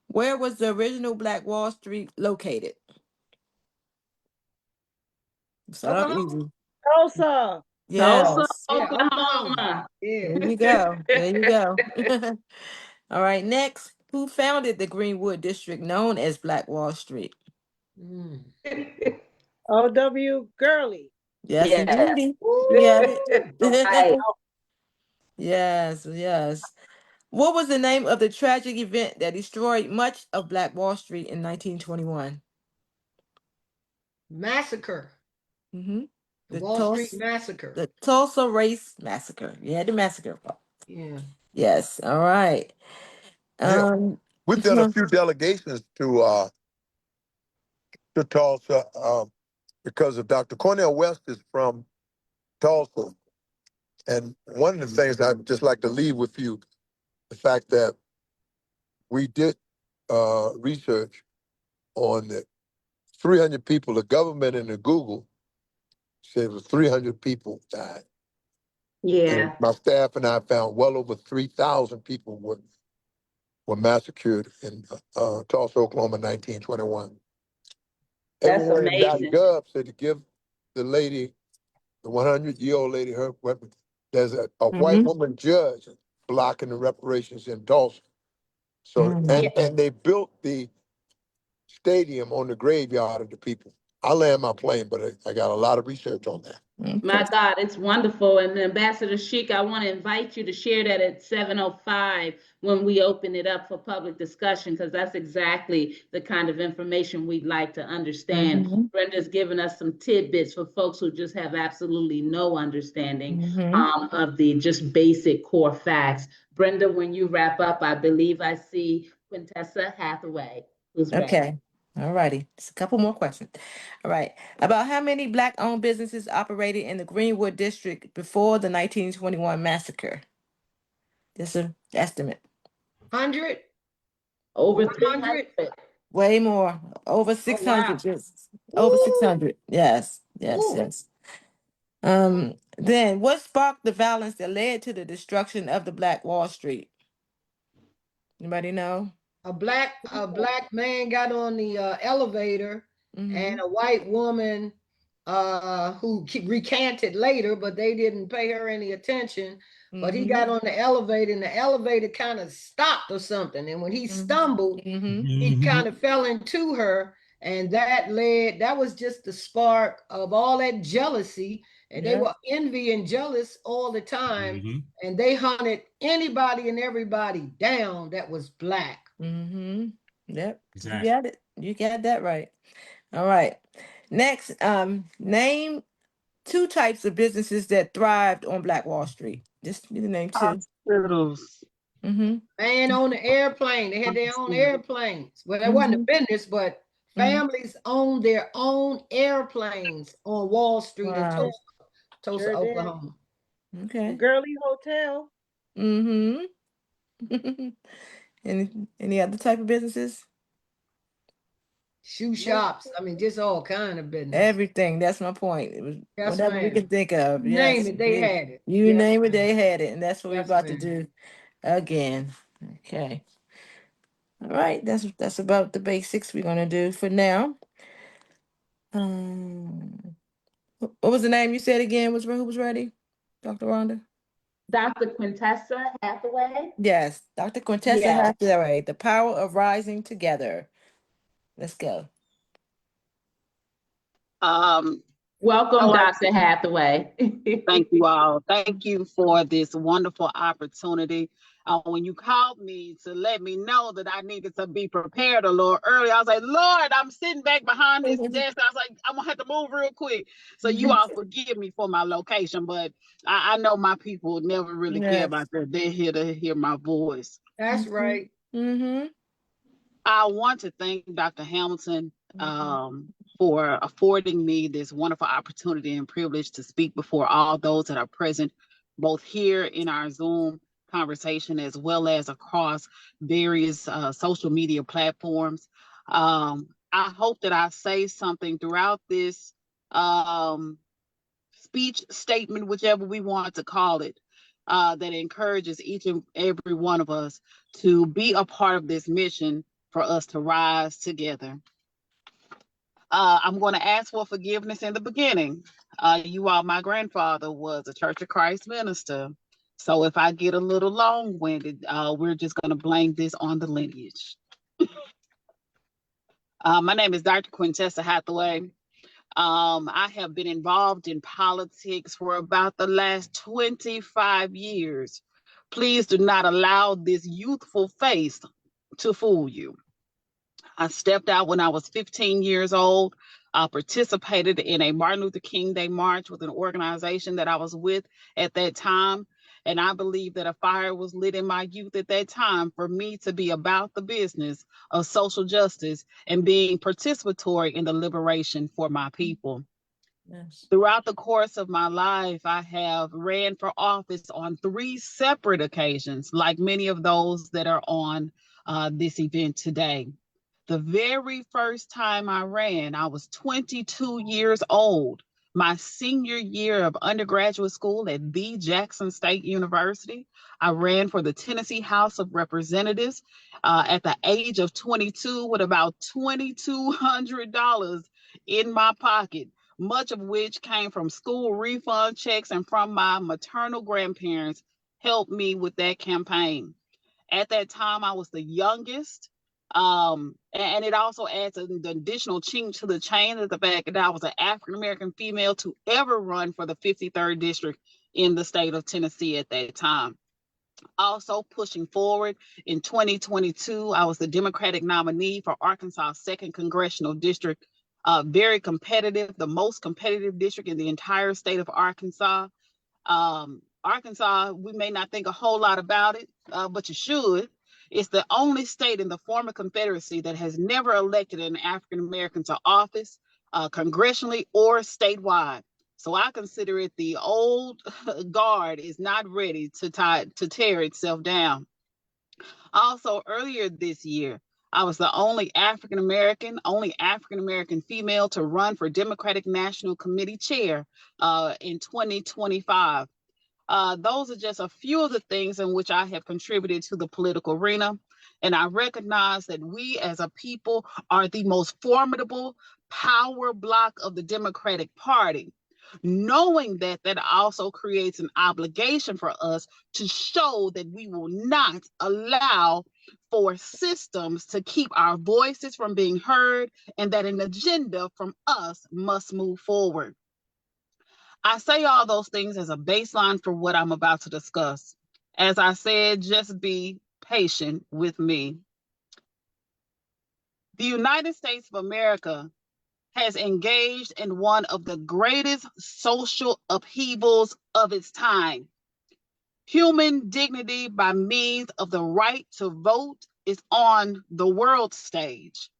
Speaker 1: where was the original Black Wall Street located? Start off easy.
Speaker 2: Tulsa.
Speaker 3: Tulsa,
Speaker 1: Yes.
Speaker 4: Yeah,
Speaker 3: Oklahoma.
Speaker 4: Yeah.
Speaker 1: There you go. There you go. All right. Next, who founded the Greenwood District known as Black Wall Street?
Speaker 4: Mm.
Speaker 2: O.W. Gurley.
Speaker 1: Yes,
Speaker 3: Yeah.
Speaker 1: indeedy. You got it.
Speaker 3: Right.
Speaker 1: Yes, yes. What was the name of the tragic event that destroyed much of Black Wall Street in 1921?
Speaker 4: Massacre.
Speaker 1: Mm-hmm.
Speaker 4: The Wall Street Massacre.
Speaker 1: The Tulsa Race Massacre. Yeah, the massacre.
Speaker 4: Yeah.
Speaker 1: Yes. All right.
Speaker 19: We've done a few delegations to Tulsa because of Dr. Cornel West is from Tulsa. And one of the things I'd just like to leave with you, the fact that we did research on the 300 people, the government and the Google said it was 300 people died.
Speaker 3: Yeah.
Speaker 19: And my staff and I found well over 3,000 people were massacred in Tulsa, Oklahoma, 1921.
Speaker 3: That's
Speaker 19: Everyone in
Speaker 3: amazing.
Speaker 19: .gov said to give the lady, the 100-year-old lady, her weapon. There's a white woman judge blocking the reparations in Tulsa. So and they built the stadium on the graveyard of the people. I land my plane, but I got a lot of research on that.
Speaker 3: My God, it's wonderful. And Ambassador Sheik, I want to invite you to share that at 7:05 when we open it up for public discussion, because that's exactly the kind of information we'd like to understand. Brenda's given us some tidbits for folks who just have absolutely no understanding of the just basic core facts. Brenda, when you wrap up, I believe I see Quintessa Hathaway, who's ready.
Speaker 1: Okay. All righty. Just a couple more questions. All right. About how many Black-owned businesses operated in the Greenwood District before the 1921 massacre? Just an estimate.
Speaker 4: 100?
Speaker 3: Over
Speaker 4: 300?
Speaker 1: Way more. Over 600. Just over 600. Yes. Yes.
Speaker 4: Ooh.
Speaker 1: Yes. Then what sparked the violence that led to the destruction of the Black Wall Street? Anybody know?
Speaker 4: A black man got on the elevator, and a white woman who recanted later, but they didn't pay her any attention. But he got on the elevator, and the elevator kind of stopped or something. And when he stumbled, he kind of fell into her, and that was just the spark of all that jealousy. And they were envy and jealous all the time, and they hunted anybody and everybody down that was Black.
Speaker 1: Yep.
Speaker 21: Exactly.
Speaker 1: You got it. You got that right. All right. Next, name 2 types of businesses that thrived on Black Wall Street. Just need to name 2.
Speaker 2: Hospitals.
Speaker 4: Man on the airplane. They had their own airplanes. Well, that wasn't a business, but families owned their own airplanes on Wall Street in Tulsa,
Speaker 2: Sure did.
Speaker 4: Oklahoma.
Speaker 1: Okay.
Speaker 2: Gurley Hotel.
Speaker 1: Any other type of businesses?
Speaker 4: Shoe shops. I mean, just all kind of business.
Speaker 1: Everything. That's my point. It was
Speaker 4: Yes,
Speaker 1: whatever we
Speaker 4: ma'am.
Speaker 1: could think of.
Speaker 4: You
Speaker 1: Yes.
Speaker 4: name it, they had it.
Speaker 1: You
Speaker 4: Yes,
Speaker 1: name it,
Speaker 4: ma'am.
Speaker 1: they had it. And that's what we're
Speaker 4: Yes,
Speaker 1: about to
Speaker 4: ma'am.
Speaker 1: do again. Okay. All right. That's about the basics we're gonna do for now. What was the name you said again? Who was ready? Dr. Rhonda?
Speaker 3: Dr. Quintessa Hathaway.
Speaker 1: Yes, Dr. Quintessa
Speaker 3: Yes.
Speaker 1: Hathaway, The Power of Rising Together. Let's go.
Speaker 3: Welcome, Dr. Hathaway.
Speaker 6: Thank you all. Thank you for this wonderful opportunity. When you called me to let me know that I needed to be prepared a little early, I was like, Lord, I'm sitting back behind this desk. I was like, I'm gonna have to move real quick. So you all forgive me for my location, but I know my people never really care about that. They're here to hear my voice.
Speaker 4: That's right.
Speaker 6: I want to thank Dr. Hamilton for affording me this wonderful opportunity and privilege to speak before all those that are present, both here in our Zoom conversation as well as across various social media platforms. I hope that I say something throughout this speech, statement, whichever we want to call it, that encourages each and every one of us to be a part of this mission for us to rise together. I'm going to ask for forgiveness in the beginning. My grandfather was a Church of Christ minister. So if I get a little long-winded, we're just going to blame this on the lineage. My name is Dr. Quintessa Hathaway. I have been involved in politics for about the last 25 years. Please do not allow this youthful face to fool you. I stepped out when I was 15 years old. I participated in a Martin Luther King Day March with an organization that I was with at that time. And I believe that a fire was lit in my youth at that time for me to be about the business of social justice and being participatory in the liberation for my people. Yes. Throughout the course of my life, I have ran for office on 3 separate occasions, like many of those that are on this event today. The very first time I ran, I was 22 years old, my senior year of undergraduate school at the Jackson State University. I ran for the Tennessee House of Representatives at the age of 22 with about $2,200 in my pocket, much of which came from school refund checks and from my maternal grandparents helped me with that campaign. At that time, I was the youngest. And it also adds an additional chink to the chain of the fact that I was an African-American female to ever run for the 53rd district in the state of Tennessee at that time. Also pushing forward in 2022, I was the Democratic nominee for Arkansas' 2nd Congressional District. Very competitive, the most competitive district in the entire state of Arkansas. Arkansas, we may not think a whole lot about it, but you should. It's the only state in the former Confederacy that has never elected an African American to office, congressionally or statewide. So I consider it the old guard is not ready to tear itself down. Also, earlier this year, I was the only African American female to run for Democratic National Committee chair in 2025. Those are just a few of the things in which I have contributed to the political arena. And I recognize that we as a people are the most formidable power block of the Democratic Party. Knowing that, that also creates an obligation for us to show that we will not allow for systems to keep our voices from being heard and that an agenda from us must move forward. I say all those things as a baseline for what I'm about to discuss. As I said, just be patient with me. The United States of America has engaged in one of the greatest social upheavals of its time. Human dignity by means of the right to vote is on the world stage.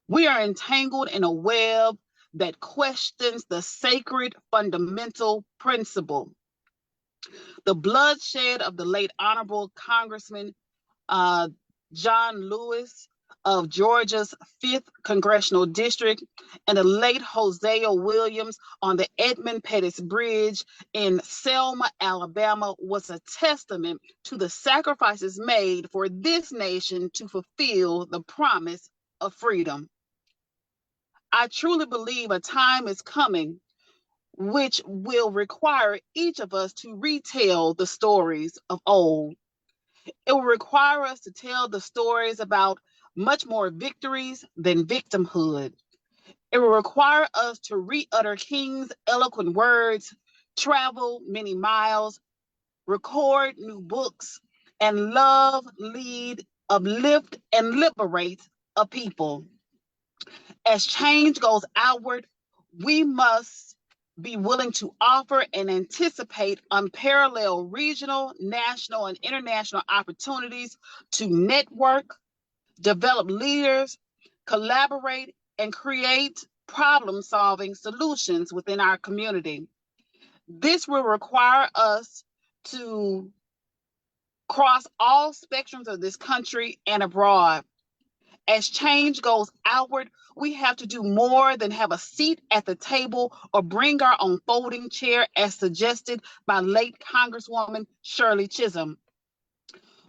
Speaker 6: We are entangled in a web that questions the sacred fundamental principle. The bloodshed of the late Honorable Congressman John Lewis of Georgia's 5th Congressional District and the late Hosea Williams on the Edmund Pettus Bridge in Selma, Alabama was a testament to the sacrifices made for this nation to fulfill the promise of freedom. I truly believe a time is coming which will require each of us to retell the stories of old. It will require us to tell the stories about much more victories than victimhood. It will require us to re-utter King's eloquent words, travel many miles, record new books, and love, lead, uplift, and liberate a people. As change goes outward, we must be willing to offer and anticipate unparalleled regional, national, and international opportunities to network, develop leaders, collaborate, and create problem-solving solutions within our community. This will require us to cross all spectrums of this country and abroad. As change goes outward, we have to do more than have a seat at the table or bring our own folding chair as suggested by late Congresswoman Shirley Chisholm.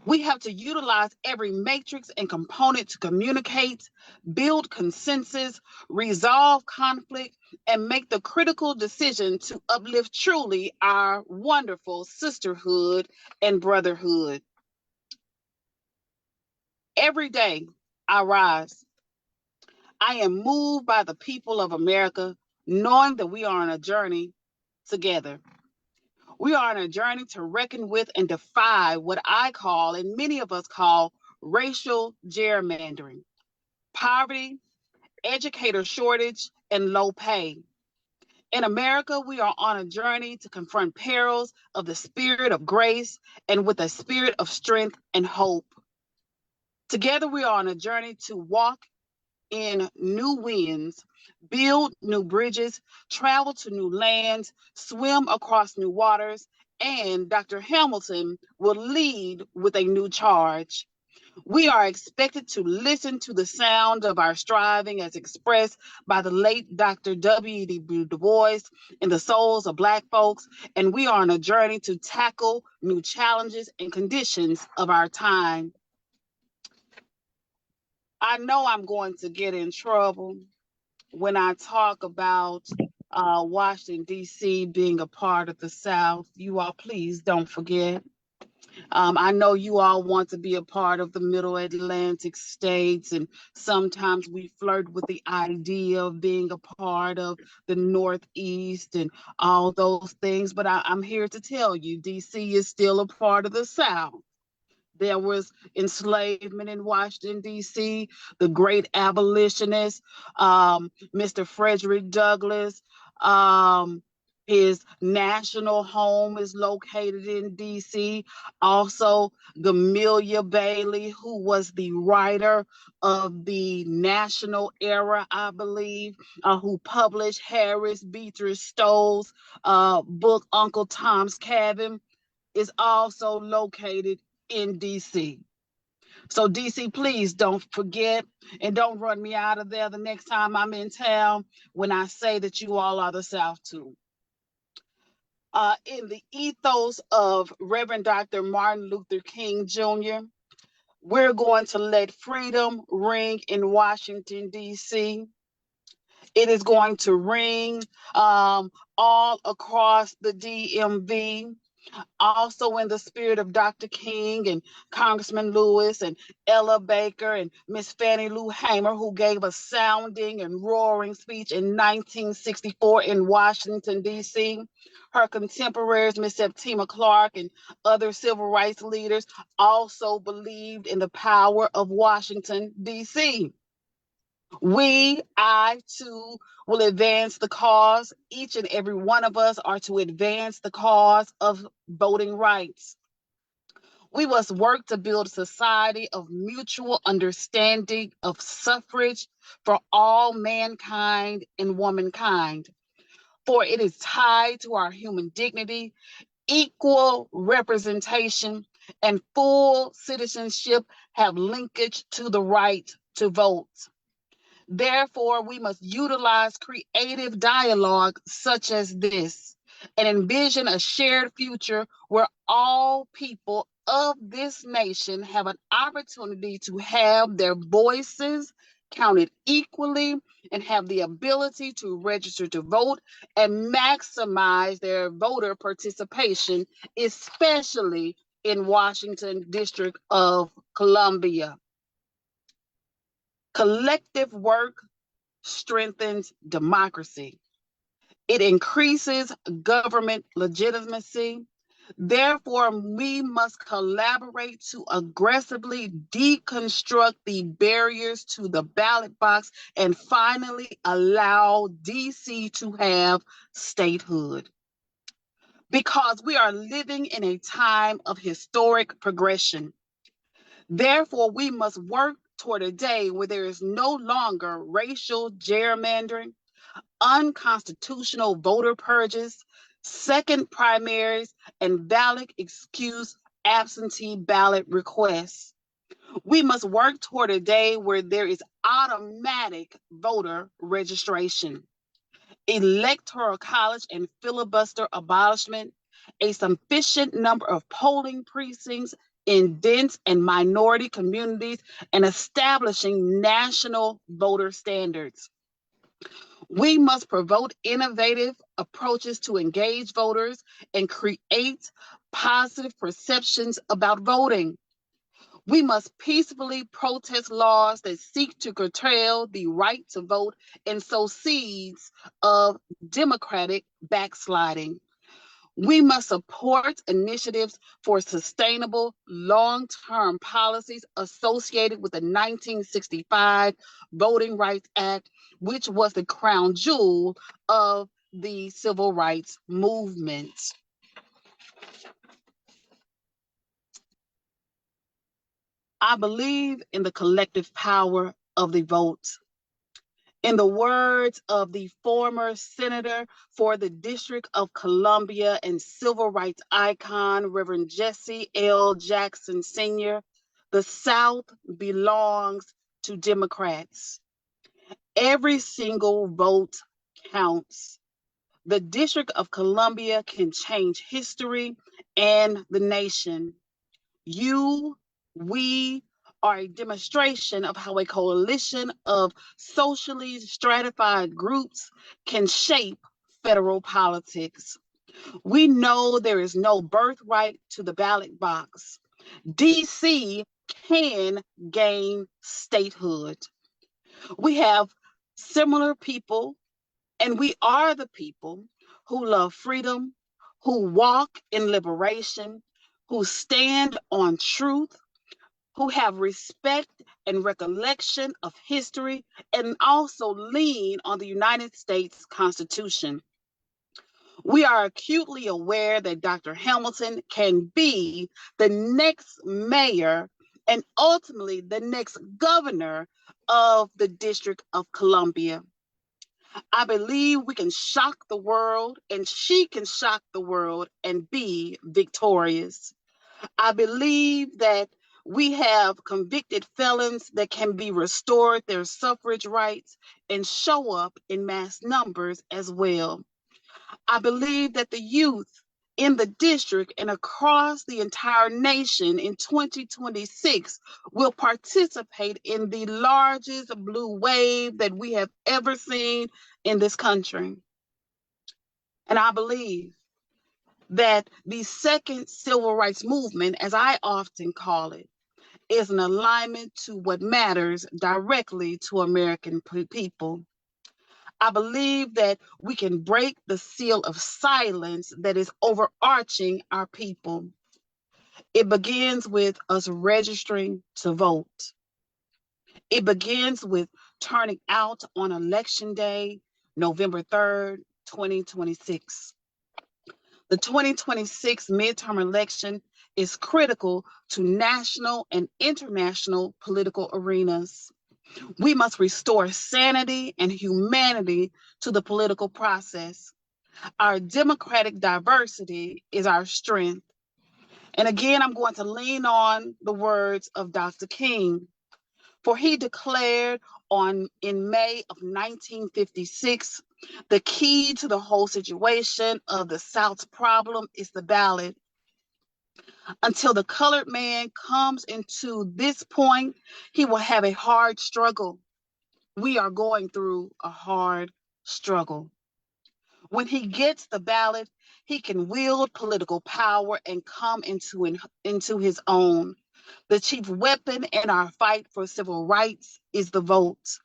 Speaker 6: We have to utilize every matrix and component to communicate, build consensus, resolve conflict, and make the critical decision to uplift truly our wonderful sisterhood and brotherhood. Every day I rise. I am moved by the people of America, knowing that we are on a journey together. We are on a journey to reckon with and defy what I call, and many of us call, racial gerrymandering, poverty, educator shortage, and low pay. In America, we are on a journey to confront perils of the spirit of grace and with a spirit of strength and hope. Together, we are on a journey to walk in new winds, build new bridges, travel to new lands, swim across new waters, and Dr. Hamilton will lead with a new charge. We are expected to listen to the sound of our striving as expressed by the late Dr. W.E.B. Du Bois in the souls of Black folks, and we are on a journey to tackle new challenges and conditions of our time. I know I'm going to get in trouble when I talk about Washington, D.C. being a part of the South. You all, please don't forget. I know you all want to be a part of the Middle Atlantic states, and sometimes we flirt with the idea of being a part of the Northeast and all those things, but I'm here to tell you, D.C. is still a part of the South. There was enslavement in Washington, D.C., the great abolitionist, Mr. Frederick Douglass. His national home is located in D.C. Also, Gamaliel Bailey, who was the writer of the National Era, I believe, who published Harris Beecher Stowe's book, Uncle Tom's Cabin, is also located in DC. So DC, please don't forget, and don't run me out of there the next time I'm in town when I say that you all are the South too. In the ethos of Reverend Dr. Martin Luther King Jr., we're going to let freedom ring in Washington, D.C. It is going to ring all across the DMV. Also in the spirit of Dr. King and Congressman Lewis and Ella Baker and Miss Fannie Lou Hamer, who gave a sounding and roaring speech in 1964 in Washington, D.C. Her contemporaries, Miss Septima Clark and other civil rights leaders, also believed in the power of Washington, D.C. I too, will advance the cause. Each and every one of us are to advance the cause of voting rights. We must work to build a society of mutual understanding of suffrage for all mankind and womankind. For it is tied to our human dignity, equal representation, and full citizenship have linkage to the right to vote. Therefore, we must utilize creative dialogue such as this and envision a shared future where all people of this nation have an opportunity to have their voices counted equally and have the ability to register to vote and maximize their voter participation, especially in Washington, District of Columbia. Collective work strengthens democracy. It increases government legitimacy. Therefore, we must collaborate to aggressively deconstruct the barriers to the ballot box and finally allow DC to have statehood. Because we are living in a time of historic progression. Therefore, we must work toward a day where there is no longer racial gerrymandering, unconstitutional voter purges, second primaries, and valid excuse absentee ballot requests. We must work toward a day where there is automatic voter registration, electoral college and filibuster abolishment, a sufficient number of polling precincts in dense and minority communities and establishing national voter standards. We must promote innovative approaches to engage voters and create positive perceptions about voting. We must peacefully protest laws that seek to curtail the right to vote and sow seeds of democratic backsliding. We must support initiatives for sustainable long-term policies associated with the 1965 Voting Rights Act, which was the crown jewel of the civil rights movement. I believe in the collective power of the vote. In the words of the former senator for the District of Columbia and civil rights icon, Reverend Jesse L. Jackson Sr., the South belongs to Democrats. Every single vote counts. The District of Columbia can change history and the nation. We are a demonstration of how a coalition of socially stratified groups can shape federal politics. We know there is no birthright to the ballot box. DC can gain statehood. We have similar people, and we are the people who love freedom, who walk in liberation, who stand on truth, who have respect and recollection of history, and also lean on the United States Constitution. We are acutely aware that Dr. Hamilton can be the next mayor and ultimately the next governor of the District of Columbia. I believe we can shock the world, and she can shock the world and be victorious. I believe that we have convicted felons that can be restored their suffrage rights and show up in mass numbers as well. I believe that the youth in the district and across the entire nation in 2026 will participate in the largest blue wave that we have ever seen in this country. And I believe that the second civil rights movement, as I often call it, is an alignment to what matters directly to American people. I believe that we can break the seal of silence that is overarching our people. It begins with us registering to vote. It begins with turning out on Election Day, November 3rd, 2026. The 2026 midterm election is critical to national and international political arenas. We must restore sanity and humanity to the political process. Our democratic diversity is our strength. And again, I'm going to lean on the words of Dr. King, for he declared in May of 1956, the key to the whole situation of the South's problem is the ballot. Until the colored man comes into this point, he will have a hard struggle. We are going through a hard struggle. When he gets the ballot, he can wield political power and come into his own. The chief weapon in our fight for civil rights is the vote.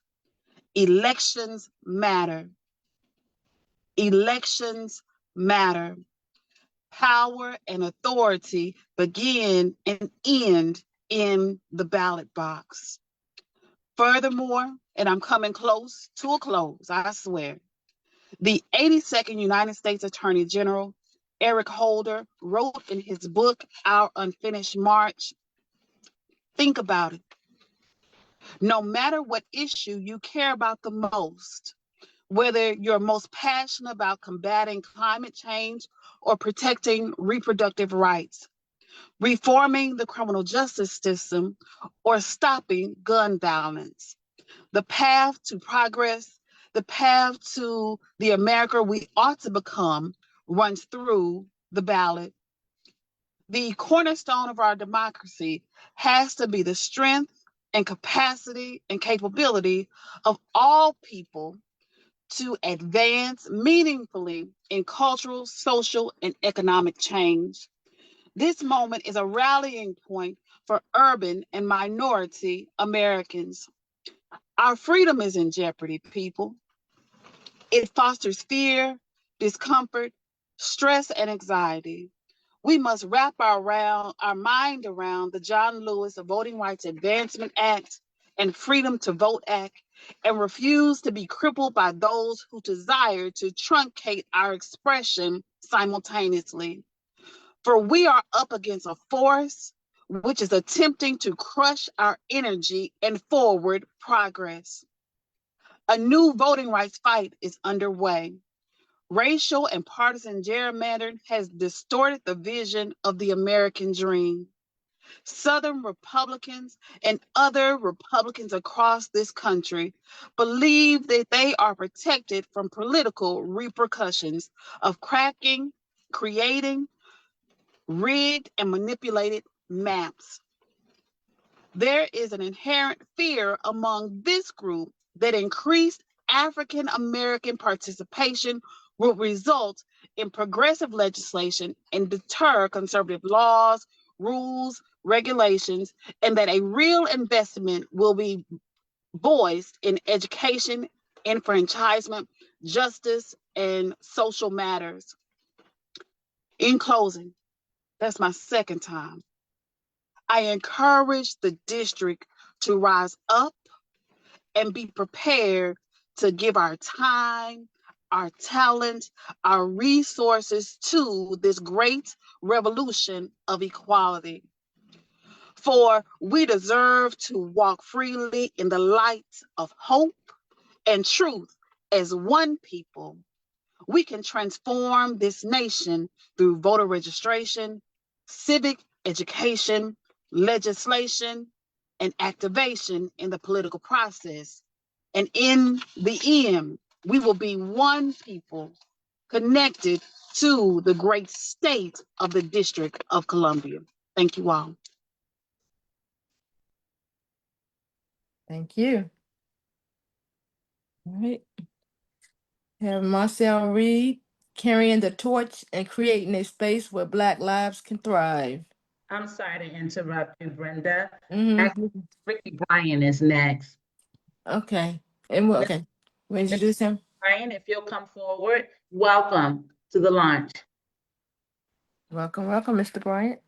Speaker 6: Elections matter. Elections matter. Power and authority begin and end in the ballot box. Furthermore, and I'm coming close to a close, I swear, the 82nd United States Attorney General, Eric Holder, wrote in his book, Our Unfinished March, think about it. No matter what issue you care about the most, whether you're most passionate about combating climate change or protecting reproductive rights, reforming the criminal justice system, or stopping gun violence, the path to progress, the path to the America we ought to become runs through the ballot. The cornerstone of our democracy has to be the strength and capacity and capability of all people to advance meaningfully in cultural, social, and economic change. This moment is a rallying point for urban and minority Americans. Our freedom is in jeopardy, people. It fosters fear, discomfort, stress, and anxiety. We must wrap our mind around the John Lewis Voting Rights Advancement Act and Freedom to Vote Act and refuse to be crippled by those who desire to truncate our expression simultaneously. For we are up against a force which is attempting to crush our energy and forward progress. A new voting rights fight is underway. Racial and partisan gerrymandering has distorted the vision of the American dream. Southern Republicans and other Republicans across this country believe that they are protected from political repercussions of creating rigged and manipulated maps. There is an inherent fear among this group that increased African American participation will result in progressive legislation and deter conservative laws, rules, regulations, and that a real investment will be voiced in education, enfranchisement, justice, and social matters. In closing, that's my second time. I encourage the district to rise up and be prepared to give our time, our talent, our resources to this great revolution of equality. For we deserve to walk freely in the light of hope and truth as one people. We can transform this nation through voter registration, civic education, legislation, and activation in the political process. And in the end, we will be one people connected to the great state of the District of Columbia. Thank you all.
Speaker 1: Thank you. All right. We have Marcel Reed carrying the torch and creating a space where Black lives can thrive.
Speaker 3: I'm sorry to interrupt you, Brenda.
Speaker 1: Mhm.
Speaker 3: Actually, Ricky Bryan is next.
Speaker 1: Okay. And okay. We'll introduce him.
Speaker 3: Bryan, if you'll come forward, welcome to the launch.
Speaker 1: Welcome, welcome, Mr. Bryant.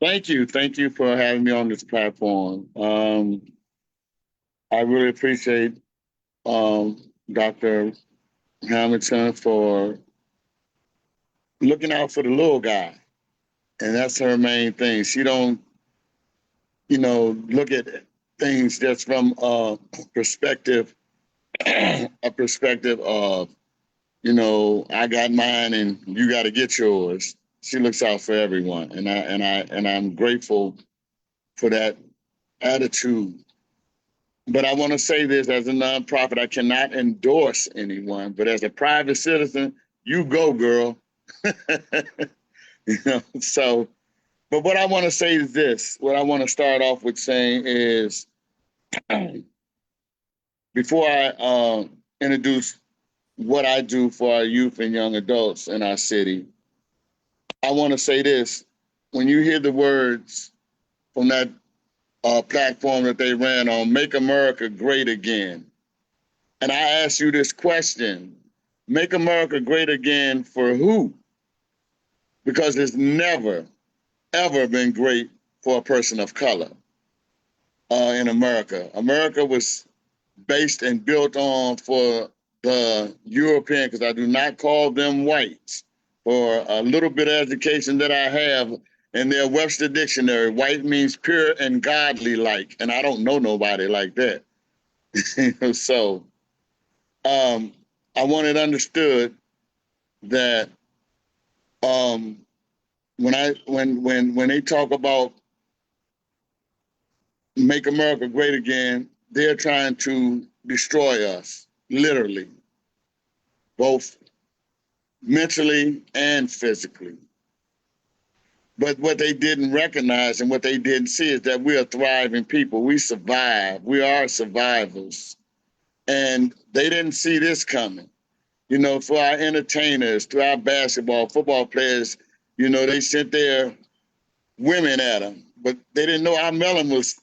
Speaker 7: Thank you. Thank you for having me on this platform. I really appreciate Dr. Hamilton for looking out for the little guy. And that's her main thing. She don't, look at things just from a perspective of, I got mine and you got to get yours. She looks out for everyone, and I'm grateful for that attitude. But I want to say this: as a nonprofit, I cannot endorse anyone, but as a private citizen, you go, girl. So, but what I want to say is this: what I want to start off with saying is, before I introduce what I do for our youth and young adults in our city, I want to say this. When you hear the words from that platform that they ran on, Make America Great Again, and I ask you this question, make America great again for who? Because it's never, ever been great for a person of color in America. America was based and built on for the European, because I do not call them whites. For a little bit of education that I have in their Webster Dictionary, white means pure and godly like, and I don't know nobody like that. So I want it understood that when they talk about make America great again, they're trying to destroy us, literally, both mentally and physically. But what they didn't recognize and what they didn't see is that we are thriving people. We survive. We are survivors. And they didn't see this coming. You know, for our entertainers, to our basketball, football players, you know, they sent their women at them, but they didn't know our melanin was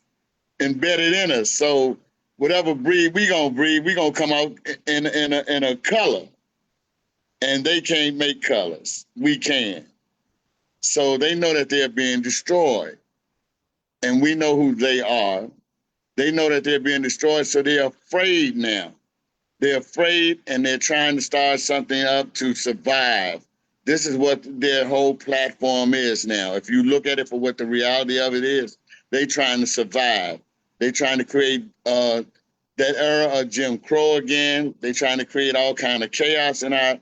Speaker 7: embedded in us. So whatever breed we gonna come out in a color. And they can't make colors. We can. So they know that they're being destroyed. And we know who they are. They know that they're being destroyed, so they're afraid now. They're afraid, and they're trying to start something up to survive. This is what their whole platform is now. If you look at it for what the reality of it is, they're trying to survive. They're trying to create that era of Jim Crow again. They're trying to create all kind of chaos in our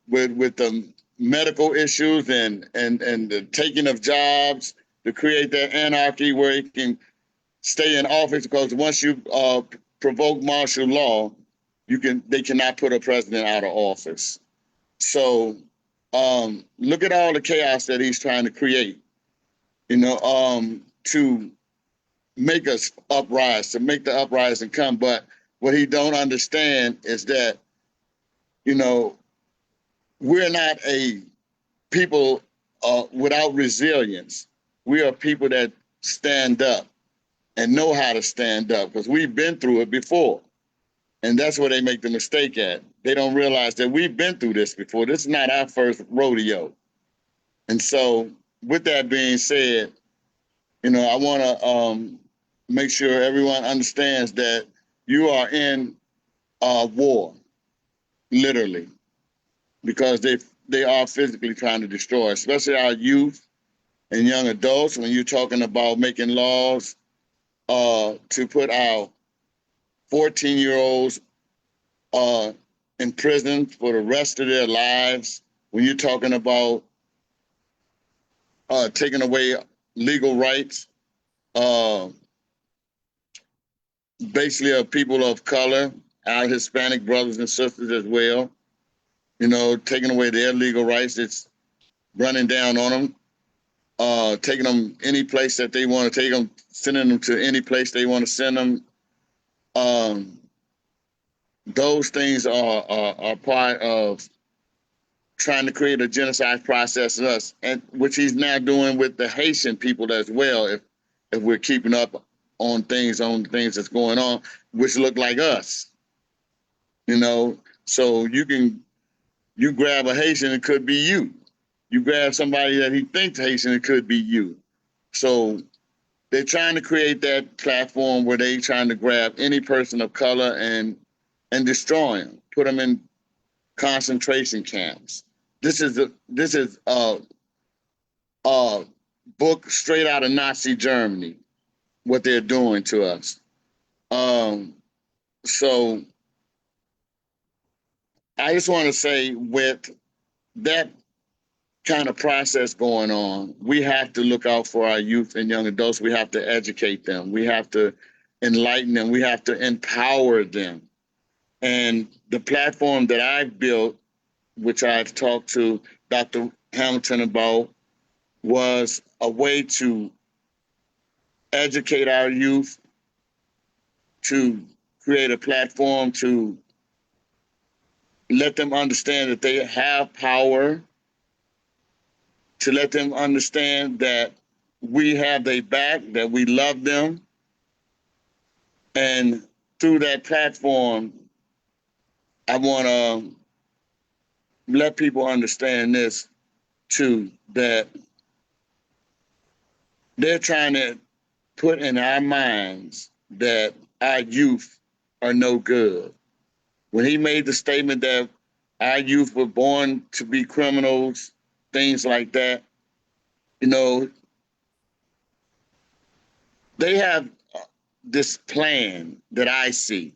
Speaker 7: with the medical issues and the taking of jobs, to create that anarchy where he can stay in office, because once you provoke martial law, they cannot put a president out of office. So look at all the chaos that he's trying to create, you know, to make us uprise, to make the uprising come. But what he don't understand is that, you know, we're not a people without resilience. We are people that stand up and know how to stand up, because we've been through it before. And that's where they make the mistake at. They don't realize that we've been through this before. This is not our first rodeo. And so with that being said, you know, I want to make sure everyone understands that you are in war, literally, because they are physically trying to destroy, especially our youth and young adults. When you're talking about making laws to put our 14-year-olds in prison for the rest of their lives, when you're talking about taking away legal rights, basically of people of color, our Hispanic brothers and sisters as well, you know, taking away their legal rights, it's running down on them, taking them any place that they want to take them, sending them to any place they want to send them. Those things are part of trying to create a genocide process in us, and which he's now doing with the Haitian people as well. If we're keeping up on things that's going on, which look like us, you know. So you grab a Haitian, it could be you. You grab somebody that he thinks Haitian, it could be you. So they're trying to create that platform where they're trying to grab any person of color and destroy them, put them in concentration camps. This is a book straight out of Nazi Germany, what they're doing to us. So I just want to say, with that kind of process going on, we have to look out for our youth and young adults. We have to educate them. We have to enlighten them. We have to empower them. And the platform that I've built, which I've talked to Dr. Hamilton about, was a way to educate our youth, to create a platform to let them understand that they have power, to let them understand that we have their back, that we love them. And through that platform, I want to let people understand this too, that they're trying to put in our minds that our youth are no good. When he made the statement that our youth were born to be criminals, things like that, you know, they have this plan that I see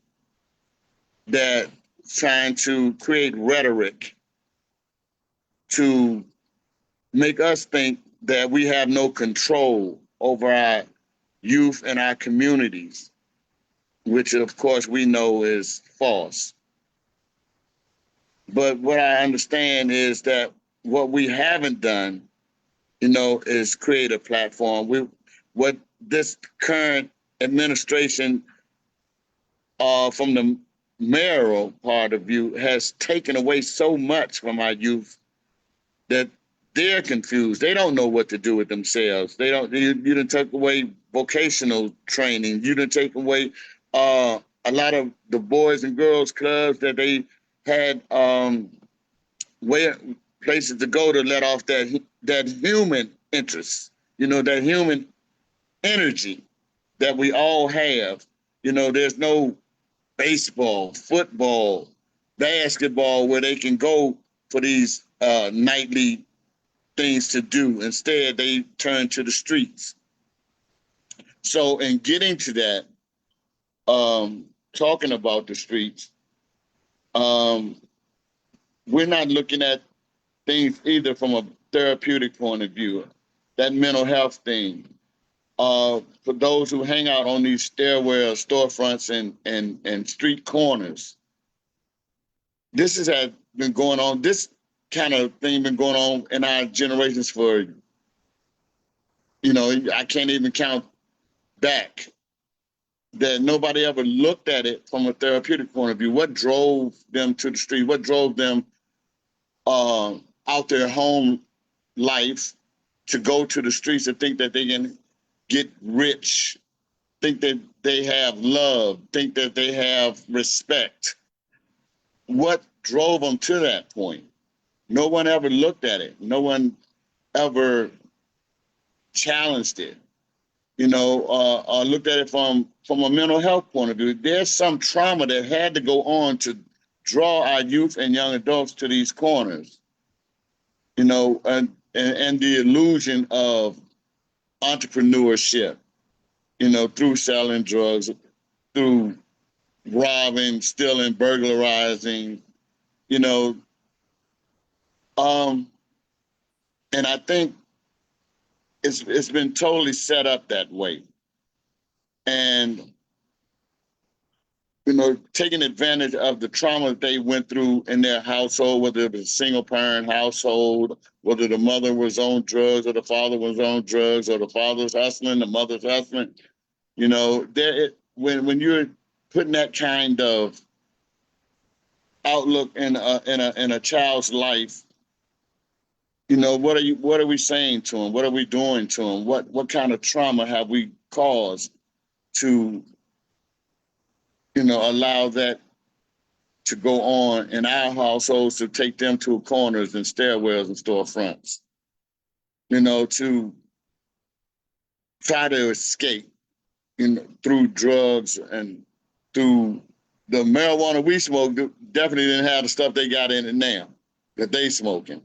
Speaker 7: that trying to create rhetoric to make us think that we have no control over our youth and our communities, which of course we know is false. But what I understand is that what we haven't done is create a platform. What this current administration, from the mayoral part of view, has taken away so much from our youth that they're confused. They don't know what to do with themselves. They don't. You didn't take away vocational training. You didn't take away a lot of the boys and girls clubs that they had places to go to let off that human interest. That human energy that we all have. There's no baseball, football, basketball where they can go for these nightly things to do. Instead, they turn to the streets. So in getting to that, talking about the streets, we're not looking at things either from a therapeutic point of view, that mental health thing. For those who hang out on these stairwells, storefronts, and street corners, this has been going on. This kind of thing been going on in our generations for, I can't even count back. That nobody ever looked at it from a therapeutic point of view. What drove them to the street? What drove them out their home life to go to the streets and think that they can get rich, think that they have love, think that they have respect? What drove them to that point? No one ever looked at it. No one ever challenged it, looked at it from a mental health point of view. There's some trauma that had to go on to draw our youth and young adults to these corners, and the illusion of entrepreneurship, through selling drugs, through robbing, stealing, burglarizing, and I think it's been totally set up that way. And, taking advantage of the trauma that they went through in their household, whether it was a single parent household, whether the mother was on drugs or the father was on drugs, or the father's hustling, the mother's hustling, when you're putting that kind of outlook in a child's life, what are we saying to them? What are we doing to them? What kind of trauma have we caused to, allow that to go on in our households, to take them to corners and stairwells and storefronts, to try to escape, through drugs and through the marijuana we smoked. Definitely didn't have the stuff they got in it now that they smoking.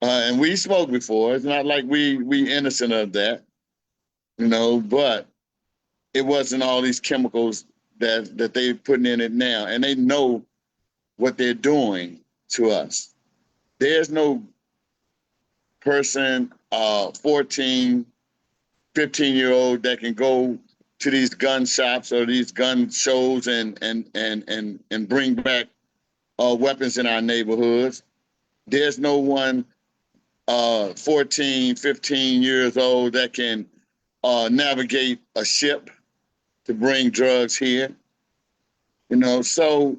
Speaker 7: And we smoked before. It's not like we innocent of that, but it wasn't all these chemicals that they're putting in it now. And they know what they're doing to us. There's no person, 14, 15-year-old that can go to these gun shops or these gun shows and bring back weapons in our neighborhoods. There's no one 14, 15 years old that can navigate a ship to bring drugs here. So,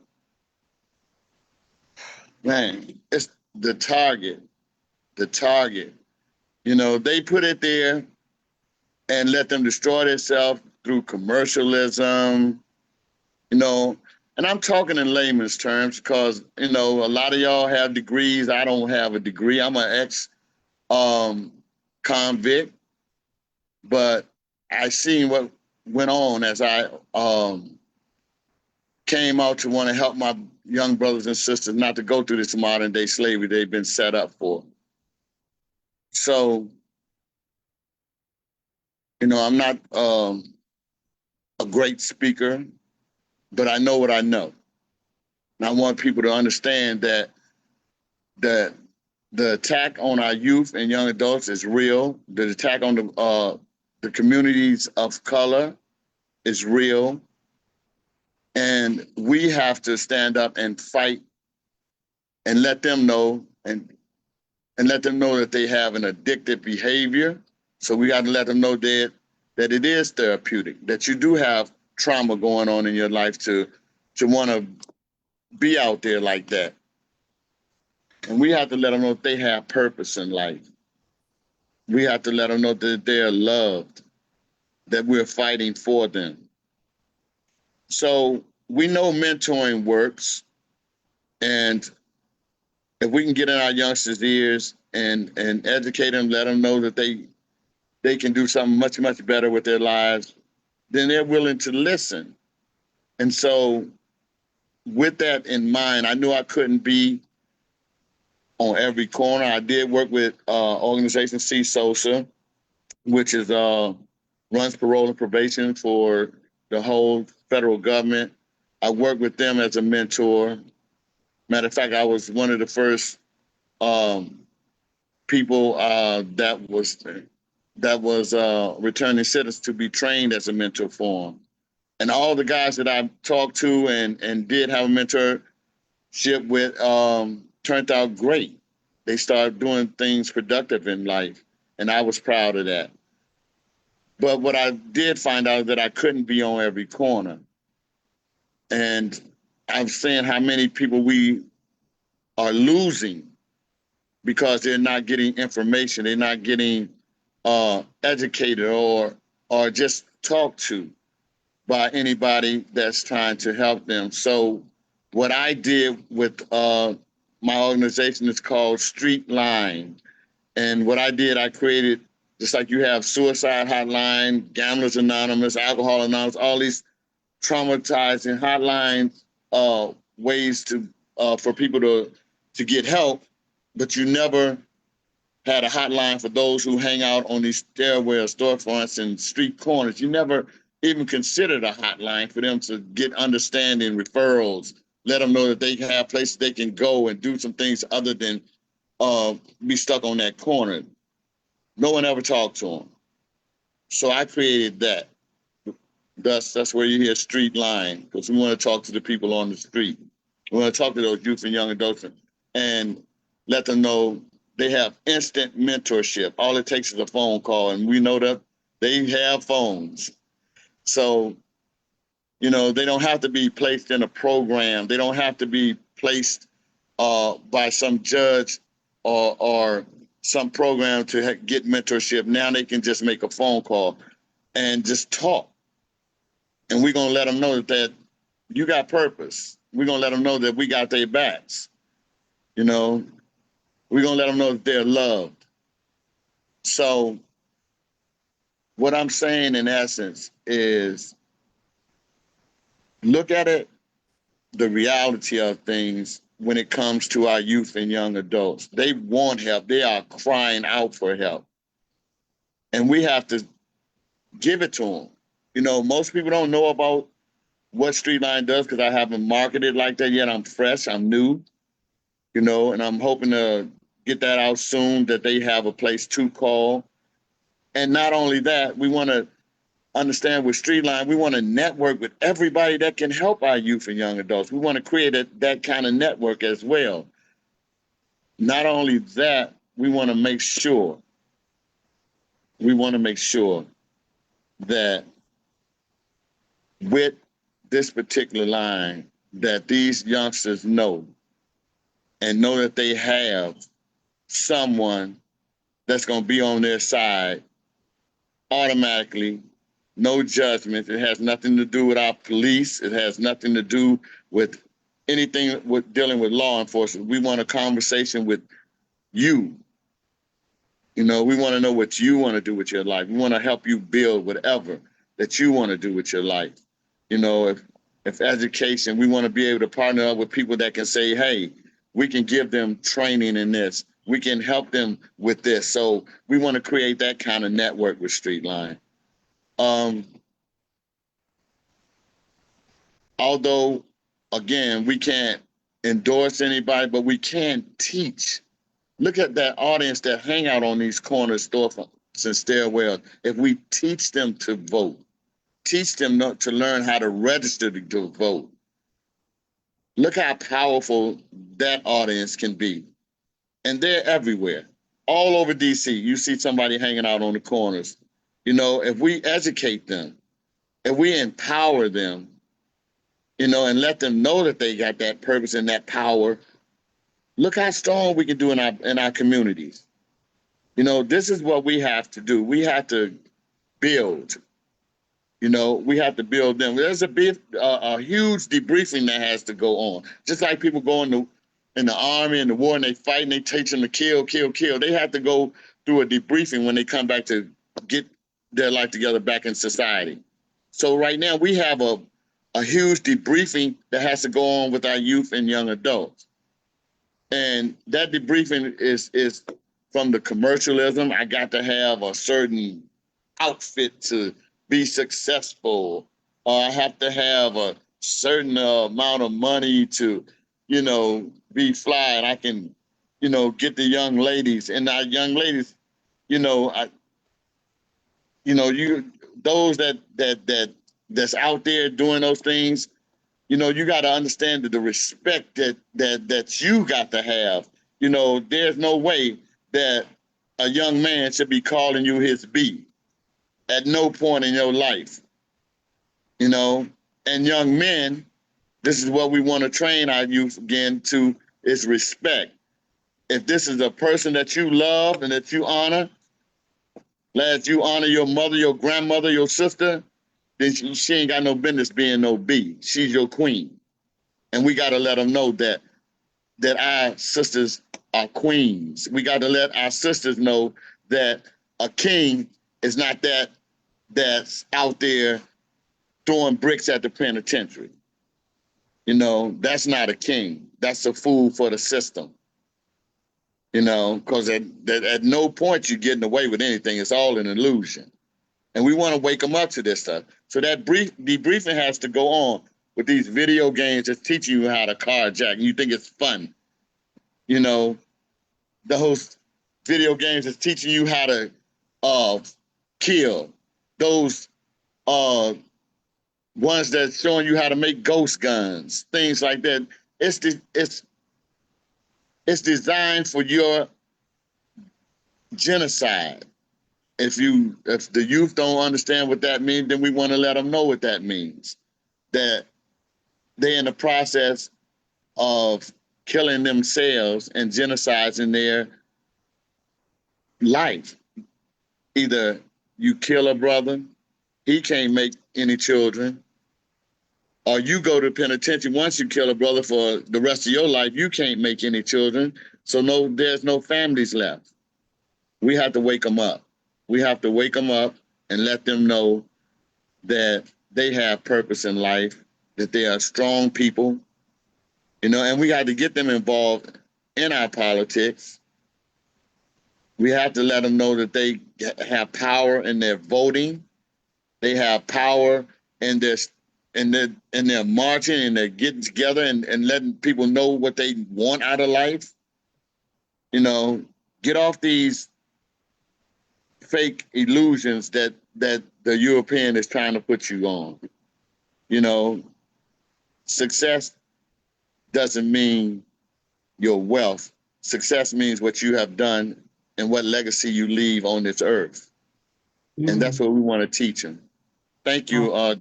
Speaker 7: man, it's the target. They put it there and let them destroy themselves through commercialism, and I'm talking in layman's terms because, a lot of y'all have degrees. I don't have a degree. I'm an ex-convict, but I seen what went on as I came out to want to help my young brothers and sisters not to go through this modern day slavery they've been set up for. So, I'm not a great speaker, but I know what I know. And I want people to understand that the attack on our youth and young adults is real. The attack on the communities of color is real. And we have to stand up and fight and let them know and and let them know that they have an addictive behavior. So we got to let them know that it is therapeutic, that you do have trauma going on in your life to want to be out there like that. And we have to let them know that they have purpose in life. We have to let them know that they're loved, that we're fighting for them. So we know mentoring works. And if we can get in our youngsters' ears and educate them, let them know that they can do something much, much better with their lives, then they're willing to listen. And so with that in mind, I knew I couldn't be on every corner. I did work with organization CSOSA, which is runs parole and probation for the whole federal government. I worked with them as a mentor. Matter of fact, I was one of the first people that was returning citizens to be trained as a mentor for them. And all the guys that I talked to and did have a mentorship with turned out great. They started doing things productive in life, and I was proud of that. But what I did find out is that I couldn't be on every corner. And I'm saying how many people we are losing because they're not getting information, they're not getting educated or just talked to by anybody that's trying to help them. So what I did with my organization is called Street Line. And what I did, I created, just like you have Suicide Hotline, Gamblers Anonymous, Alcohol Anonymous, all these traumatizing hotlines, ways to for people to get help, but you never had a hotline for those who hang out on these stairwell storefronts and street corners. You never even considered a hotline for them to get understanding, referrals, let them know that they have places they can go and do some things other than be stuck on that corner. No one ever talked to them. So I created that. That's where you hear Street Line, because we want to talk to the people on the street. We want to talk to those youth and young adults and let them know they have instant mentorship. All it takes is a phone call, and we know that they have phones. So, you know, they don't have to be placed in a program. They don't have to be placed by some judge or some program to get mentorship. Now they can just make a phone call and just talk. And we're going to let them know that you got purpose. We're going to let them know that we got their backs. You know, we're going to let them know that they're loved. So what I'm saying in essence is look at it, the reality of things when it comes to our youth and young adults. They want help. They are crying out for help. And we have to give it to them. You know, most people don't know about what Street Line does because I haven't marketed like that yet. I'm fresh, I'm new, you know, and I'm hoping to get that out soon, that they have a place to call. And not only that, we want to understand with Street Line, we want to network with everybody that can help our youth and young adults. We want to create that kind of network as well. Not only that, we want to make sure that with this particular line, that these youngsters know that they have someone that's going to be on their side automatically, no judgment. It has nothing to do with our police. It has nothing to do with anything with dealing with law enforcement. We want a conversation with you. You know, we want to know what you want to do with your life. We want to help you build whatever that you want to do with your life. You know, if education, we want to be able to partner up with people that can say, hey, we can give them training in this. We can help them with this. So we want to create that kind of network with Street Line. Although, again, we can't endorse anybody, but we can teach. Look at that audience that hang out on these corners, storefronts, and stairwells. If we teach them to vote, teach them to learn how to register to vote. Look how powerful that audience can be. And they're everywhere. All over DC, you see somebody hanging out on the corners. You know, if we educate them, if we empower them, you know, and let them know that they got that purpose and that power, look how strong we can do in our communities. You know, this is what we have to do. We have to build. You know, we have to build them. There's a huge debriefing that has to go on. Just like people go in the army and the war and they fight and they teach them to kill. They have to go through a debriefing when they come back to get their life together back in society. So right now we have a huge debriefing that has to go on with our youth and young adults. And that debriefing is from the commercialism. I got to have a certain outfit to be successful, or I have to have a certain amount of money to, you know, be fly, and I can, you know, get the young ladies. And our young ladies, you know, those that's out there doing those things, you know, you got to understand the respect that you got to have. You know, there's no way that a young man should be calling you his B at no point in your life, you know. And young men, this is what we want to train our youth again to, is respect. If this is a person that you love and that you honor, as you honor your mother, your grandmother, your sister, then she ain't got no business being no B. She's your queen. And we got to let them know that our sisters are queens. We got to let our sisters know that a king is not that's out there throwing bricks at the penitentiary. You know, that's not a king. That's a fool for the system. You know, because at no point you're getting away with anything. It's all an illusion. And we want to wake them up to this stuff. So that debriefing has to go on with these video games that's teaching you how to carjack, and you think it's fun. You know, those video games that's teaching you how to kill. Those ones that's showing you how to make ghost guns, things like that. It's designed for your genocide. If the youth don't understand what that means, then we want to let them know what that means. That they're in the process of killing themselves and genociding their life. Either you kill a brother, he can't make any children, or you go to penitentiary. Once you kill a brother for the rest of your life, you can't make any children. So there's no families left. We have to wake them up. We have to wake them up and let them know that they have purpose in life, that they are strong people, you know, and we got to get them involved in our politics. We have to let them know that they have power in their voting. They have power in their marching, and they're getting together and letting people know what they want out of life. You know, get off these fake illusions that the European is trying to put you on. You know, success doesn't mean your wealth. Success means what you have done and what legacy you leave on this earth. And that's what we want to teach them. Thank you.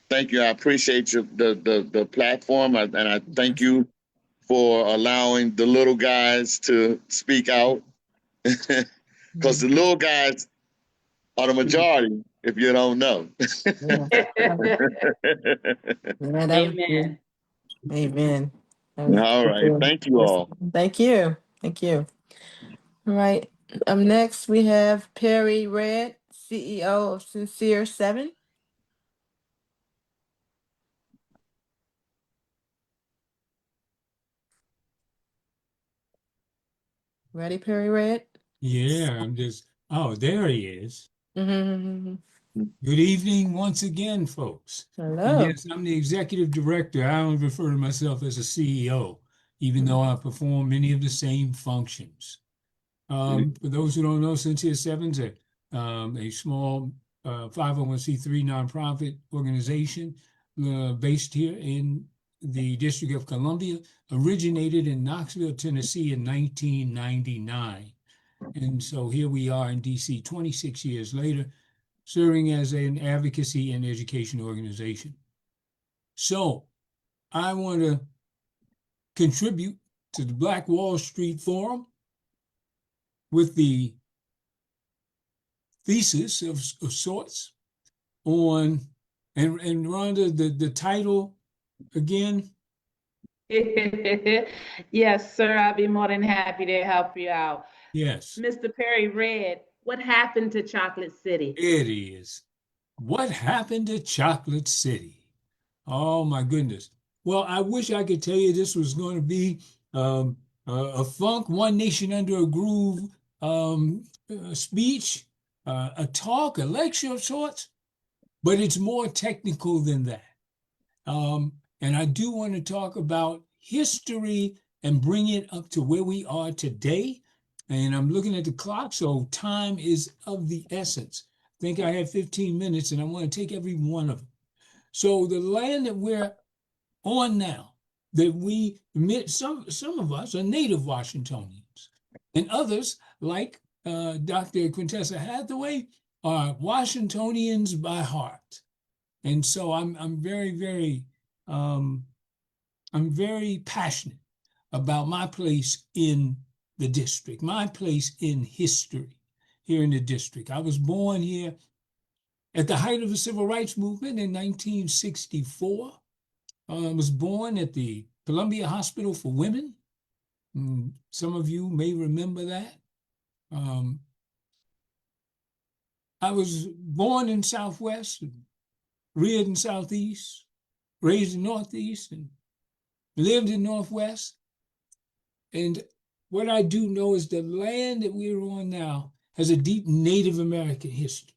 Speaker 7: Thank you. I appreciate the platform, and I thank you for allowing the little guys to speak out. Because the little guys are the majority, if you don't know.
Speaker 1: Amen. Amen.
Speaker 7: All right. Thank you all.
Speaker 1: Thank you. Thank you. All right. Next, we have Perry Red, CEO of Sincere 7. Ready, Perry Red?
Speaker 21: Yeah, there he is.
Speaker 1: Mm-hmm.
Speaker 21: Good evening once again, folks.
Speaker 1: Hello.
Speaker 21: Yes, I'm the executive director. I don't refer to myself as a CEO, even though I perform many of the same functions. For those who don't know, Sincere 7's a small 501c3 nonprofit organization based here in the District of Columbia, originated in Knoxville, Tennessee in 1999. And so here we are in DC 26 years later, serving as an advocacy and education organization. So I want to contribute to the Black Wall Street Forum with the thesis of sorts on, and Rhonda, the title again.
Speaker 3: Yes, sir. I'll be more than happy to help you out.
Speaker 21: Yes.
Speaker 3: Mr. Perry read, what happened to Chocolate City?
Speaker 21: It is. What happened to Chocolate City? Oh my goodness. Well, I wish I could tell you this was going to be a funk, one nation under a groove speech, a talk, a lecture of sorts, but it's more technical than that. And I do want to talk about history and bring it up to where we are today. And I'm looking at the clock, so time is of the essence. I think I have 15 minutes and I want to take every one of them. So the land that we're on now, that we admit, some of us are native Washingtonians, and others, like Dr. Quintessa Hathaway, are Washingtonians by heart. And so I'm very passionate about my place in the district, my place in history here in the district. I was born here at the height of the civil rights movement in 1964. I was born at the Columbia Hospital for Women. Some of you may remember that. I was born in Southwest, reared in Southeast, raised in Northeast, and lived in Northwest. And what I do know is the land that we're on now has a deep Native American history.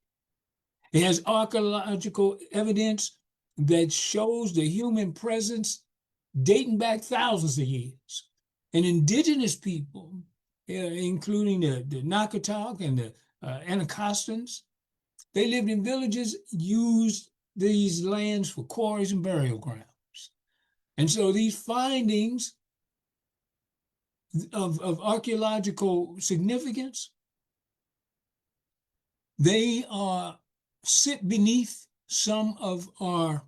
Speaker 21: It has archaeological evidence that shows the human presence dating back thousands of years. And indigenous people, including the Nakatok and the Anacostans, they lived in villages, used these lands for quarries and burial grounds. And so these findings of archaeological significance, they sit beneath some of our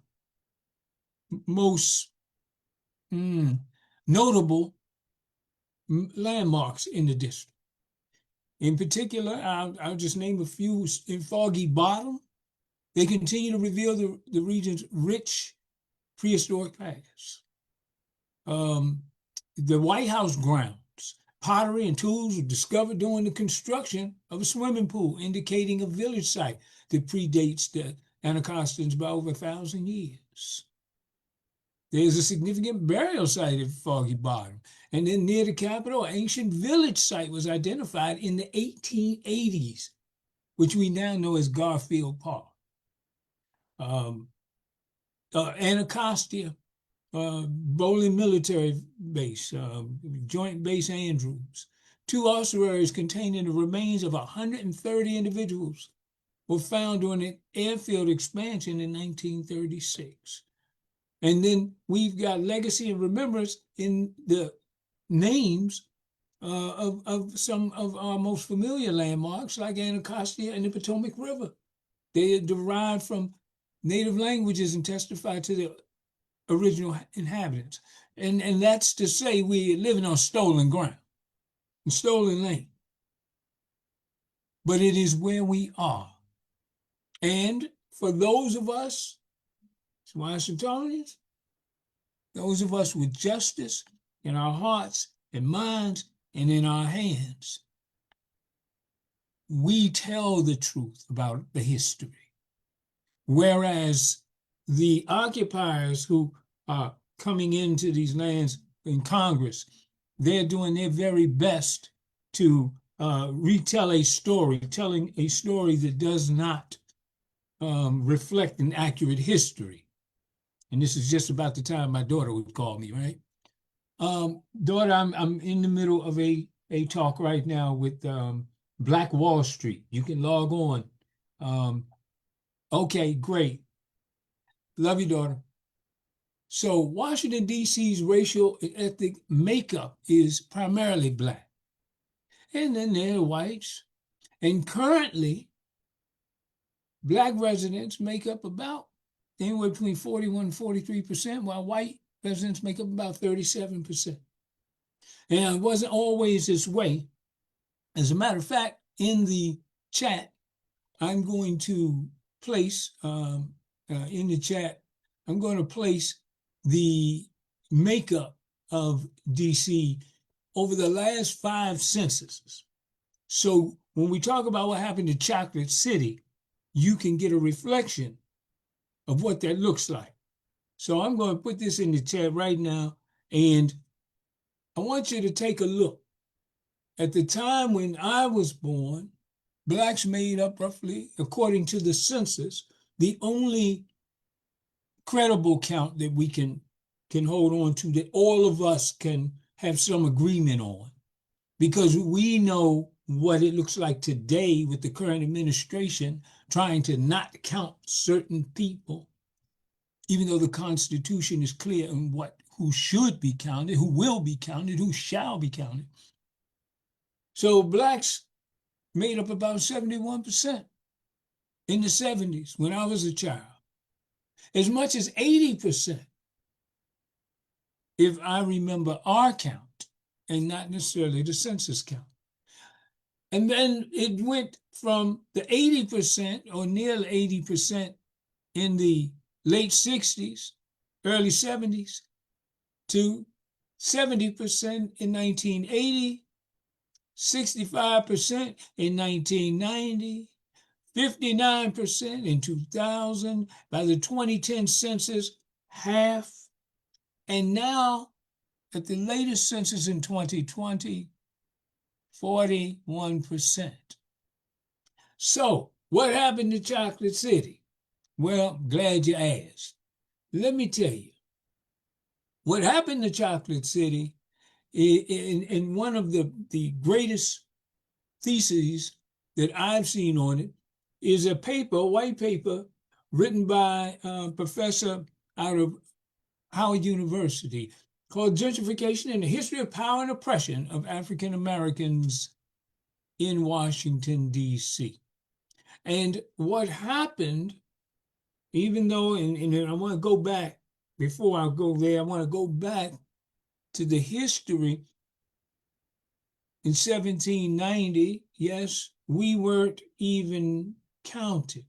Speaker 21: most notable landmarks in the district. In particular, I'll just name a few. In Foggy Bottom, they continue to reveal the region's rich prehistoric past. The White House grounds, pottery and tools were discovered during the construction of a swimming pool, indicating a village site that predates the Anacostans by over 1,000 years. There's a significant burial site at Foggy Bottom. And then near the Capitol, an ancient village site was identified in the 1880s, which we now know as Garfield Park. Anacostia, Bolin Military Base, Joint Base Andrews. 2 ossuaries containing the remains of 130 individuals were found during an airfield expansion in 1936. And then we've got legacy and remembrance in the names of some of our most familiar landmarks, like Anacostia and the Potomac River. They are derived from native languages and testify to the original inhabitants. And that's to say we're living on stolen ground, and stolen land. But it is where we are. And for those of us, Washingtonians, those of us with justice in our hearts and minds and in our hands, we tell the truth about the history. Whereas the occupiers who are coming into these lands in Congress, they're doing their very best to retell a story, telling a story that does not reflect an accurate history. And this is just about the time my daughter would call me, right? Daughter, I'm in the middle of a talk right now with Black Wall Street. You can log on. Okay, great. Love you, daughter. So Washington, D.C.'s racial and ethnic makeup is primarily Black. And then there are whites. And currently, Black residents make up about anywhere between 41 and 43%, while white residents make up about 37%. And it wasn't always this way. As a matter of fact, in the chat, I'm going to place, I'm going to place the makeup of DC over the last 5 censuses. So when we talk about what happened to Chocolate City, you can get a reflection of what that looks like. So I'm going to put this in the chat right now, and I want you to take a look. At the time when I was born, Blacks made up roughly, according to the census, the only credible count that we can hold on to, that all of us can have some agreement on. Because we know what it looks like today with the current administration trying to not count certain people, even though the Constitution is clear on who should be counted, who will be counted, who shall be counted. So Blacks made up about 71% in the 70s when I was a child. As much as 80%, if I remember our count and not necessarily the census count. And then it went from the 80% or nearly 80% in the late 60s, early 70s, to 70% in 1980, 65% in 1990, 59% in 2000, by the 2010 census, half, and now at the latest census in 2020, 41%. So what happened to Chocolate City? Well, glad you asked. Let me tell you. What happened to Chocolate City, in one of the greatest theses that I've seen on it, is a paper, a white paper, written by a professor out of Howard University called Gentrification and the History of Power and Oppression of African Americans in Washington, D.C. And what happened, even though, and I want to go back, before I go there, I want to go back to the history. In 1790, yes, we weren't even counted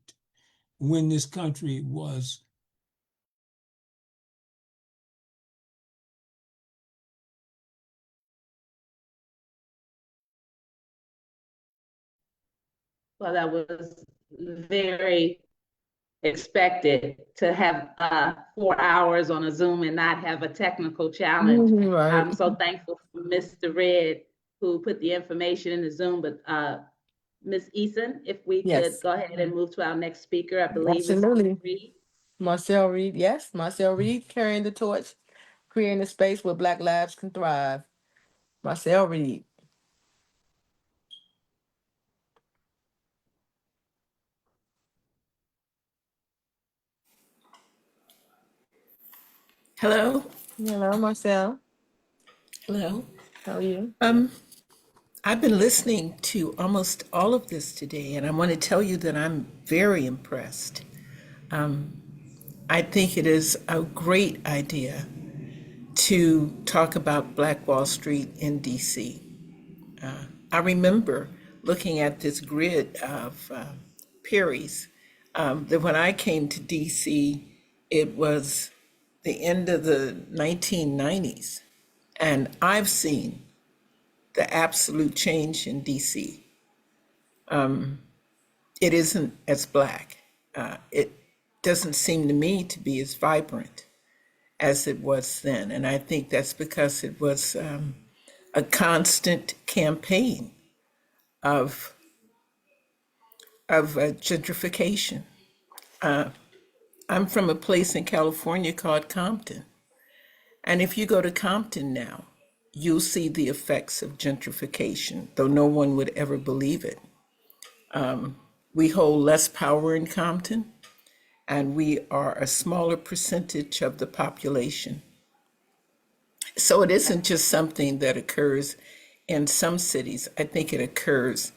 Speaker 21: when this country was
Speaker 3: Well, that was very expected to have 4 hours on a Zoom and not have a technical challenge.
Speaker 1: Right.
Speaker 3: I'm so thankful for Mr. Red who put the information in the Zoom, but Ms. Eason, if we could go ahead and move to our next speaker, I believe
Speaker 1: Absolutely.
Speaker 3: it's Reed.
Speaker 1: Marcel Reed, yes. Marcel Reed carrying the torch, creating a space where Black lives can thrive. Marcel Reed.
Speaker 8: Hello.
Speaker 1: Hello, Marcel.
Speaker 8: Hello.
Speaker 1: How are you?
Speaker 8: I've been listening to almost all of this today, and I want to tell you that I'm very impressed. I think it is a great idea to talk about Black Wall Street in DC. I remember looking at this grid of Perry's, that when I came to DC, it was the end of the 1990s, and I've seen the absolute change in DC. It isn't as Black. It doesn't seem to me to be as vibrant as it was then. And I think that's because it was a constant campaign of gentrification. I'm from a place in California called Compton. And if you go to Compton now, you'll see the effects of gentrification, though no one would ever believe it. We hold less power in Compton, and we are a smaller percentage of the population. So it isn't just something that occurs in some cities. I think it occurs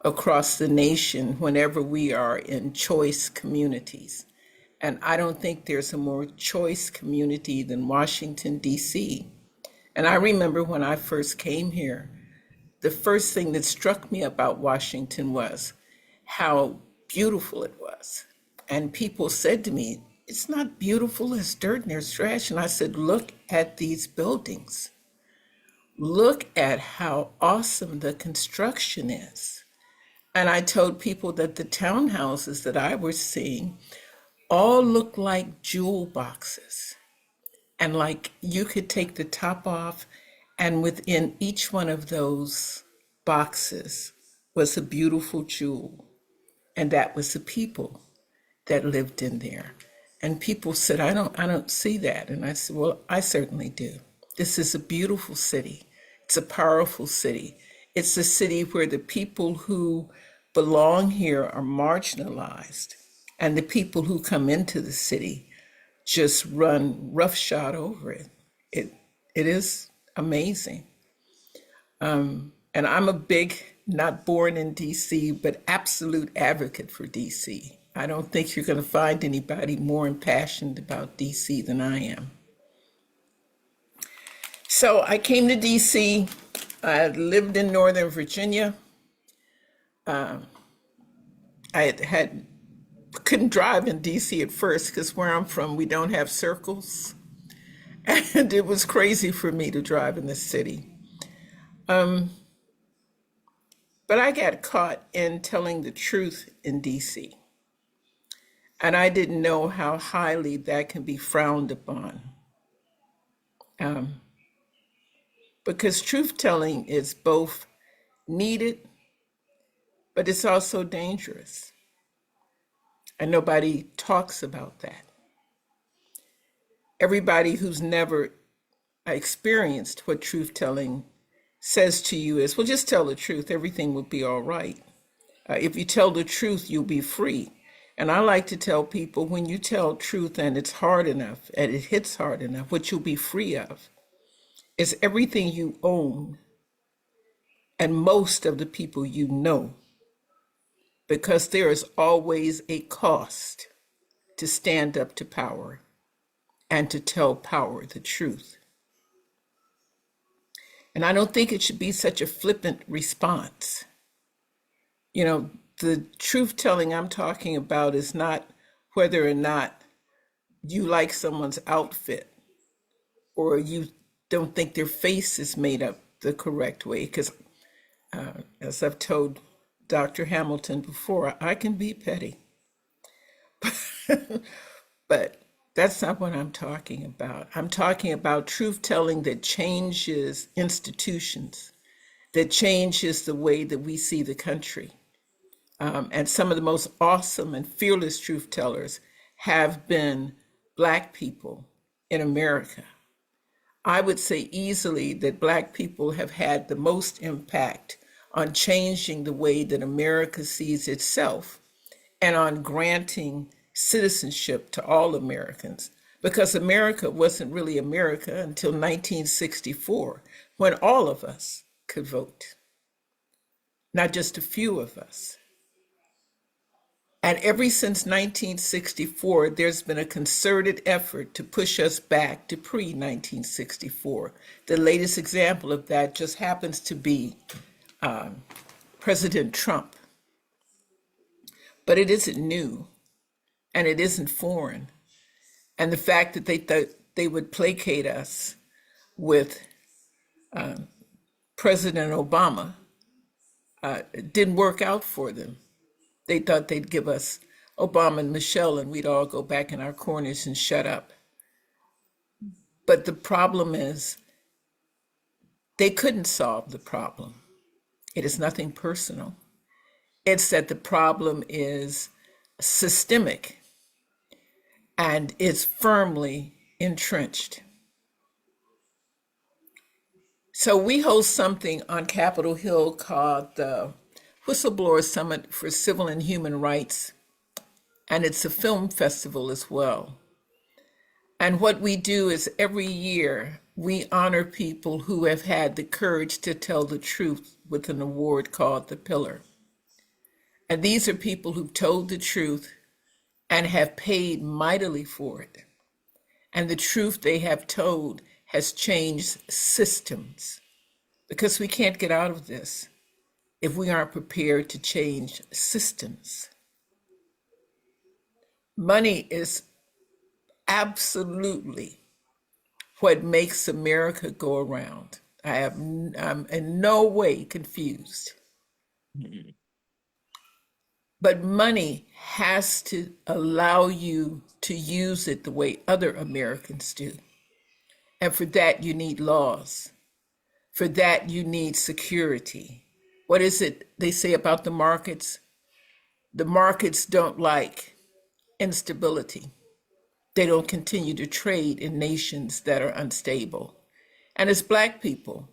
Speaker 8: across the nation whenever we are in choice communities. And I don't think there's a more choice community than Washington, D.C. And I remember when I first came here, the first thing that struck me about Washington was how beautiful it was. And people said to me, it's not beautiful, it's dirt and there's trash. And I said, look at these buildings. Look at how awesome the construction is. And I told people that the townhouses that I was seeing all look like jewel boxes. And like you could take the top off, and within each one of those boxes was a beautiful jewel. And that was the people that lived in there. And people said, I don't see that. And I said, well, I certainly do. This is a beautiful city. It's a powerful city. It's a city where the people who belong here are marginalized, and the people who come into the city just run roughshod over it. It is amazing. And I'm a big, not born in DC, but absolute advocate for DC. I don't think you're going to find anybody more impassioned about DC than I am. So I came to DC. I lived in Northern Virginia. I couldn't drive in DC at first because where I'm from, we don't have circles. And it was crazy for me to drive in the city. But I got caught in telling the truth in DC. And I didn't know how highly that can be frowned upon. Because truth-telling is both needed, but it's also dangerous. And nobody talks about that. Everybody who's never experienced what truth-telling says to you is, well, just tell the truth, everything will be all right. If you tell the truth, you'll be free. And I like to tell people, when you tell truth and it's hard enough, and it hits hard enough, what you'll be free of is everything you own and most of the people you know, because there is always a cost to stand up to power and to tell power the truth. And I don't think it should be such a flippant response. You know, the truth telling I'm talking about is not whether or not you like someone's outfit or you don't think their face is made up the correct way. Because as I've told Dr. Hamilton before, I can be petty. But that's not what I'm talking about. I'm talking about truth telling that changes institutions, that changes the way that we see the country. And some of the most awesome and fearless truth tellers have been Black people in America. I would say easily that Black people have had the most impact on changing the way that America sees itself and on granting citizenship to all Americans. Because America wasn't really America until 1964, when all of us could vote, not just a few of us. And ever since 1964, there's been a concerted effort to push us back to pre-1964. The latest example of that just happens to be President Trump. But it isn't new, and it isn't foreign. And the fact that they thought they would placate us with President Obama didn't work out for them. They thought they'd give us Obama and Michelle and we'd all go back in our corners and shut up. But the problem is they couldn't solve the problem. It is nothing personal. It's that the problem is systemic and it's firmly entrenched. So we host something on Capitol Hill called the Whistleblower Summit for Civil and Human Rights. and it's a film festival as well. And what we do is every year we honor people who have had the courage to tell the truth with an award called the Pillar. And these are people who've told the truth and have paid mightily for it. And the truth they have told has changed systems, because we can't get out of this if we aren't prepared to change systems. Money is absolutely what makes America go around. I'm in no way confused. But money has to allow you to use it the way other Americans do. And for that, you need laws. For that, you need security. What is it they say about the markets? The markets don't like instability. They don't continue to trade in nations that are unstable. And as Black people,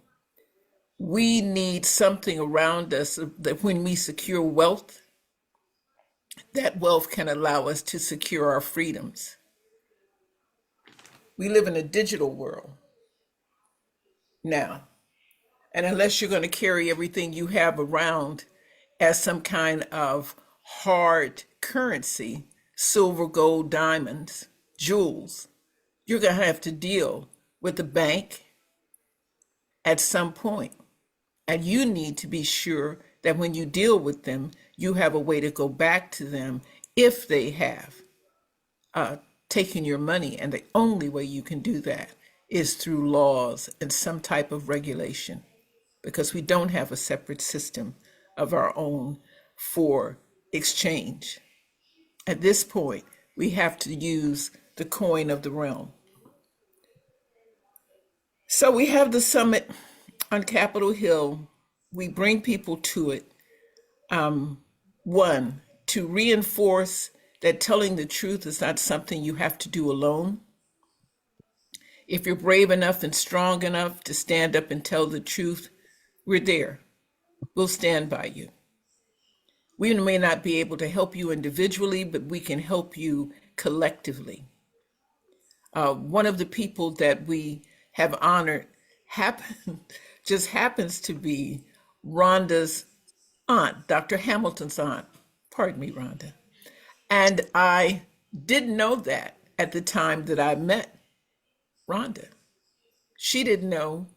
Speaker 8: we need something around us that when we secure wealth, that wealth can allow us to secure our freedoms. We live in a digital world now. And unless you're going to carry everything you have around as some kind of hard currency, silver, gold, diamonds, jewels, you're going to have to deal with the bank at some point. And you need to be sure that when you deal with them, you have a way to go back to them if they have taken your money. And the only way you can do that is through laws and some type of regulation, because we don't have a separate system of our own for exchange. At this point, we have to use the coin of the realm. So we have the summit on Capitol Hill. We bring people to it. One, to reinforce that telling the truth is not something you have to do alone. If you're brave enough and strong enough to stand up and tell the truth, we're there. We'll stand by you. We may not be able to help you individually, but we can help you collectively. One of the people that we have honored just happens to be Rhonda's aunt, Dr. Hamilton's aunt. Pardon me, Rhonda. And I didn't know that at the time that I met Rhonda. She didn't know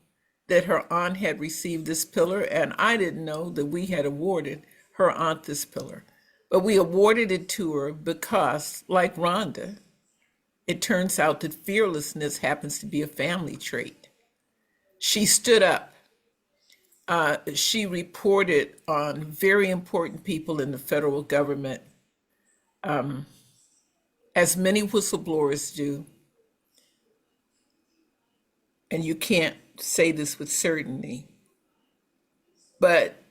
Speaker 8: that her aunt had received this pillar, and I didn't know that we had awarded her aunt this pillar. But we awarded it to her because, like Rhonda, it turns out that fearlessness happens to be a family trait. She stood up. She reported on very important people in the federal government, as many whistleblowers do. And you can't say this with certainty, but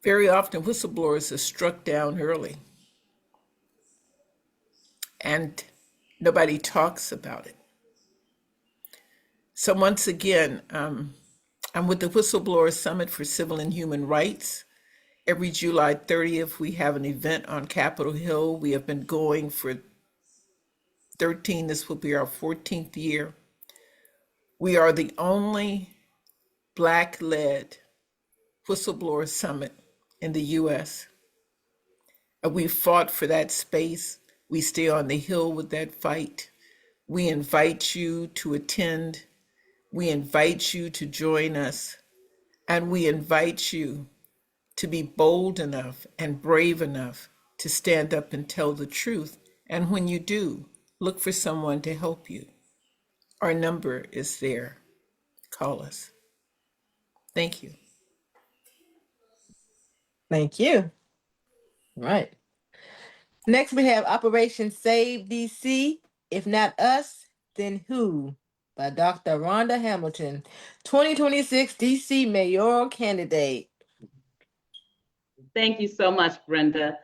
Speaker 8: very often whistleblowers are struck down early and nobody talks about it. So once again, I'm with the Whistleblower Summit for Civil and Human Rights. Every July 30th, we have an event on Capitol Hill. We have been going for 13, this will be our 14th year. We are the only Black-led whistleblower summit in the U.S. We fought for that space. We stay on the Hill with that fight. We invite you to attend. We invite you to join us. And we invite you to be bold enough and brave enough to stand up and tell the truth. And when you do, look for someone to help you. Our number is there. Call us. Thank you.
Speaker 1: Thank you. Right. Next, we have Operation Save DC. If not us, then who? By Dr. Rhonda Hamilton, 2026 DC mayoral candidate.
Speaker 3: Thank you so much, Brenda.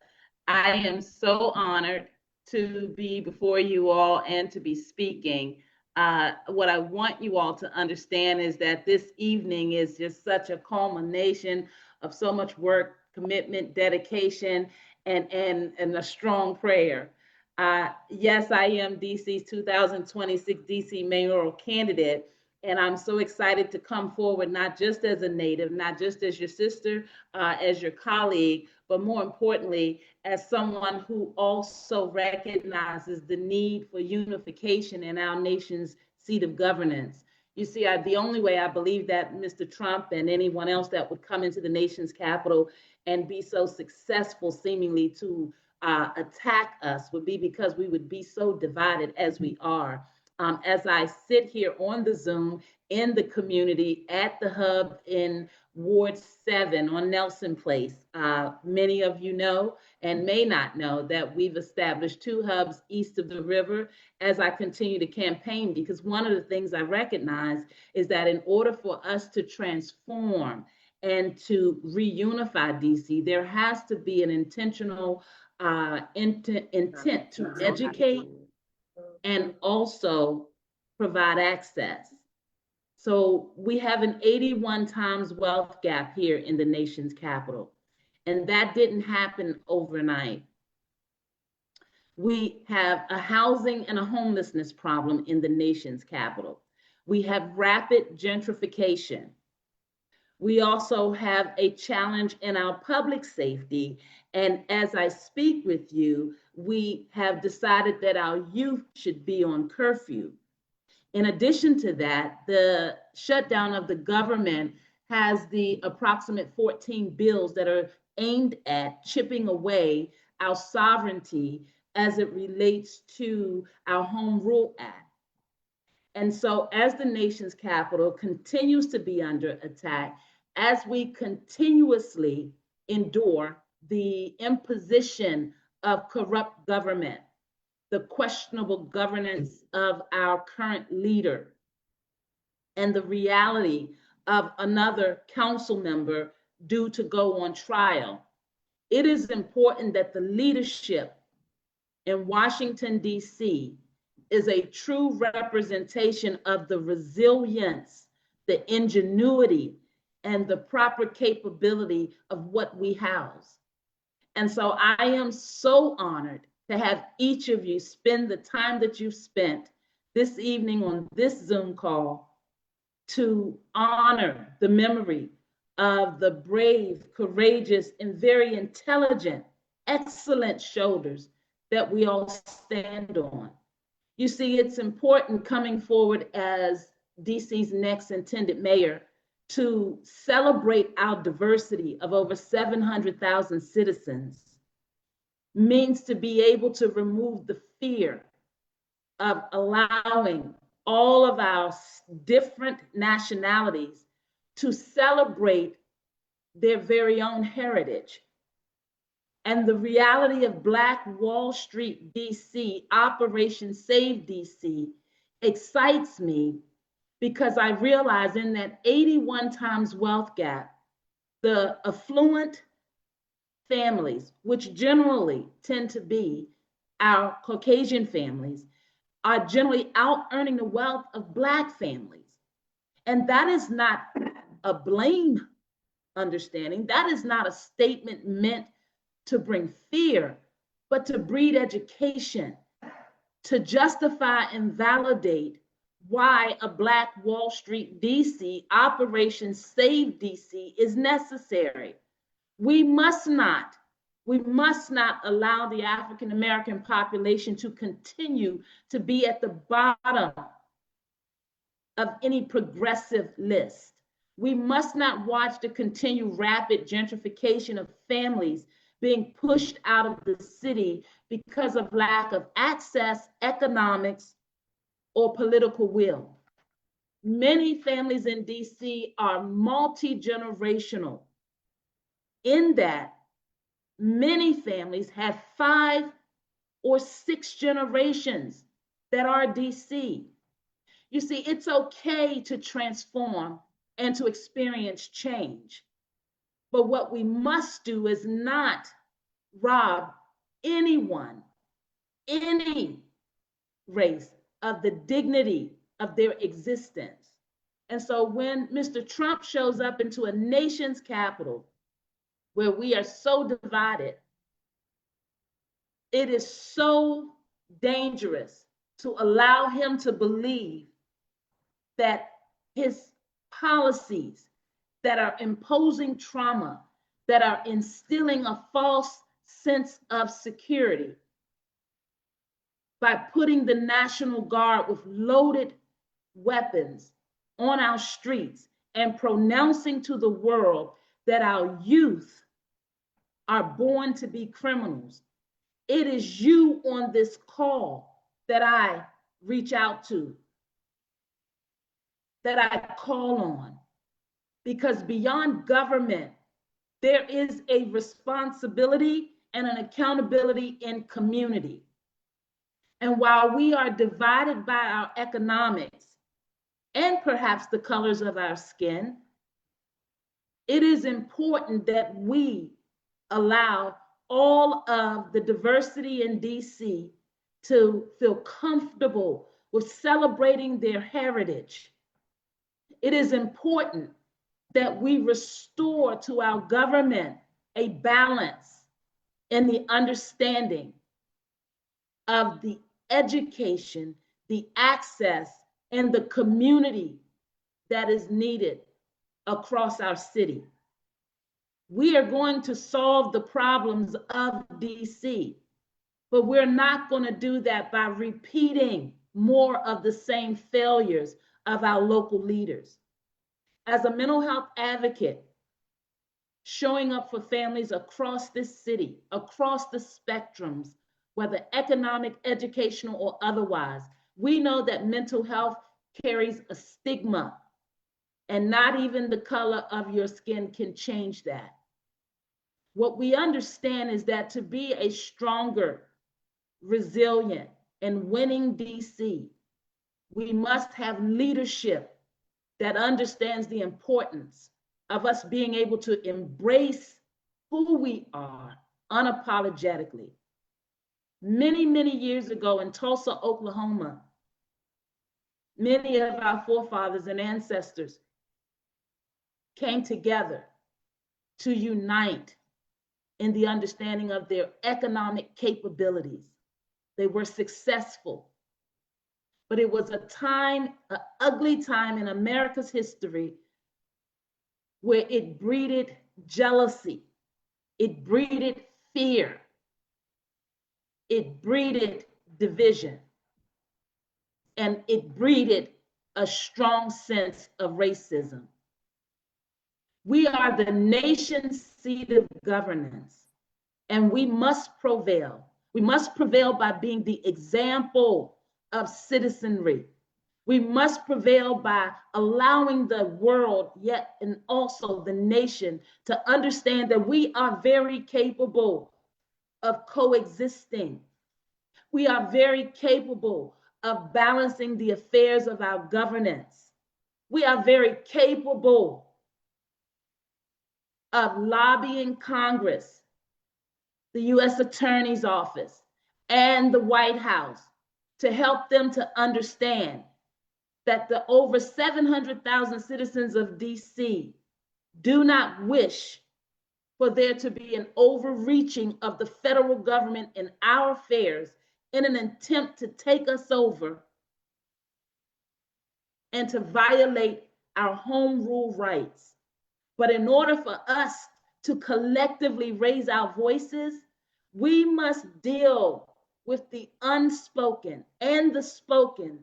Speaker 3: I am so honored to be before you all and to be speaking. What I want you all to understand is that this evening is just such a culmination of so much work, commitment, dedication, and a strong prayer. Yes, I am DC's 2026 DC mayoral candidate, and I'm so excited to come forward, not just as a native, not just as your sister, as your colleague, but more importantly, as someone who also recognizes the need for unification in our nation's seat of governance. You see, the only way I believe that Mr. Trump and anyone else that would come into the nation's capital and be so successful seemingly to attack us would be because we would be so divided as we are. As I sit here on the Zoom in the community at the hub in Ward 7 on Nelson Place, many of you know and may not know that we've established 2 hubs east of the river as I continue to campaign, because one of the things I recognize is that in order for us to transform and to reunify DC, there has to be an intentional intent to educate and also provide access. So we have an 81 times wealth gap here in the nation's capital, and that didn't happen overnight. We have a housing and a homelessness problem in the nation's capital. We have rapid gentrification. We also have a challenge in our public safety. And as I speak with you, we have decided that our youth should be on curfew. In addition to that, the shutdown of the government has the approximate 14 bills that are aimed at chipping away our sovereignty as it relates to our Home Rule Act. And so as the nation's capital continues to be under attack, as we continuously endure the imposition of corrupt government, the questionable governance of our current leader, and the reality of another council member due to go on trial, it is important that the leadership in Washington, D.C. is a true representation of the resilience, the ingenuity, and the proper capability of what we house. And so I am so honored to have each of you spend the time that you've spent this evening on this Zoom call to honor the memory of the brave, courageous, and very intelligent, excellent shoulders that we all stand on. You see, it's important coming forward as DC's next intended mayor to celebrate our diversity of over 700,000 citizens means to be able to remove the fear of allowing all of our different nationalities to celebrate their very own heritage. And the reality of Black Wall Street, DC, Operation Save DC, excites me because I realize in that 81 times wealth gap, the affluent families, which generally tend to be our Caucasian families, are generally out earning the wealth of Black families. And that is not a blame understanding. That is not a statement meant to bring fear, but to breed education, to justify and validate why a Black Wall Street DC, Operation Save DC, is necessary. We must not allow the African American population to continue to be at the bottom of any progressive list. We must not watch the continued rapid gentrification of families being pushed out of the city because of lack of access, economics, or political will. Many families in DC are multi-generational in that many families have 5 or 6 generations that are DC. You see, it's okay to transform and to experience change. But what we must do is not rob anyone, any race, of the dignity of their existence. And so when Mr. Trump shows up into a nation's capital where we are so divided, it is so dangerous to allow him to believe that his policies that are imposing trauma, that are instilling a false sense of security by putting the National Guard with loaded weapons on our streets and pronouncing to the world that our youth are born to be criminals. It is you on this call that I reach out to, that I call on, because beyond government, there is a responsibility and an accountability in community. And while we are divided by our economics and perhaps the colors of our skin, it is important that we allow all of the diversity in DC to feel comfortable with celebrating their heritage. It is important that we restore to our government a balance in the understanding of the education, the access, and the community that is needed across our city. We are going to solve the problems of DC, but we're not going to do that by repeating more of the same failures of our local leaders. As a mental health advocate, showing up for families across this city, across the spectrums, whether economic, educational, or otherwise, we know that mental health carries a stigma, and not even the color of your skin can change that. What we understand is that to be a stronger, resilient, and winning DC, we must have leadership that understands the importance of us being able to embrace who we are unapologetically. Many, many years ago in Tulsa, Oklahoma, many of our forefathers and ancestors came together to unite in the understanding of their economic capabilities. They were successful, but it was a time, an ugly time in America's history where it breeded jealousy, it breeded fear, it breeded division, and it breeded a strong sense of racism. We are the nation's seat of governance, and we must prevail. We must prevail by being the example of citizenry. We must prevail by allowing the world, yet and also the nation, to understand that we are very capable of coexisting. We are very capable of balancing the affairs of our governance. We are very capable of lobbying Congress, the U.S. Attorney's Office, and the White House to help them to understand that the over 700,000 citizens of DC do not wish for there to be an overreaching of the federal government in our affairs in an attempt to take us over and to violate our home rule rights. But in order for us to collectively raise our voices, we must deal with the unspoken and the spoken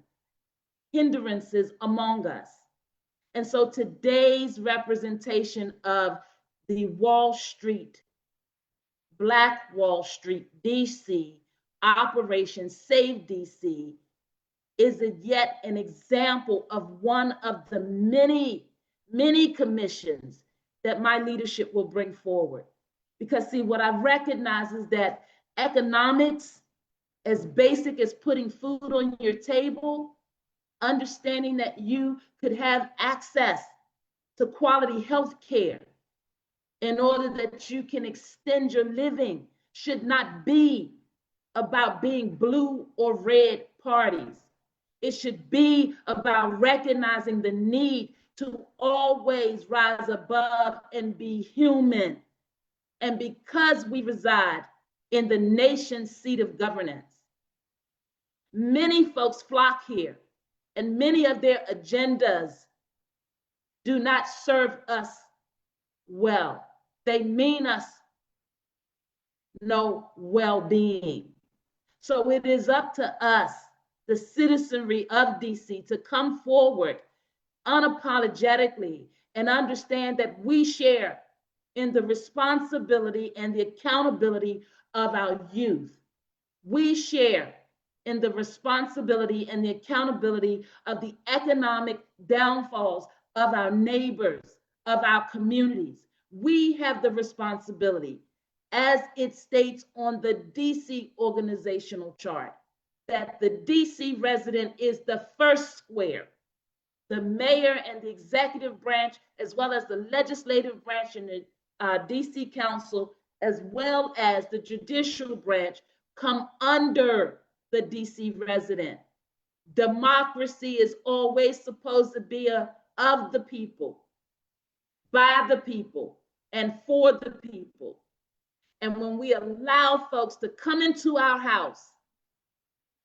Speaker 3: hindrances among us. And so today's representation of the Wall Street, Black Wall Street, DC, Operation Save DC, is yet an example of one of the many, many commissions that my leadership will bring forward. Because see, what I recognize is that economics, as basic as putting food on your table, understanding that you could have access to quality health care in order that you can extend your living, should not be about being blue or red parties. It should be about recognizing the need to always rise above and be human. And because we reside in the nation's seat of governance, Many folks flock here, and many of their agendas do not serve us well. They mean us no well-being. So it is up to us, the citizenry of DC, to come forward unapologetically and understand that we share in the responsibility and the accountability of our youth. We share in the responsibility and the accountability of the economic downfalls of our neighbors, of our communities. We have the responsibility, as it states on the DC organizational chart, that the DC resident is the first square. The mayor and the executive branch, as well as the legislative branch and the DC Council, as well as the judicial branch, come under the DC resident. Democracy is always supposed to be of the people, by the people, and for the people. And when we allow folks to come into our house,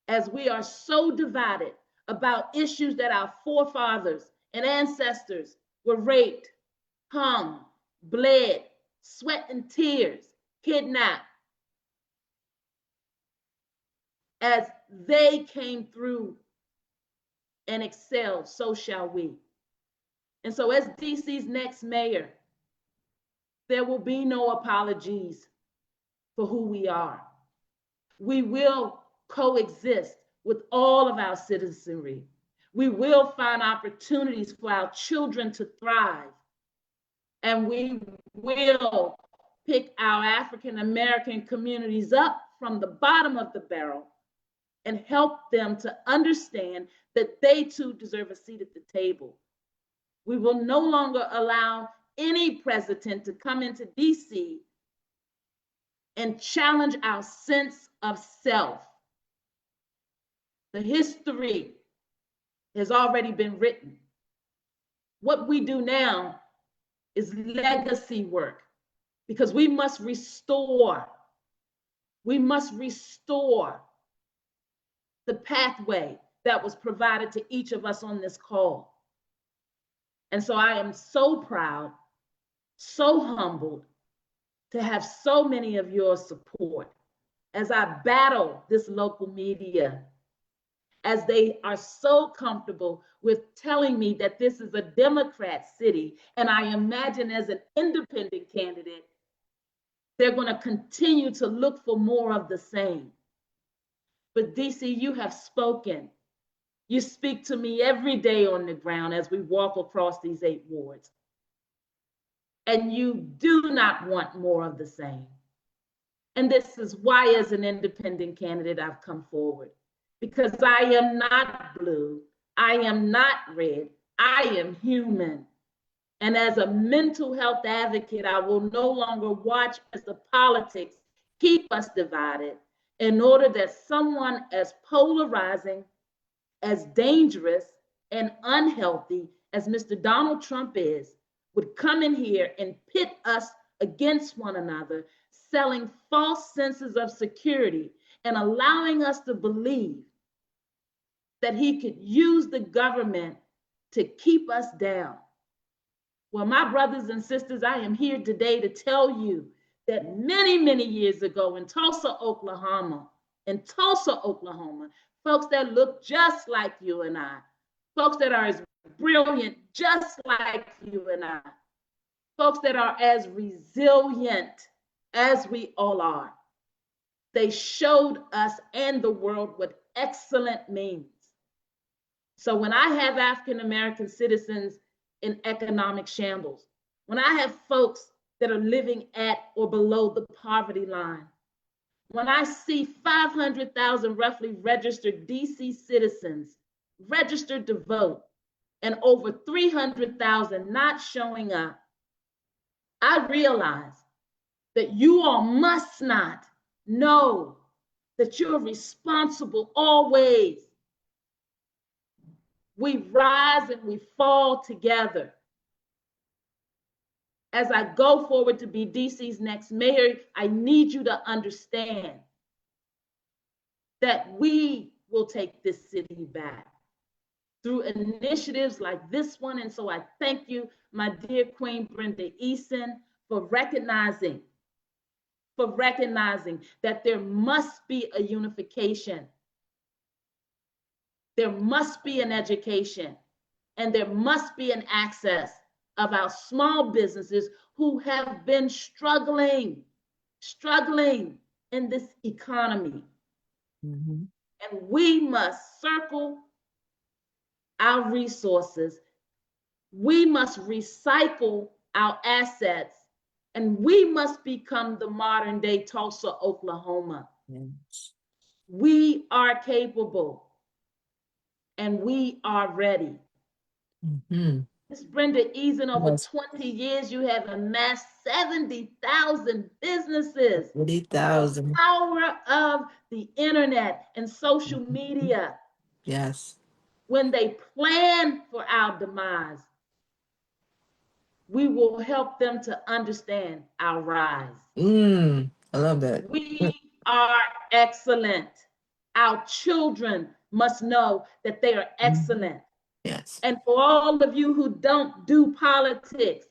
Speaker 3: as we are so divided about issues that our forefathers and ancestors were raped, hung, bled, sweat and tears, kidnapped, as they came through and excelled, so shall we. And so as DC's next mayor, there will be no apologies for who we are. We will coexist with all of our citizenry. We will find opportunities for our children to thrive. And we will pick our African American communities up from the bottom of the barrel and help them to understand that they too deserve a seat at the table. We will no longer allow any president to come into DC and challenge our sense of self. The history has already been written. What we do now is legacy work, because we must restore the pathway that was provided to each of us on this call. And so I am so proud, so humbled to have so many of your support as I battle this local media, as they are so comfortable with telling me that this is a Democrat city. And I imagine as an independent candidate, they're going to continue to look for more of the same. But DC, you have spoken. You speak to me every day on the ground as we walk across these 8 wards. And you do not want more of the same. And this is why, as an independent candidate, I've come forward. Because I am not blue, I am not red, I am human. And as a mental health advocate, I will no longer watch as the politics keep us divided in order that someone as polarizing, as dangerous, and unhealthy as Mr. Donald Trump is, would come in here and pit us against one another, selling false senses of security and allowing us to believe that he could use the government to keep us down. Well, my brothers and sisters, I am here today to tell you that many, many years ago in Tulsa, Oklahoma, folks that look just like you and I, folks that are as brilliant just like you and I, folks that are as resilient as we all are, they showed us and the world what excellent means. So when I have African American citizens in economic shambles, when I have folks that are living at or below the poverty line, when I see 500,000 roughly registered DC citizens registered to vote and over 300,000 not showing up, I realize that you all must not know that you're responsible always. We rise and we fall together. As I go forward to be DC's next mayor, I need you to understand that we will take this city back through initiatives like this one. And so I thank you, my dear Queen Brenda Eason, for recognizing that there must be a unification. There must be an education, and there must be an access of our small businesses who have been struggling in this economy. And we must circle our resources. We must recycle our assets, and we must become the modern day Tulsa, Oklahoma. We are capable, and we are ready. Ms. Brenda Eason, over 20 years, you have amassed 70,000 businesses.
Speaker 1: 70,000.
Speaker 3: The power of the internet and social media.
Speaker 1: Yes.
Speaker 3: When they plan for our demise, we will help them to understand our rise.
Speaker 1: I love that.
Speaker 3: We are excellent. Our children must know that they are excellent.
Speaker 1: Yes.
Speaker 3: And for all of you who don't do politics,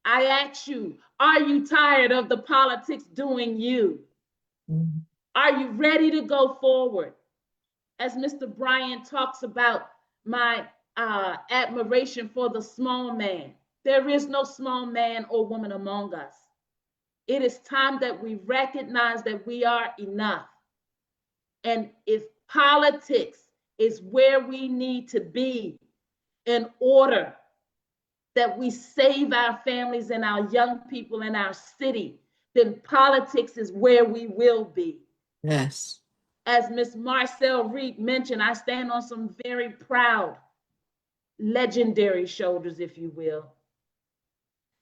Speaker 3: I ask you, are you tired of the politics doing you? Are you ready to go forward? As Mr. Bryan talks about my admiration for the small man, there is no small man or woman among us. It is time that we recognize that we are enough. And if politics is where we need to be in order that we save our families and our young people in our city, then politics is where we will be.
Speaker 1: Yes.
Speaker 3: As Ms. Marcel Reed mentioned, I stand on some very proud, legendary shoulders, if you will.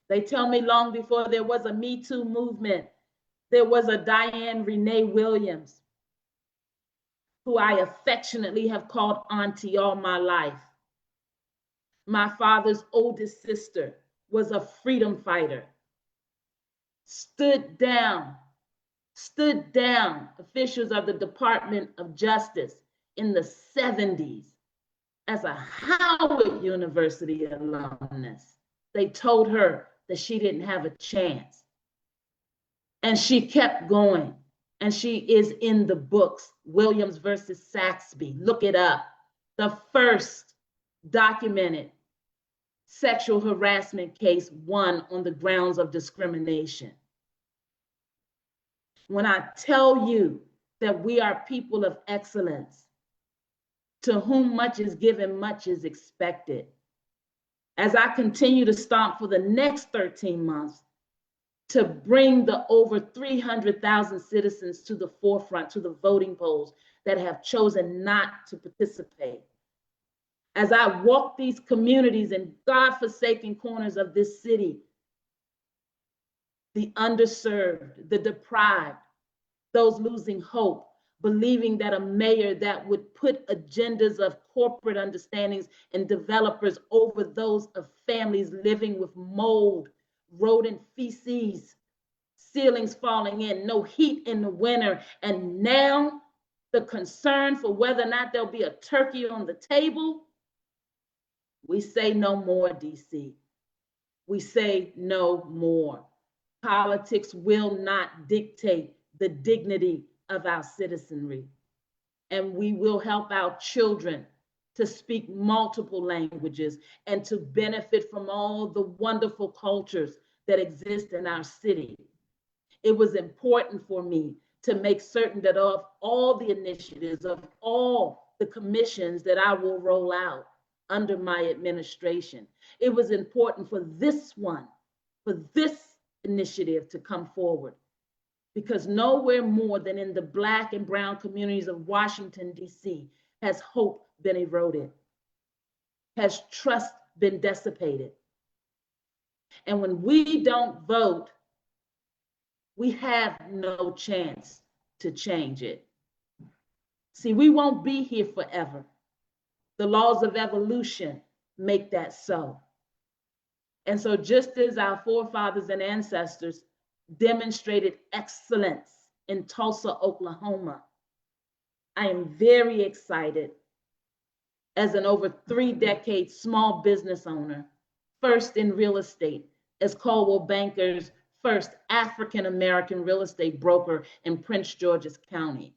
Speaker 3: They tell me long before there was a Me Too movement, there was a Diane Renee Williams, who I affectionately have called auntie all my life. My father's oldest sister was a freedom fighter. Stood down officials of the Department of Justice in the 70s as a Howard University alumnus. They told her that she didn't have a chance. And she kept going. And she is in the books, Williams versus Saxby. Look it up. The first documented sexual harassment case won on the grounds of discrimination. When I tell you that we are people of excellence, to whom much is given, much is expected. As I continue to stomp for the next 13 months, to bring the over 300,000 citizens to the forefront, to the voting polls that have chosen not to participate. As I walk these communities in God-forsaken corners of this city, the underserved, the deprived, those losing hope, believing that a mayor that would put agendas of corporate understandings and developers over those of families living with mold, rodent feces, ceilings falling in, no heat in the winter, and now the concern for whether or not there'll be a turkey on the table. We say no more, DC. We say no more. Politics will not dictate the dignity of our citizenry. And we will help our children to speak multiple languages and to benefit from all the wonderful cultures that exist in our city. It was important for me to make certain that of all the initiatives, of all the commissions that I will roll out under my administration, it was important for this one, for this initiative to come forward. Because nowhere more than in the Black and brown communities of Washington, D.C., has hope been eroded, has trust been dissipated. And when we don't vote, we have no chance to change it. See, we won't be here forever. The laws of evolution make that so. And so just as our forefathers and ancestors demonstrated excellence in Tulsa, Oklahoma, I am very excited as an over 3-decade small business owner, first in real estate, as Coldwell Banker's first African-American real estate broker in Prince George's County.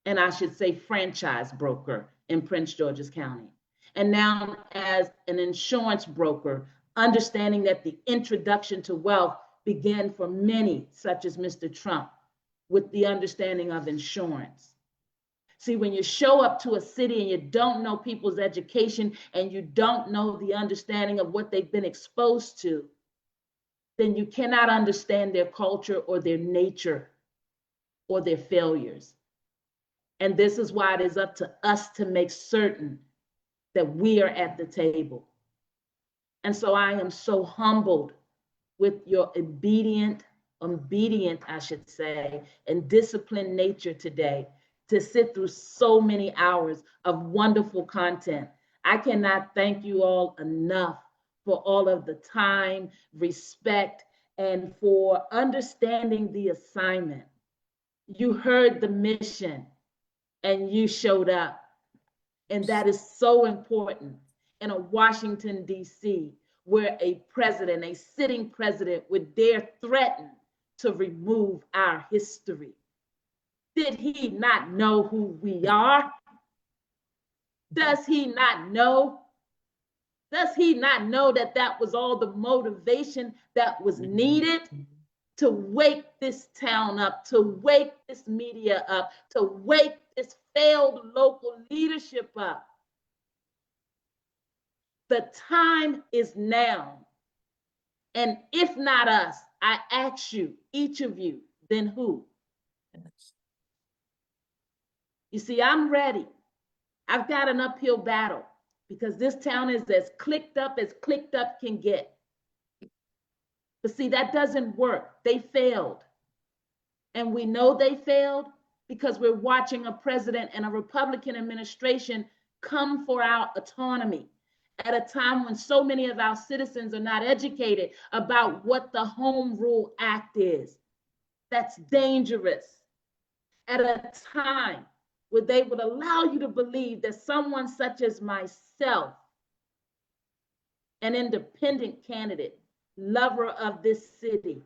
Speaker 3: And I should say franchise broker in Prince George's County. And now as an insurance broker, understanding that the introduction to wealth began for many, such as Mr. Trump, with the understanding of insurance. See, when you show up to a city and you don't know people's education and you don't know the understanding of what they've been exposed to, then you cannot understand their culture or their nature or their failures. And this is why it is up to us to make certain that we are at the table. And so I am so humbled with your obedient, I should say, and disciplined nature today to sit through so many hours of wonderful content. I cannot thank you all enough for all of the time, respect, and for understanding the assignment. You heard the mission and you showed up. And that is so important in a Washington, D.C., where a president, a sitting president, would dare threaten to remove our history. Did he not know who we are? Does he not know? Does he not know that that was all the motivation that was needed to wake this town up, to wake this media up, to wake this failed local leadership up? The time is now. And if not us, I ask you, each of you, then who? You see, I'm ready. I've got an uphill battle because this town is as clicked up can get. But see, that doesn't work. They failed. And we know they failed because we're watching a president and a Republican administration come for our autonomy at a time when so many of our citizens are not educated about what the Home Rule Act is. That's dangerous. At a time where they would allow you to believe that someone such as myself, an independent candidate, lover of this city,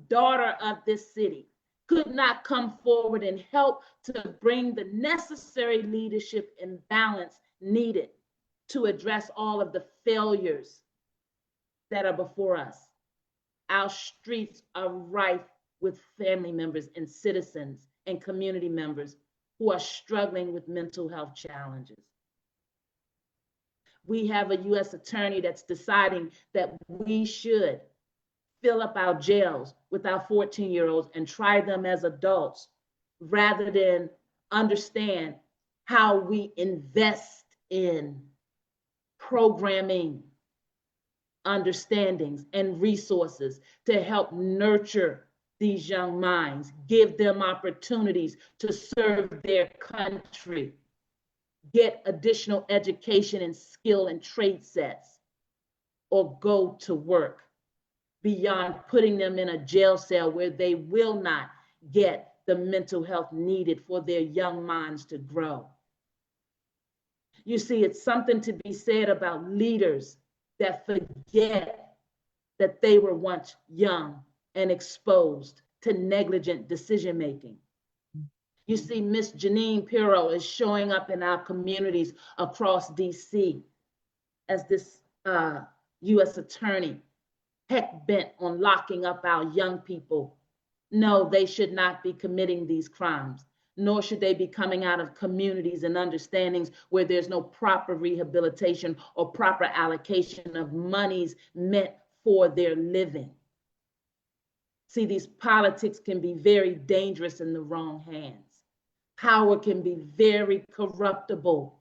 Speaker 3: daughter of this city, could not come forward and help to bring the necessary leadership and balance needed to address all of the failures that are before us. Our streets are rife with family members and citizens and community members who are struggling with mental health challenges. We have a U.S. attorney that's deciding that we should fill up our jails with our 14-year-olds and try them as adults rather than understand how we invest in programming, understandings, and resources to help nurture these young minds, give them opportunities to serve their country, get additional education and skill and trade sets, or go to work beyond putting them in a jail cell where they will not get the mental health needed for their young minds to grow. You see, it's something to be said about leaders that forget that they were once young and exposed to negligent decision-making. You see, Miss Jeanine Pirro is showing up in our communities across DC as this U.S. attorney, heck bent on locking up our young people. No, they should not be committing these crimes, nor should they be coming out of communities and understandings where there's no proper rehabilitation or proper allocation of monies meant for their living. See, these politics can be very dangerous in the wrong hands. Power can be very corruptible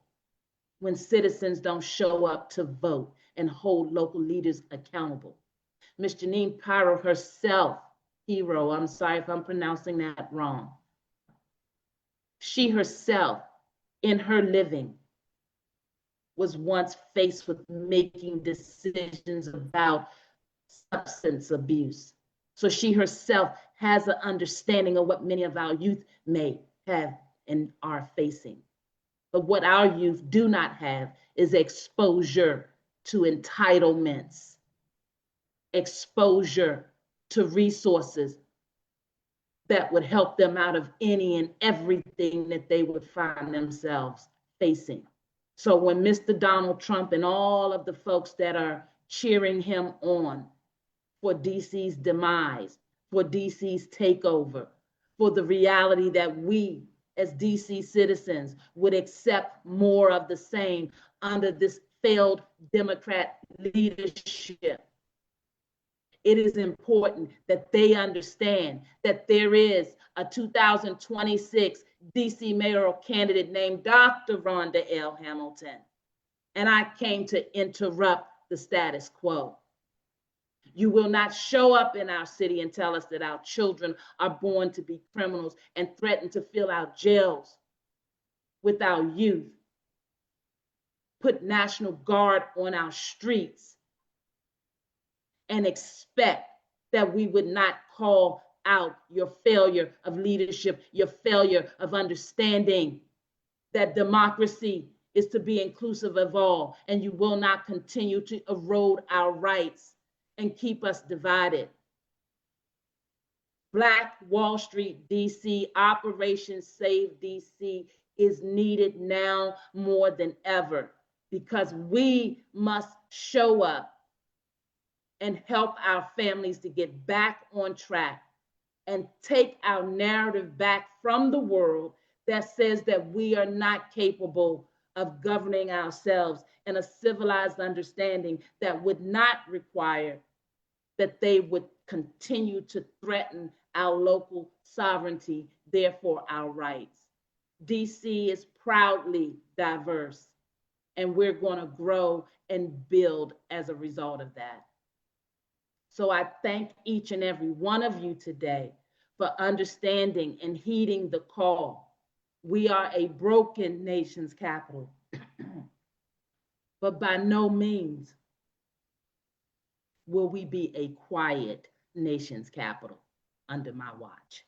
Speaker 3: when citizens don't show up to vote and hold local leaders accountable. Ms. Jeanine Pirro herself, Hero, I'm sorry if I'm pronouncing that wrong. She herself, in her living, was once faced with making decisions about substance abuse So she herself has an understanding of what many of our youth may have and are facing. But what our youth do not have is exposure to entitlements, exposure to resources that would help them out of any and everything that they would find themselves facing. So when Mr. Donald Trump and all of the folks that are cheering him on for DC's demise, for DC's takeover, for the reality that we as DC citizens would accept more of the same under this failed Democrat leadership, it is important that they understand that there is a 2026 DC mayoral candidate named Dr. Rhonda L. Hamilton. And I came to interrupt the status quo. You will not show up in our city and tell us that our children are born to be criminals and threaten to fill our jails with our youth, put National Guard on our streets, and expect that we would not call out your failure of leadership, your failure of understanding that democracy is to be inclusive of all, and you will not continue to erode our rights and keep us divided. Black Wall Street DC, Operation Save DC is needed now more than ever, because we must show up and help our families to get back on track and take our narrative back from the world that says that we are not capable of governing ourselves in a civilized understanding that would not require that they would continue to threaten our local sovereignty, therefore our rights. DC is proudly diverse, and we're going to grow and build as a result of that. So I thank each and every one of you today for understanding and heeding the call. We are a broken nation's capital, but by no means will we be a quiet nation's capital under my watch.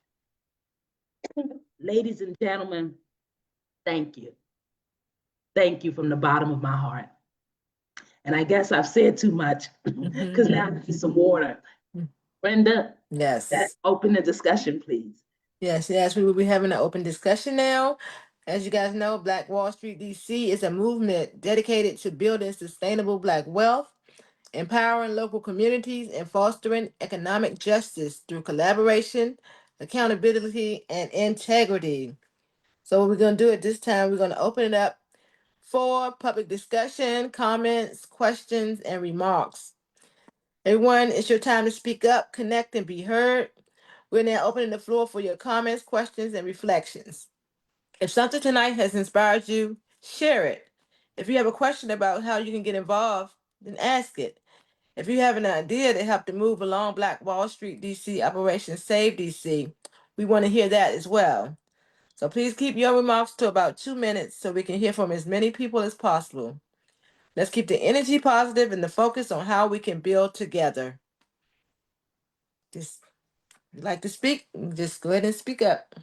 Speaker 3: Ladies and gentlemen, thank you. Thank you from the bottom of my heart. And I guess I've said too much because now I need some water. Brenda,
Speaker 1: Yes.
Speaker 3: Open the discussion, please.
Speaker 1: Yes, we will be having an open discussion now. As you guys know, Black Wall Street DC is a movement dedicated to building sustainable Black wealth, empowering local communities, and fostering economic justice through collaboration, accountability, and integrity. So what we're going to do at this time, we're going to open it up for public discussion, comments, questions, and remarks. Everyone, it's your time to speak up, connect, and be heard. We're now opening the floor for your comments, questions, and reflections. If something tonight has inspired you, share it. If you have a question about how you can get involved, then ask it. If you have an idea to help to move along Black Wall Street DC, Operation Save DC, we want to hear that as well. So please keep your remarks to about 2 minutes so we can hear from as many people as possible. Let's keep the energy positive and the focus on how we can build together. Just if you'd like to speak, just go ahead and speak up.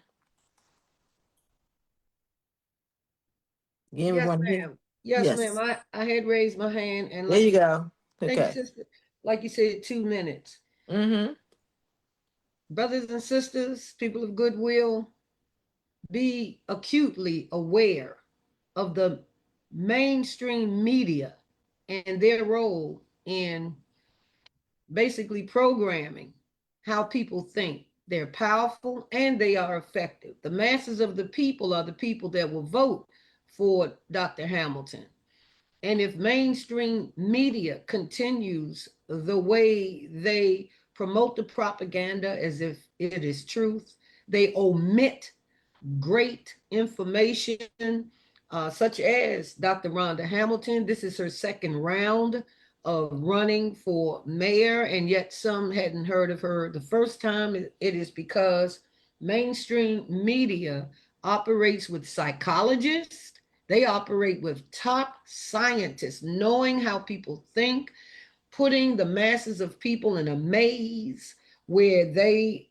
Speaker 1: Again,
Speaker 4: Yes,
Speaker 1: everyone here.
Speaker 4: ma'am. Yes, ma'am. I had raised my hand, and
Speaker 1: There you go.
Speaker 4: thank you,
Speaker 1: Okay.
Speaker 4: sister. Like you said, 2 minutes.
Speaker 1: Mm-hmm.
Speaker 4: Brothers and sisters, people of goodwill, be acutely aware of the mainstream media and their role in basically programming how people think. They're powerful and they are effective. The masses of the people are the people that will vote for Dr. Hamilton. And if mainstream media continues the way they promote the propaganda as if it is truth, they omit great information, such as Dr. Rhonda Hamilton. This is her second round of running for mayor, and yet some hadn't heard of her the first time. It is because mainstream media operates with psychologists. They operate with top scientists, knowing how people think, putting the masses of people in a maze where they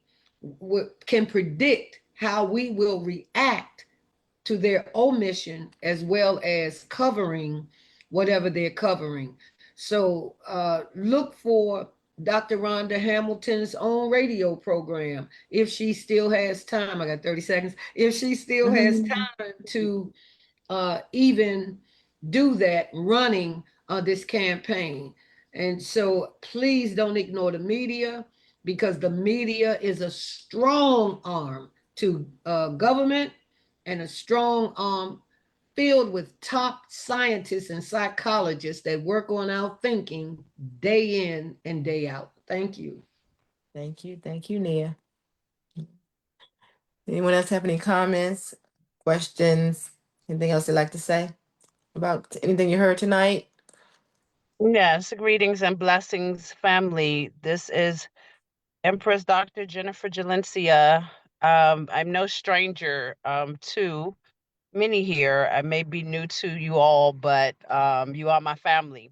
Speaker 4: can predict how we will react to their omission as well as covering whatever they're covering. So look for Dr. Rhonda Hamilton's own radio program, if she still has time. I got 30 seconds. If she still has time to even do that, running this campaign. And so please don't ignore the media, because the media is a strong arm to government and a strong arm filled with top scientists and psychologists that work on our thinking day in and day out. Thank you.
Speaker 1: Thank you, Nia. Anyone else have any comments, questions, anything else they'd like to say about anything you heard tonight?
Speaker 9: Yes, greetings and blessings, family. This is Empress Dr. Jennifer Jalencia. I'm no stranger to many here. I may be new to you all, but you are my family.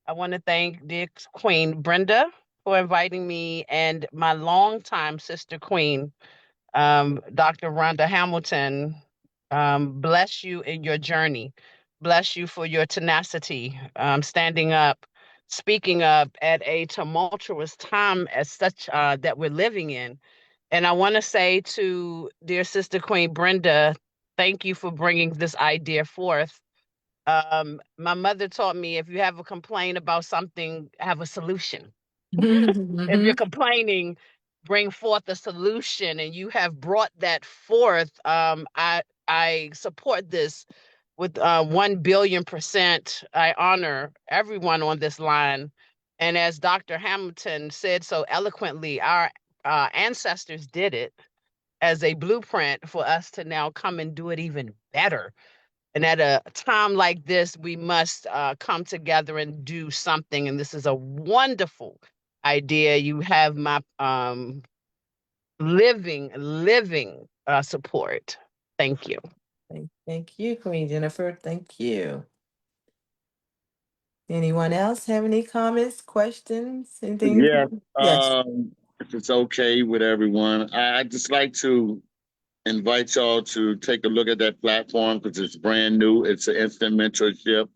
Speaker 9: I want to thank dear Queen Brenda for inviting me, and my longtime sister queen, Dr. Rhonda Hamilton. Bless you in your journey. Bless you for your tenacity, standing up, speaking up at a tumultuous time as such that we're living in. And I want to say to dear sister Queen Brenda, thank you for bringing this idea forth. My mother taught me, if you have a complaint about something, have a solution. If you're complaining, bring forth a solution, and you have brought that forth. I support this with 1,000,000,000%. I honor everyone on this line. And as Dr. Hamilton said so eloquently, our ancestors did it as a blueprint for us to now come and do it even better. And at a time like this, we must come together and do something. And this is a wonderful idea. You have my living support. Thank you.
Speaker 1: Thank you, Queen Jennifer. Thank you. Anyone else have any comments, questions, anything?
Speaker 7: Yeah,
Speaker 1: Yes.
Speaker 7: if it's okay with everyone, I'd just like to invite y'all to take a look at that platform, because it's brand new. It's an instant mentorship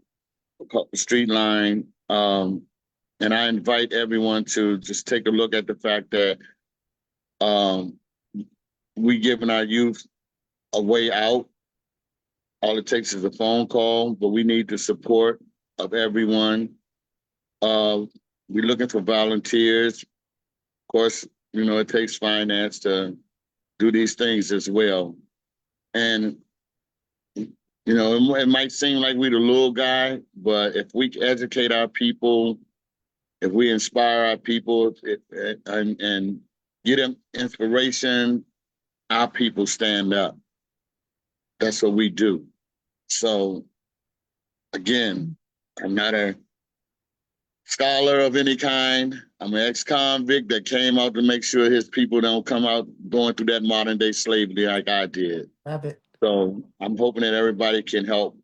Speaker 7: called Streetline. And I invite everyone to just take a look at the fact that we giving our youth a way out. All it takes is a phone call, but we need the support of everyone. We're looking for volunteers. Of course, you know, it takes finance to do these things as well. And, you know, it might seem like we're the little guy, but if we educate our people, if we inspire our people and get them inspiration, our people stand up. That's what we do. So, again, I'm not a scholar of any kind. I'm an ex-convict that came out to make sure his people don't come out going through that modern day slavery like I did.
Speaker 1: Love it.
Speaker 7: So I'm hoping that everybody can help.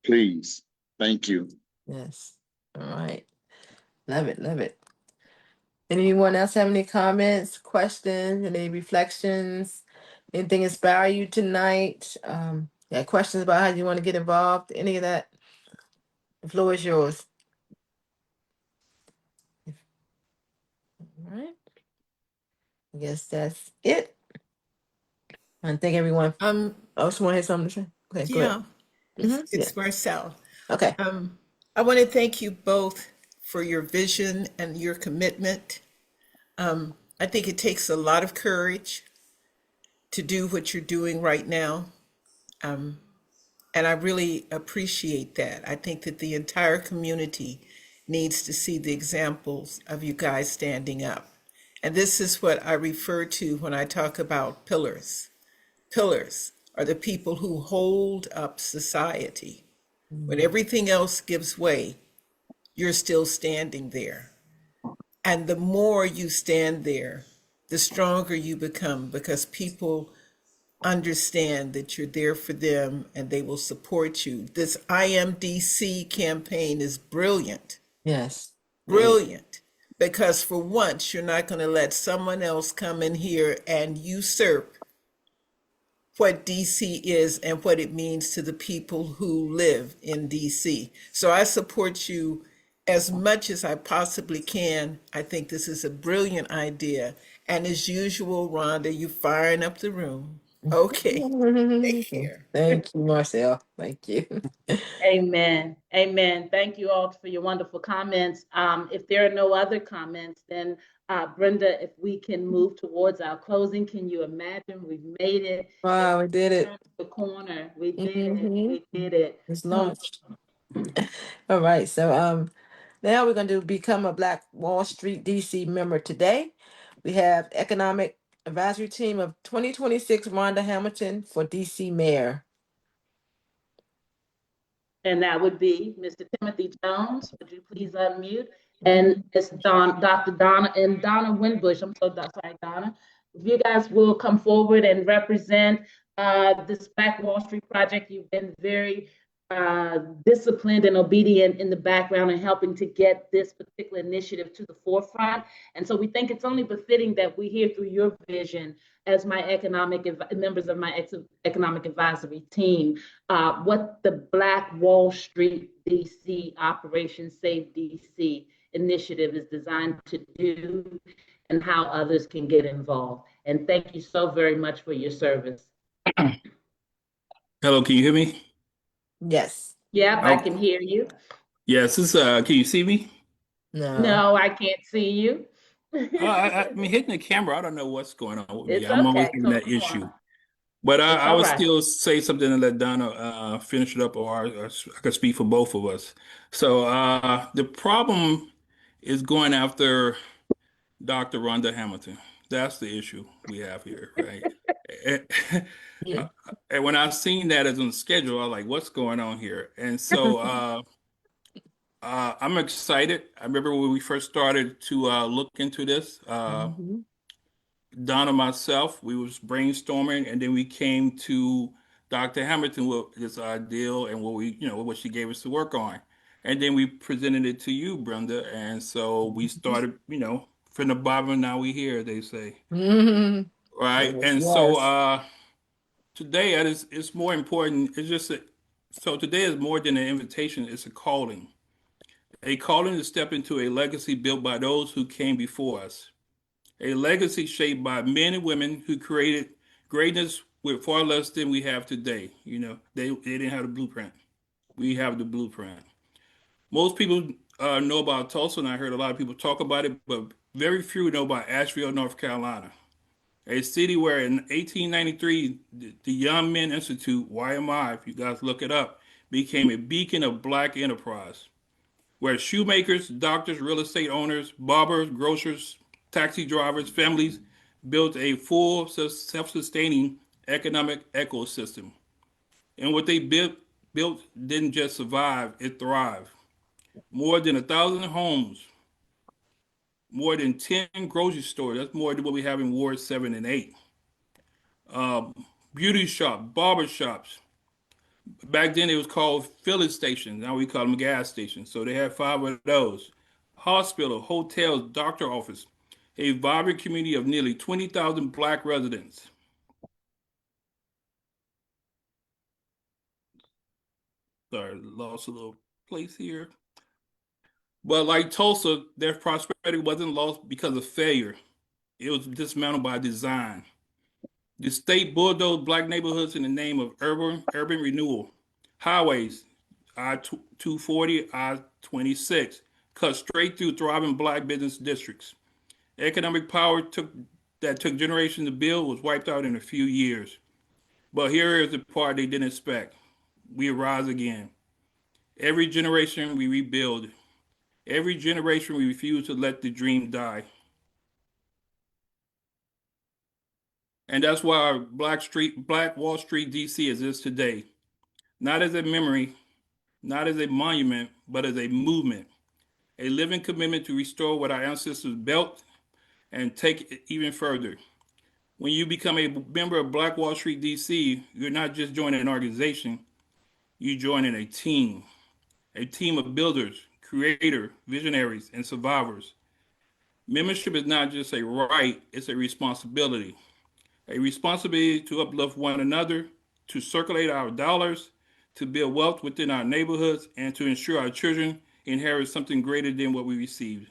Speaker 7: Please. Thank you.
Speaker 1: Yes. All right. Love it. Love it. Anyone else have any comments, questions, any reflections? Anything inspire you tonight? Yeah, questions about how you want to get involved? Any of that? The floor is yours. All right. I guess that's it. I thank everyone. I just want to have something to say. Okay, go
Speaker 8: Yeah,
Speaker 1: ahead.
Speaker 8: it's Marcel.
Speaker 1: Okay.
Speaker 8: I want to thank you both for your vision and your commitment. I think it takes a lot of courage to do what you're doing right now. And I really appreciate that. I think that the entire community needs to see the examples of you guys standing up. And this is what I refer to when I talk about pillars. Pillars are the people who hold up society. When everything else gives way, you're still standing there. And the more you stand there, the stronger you become, because people understand that you're there for them and they will support you. This IMDC campaign is brilliant.
Speaker 1: Yes.
Speaker 8: Brilliant. because for once, you're not going to let someone else come in here and usurp what DC is and what it means to the people who live in DC. So I support you as much as I possibly can. I think this is a brilliant idea. And as usual, Rhonda, you firing up the room. Okay. Take care.
Speaker 1: Thank you, Marcel. Thank you.
Speaker 3: Amen. Amen. Thank you all for your wonderful comments. If there are no other comments, then Brenda, if we can move towards our closing, can you imagine we've made it?
Speaker 1: Wow, we did it.
Speaker 3: Turned the corner. We did it.
Speaker 1: Mhm.
Speaker 3: We did it.
Speaker 1: It's launched. All right. So now we're going to become a Black Wall Street DC member today. We have Economic Advisory Team of 2026, Rhonda Hamilton for DC Mayor.
Speaker 3: And that would be Mr. Timothy Jones. Would you please unmute? And it's Dr. Donna and Donna Winbush. I'm so sorry, Donna. If you guys will come forward and represent this Black Wall Street project, you've been very disciplined and obedient in the background and helping to get this particular initiative to the forefront. And so we think it's only befitting that we hear through your vision as my members of my economic advisory team, what the Black Wall Street DC Operation Save DC initiative is designed to do and how others can get involved. And thank you so very much for your service.
Speaker 10: Hello, can you hear me?
Speaker 1: Yes.
Speaker 3: Yep, I can hear you.
Speaker 10: Yes, this can you see me?
Speaker 3: No, I can't see you.
Speaker 10: I'm hitting the camera. I don't know what's going on with me.
Speaker 3: It's
Speaker 10: I'm always
Speaker 3: okay.
Speaker 10: having that issue. But
Speaker 3: It's
Speaker 10: I
Speaker 3: all
Speaker 10: would
Speaker 3: right.
Speaker 10: still say something and let Donna finish it up, or I could speak for both of us. So the problem is going after Dr. Rhonda Hamilton. That's the issue we have here, right? And when I seen that as on the schedule, I was like, what's going on here? And so I'm excited. I remember when we first started to look into this, Don and myself, we was brainstorming, and then we came to Dr. Hamilton with this ideal and what she gave us to work on. And then we presented it to you, Brenda. And so we started, from the bottom, now we here, they say.
Speaker 1: Mhm.
Speaker 10: Right.
Speaker 1: Yes,
Speaker 10: And
Speaker 1: yes.
Speaker 10: so today it's more important. So today is more than an invitation, it's a calling. A calling to step into a legacy built by those who came before us. A legacy shaped by men and women who created greatness with far less than we have today. They didn't have the blueprint. We have the blueprint. Most people know about Tulsa, and I heard a lot of people talk about it, but very few know about Asheville, North Carolina, a city where in 1893, the Young Men Institute, YMI, if you guys look it up, became a beacon of Black enterprise, where shoemakers, doctors, real estate owners, barbers, grocers, taxi drivers, families built a full self-sustaining economic ecosystem. And what they built didn't just survive, it thrived. More than 1,000 homes, more than 10 grocery stores. That's more than what we have in Ward 7 and 8. Beauty shops, barber shops. Back then it was called filling stations. Now we call them gas stations. So they had 5 of those. Hospital, hotels, doctor office. A vibrant community of nearly 20,000 Black residents. Sorry, lost a little place here. But like Tulsa, their prosperity wasn't lost because of failure. It was dismantled by design. The state bulldozed Black neighborhoods in the name of urban renewal. Highways, I-240, I-26, cut straight through thriving Black business districts. Economic power that took generations to build was wiped out in a few years. But here is the part they didn't expect. We arise again. Every generation we rebuild. Every generation we refuse to let the dream die. And that's why Black Wall Street DC exists today. Not as a memory, not as a monument, but as a movement. A living commitment to restore what our ancestors built and take it even further. When you become a member of Black Wall Street DC, you're not just joining an organization, you're joining a team of builders, creators, visionaries, and survivors. Membership is not just a right, it's a responsibility. A responsibility to uplift one another, to circulate our dollars, to build wealth within our neighborhoods, and to ensure our children inherit something greater than what we received.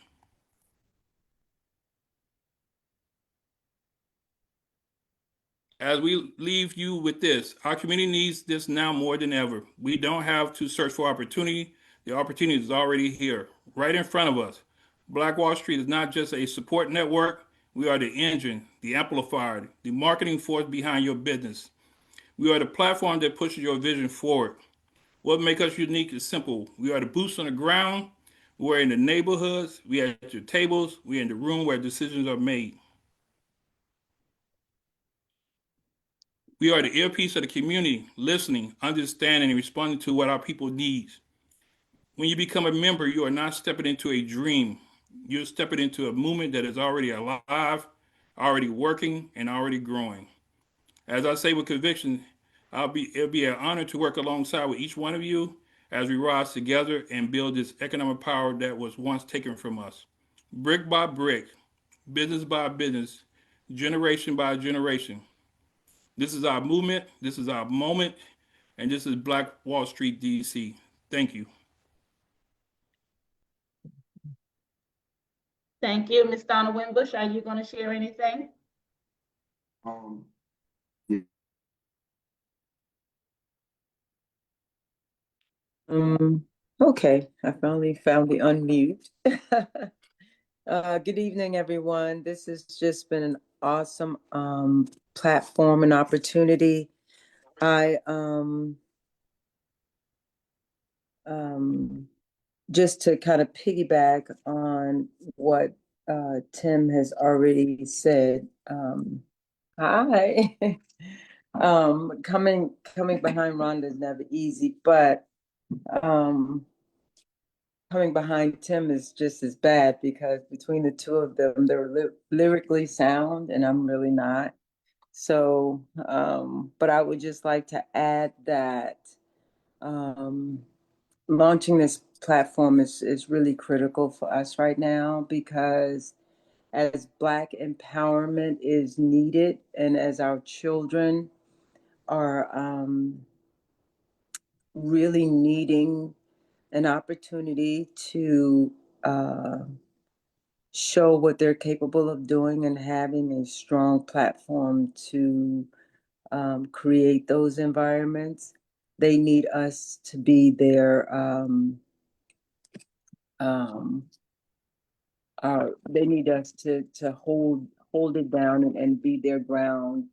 Speaker 10: As we leave you with this, our community needs this now more than ever. We don't have to search for opportunity. The opportunity is already here, right in front of us. Black Wall Street is not just a support network. We are the engine, the amplifier, the marketing force behind your business. We are the platform that pushes your vision forward. What makes us unique is simple. We are the boots on the ground. We're in the neighborhoods. We are at your tables. We're in the room where decisions are made. We are the earpiece of the community, listening, understanding, and responding to what our people need. When you become a member, you are not stepping into a dream. You're stepping into a movement that is already alive, already working, and already growing. As I say with conviction, it'll be an honor to work alongside with each one of you as we rise together and build this economic power that was once taken from us. Brick by brick, business by business, generation by generation. This is our movement, this is our moment, and this is Black Wall Street, DC. Thank you.
Speaker 3: Thank you. Ms. Donna Wimbush, are you going to share anything?
Speaker 12: Okay, I finally found the unmute. Good evening, everyone. This has just been an awesome platform and opportunity. I just to kind of piggyback on what Tim has already said. Hi. Coming behind Rhonda is never easy, but coming behind Tim is just as bad because between the two of them, they're lyrically sound and I'm really not. So, but I would just like to add that launching this platform is really critical for us right now because as Black empowerment is needed and as our children are really needing an opportunity to show what they're capable of doing and having a strong platform to create those environments. They need us to be their, they need us to hold it down and be their ground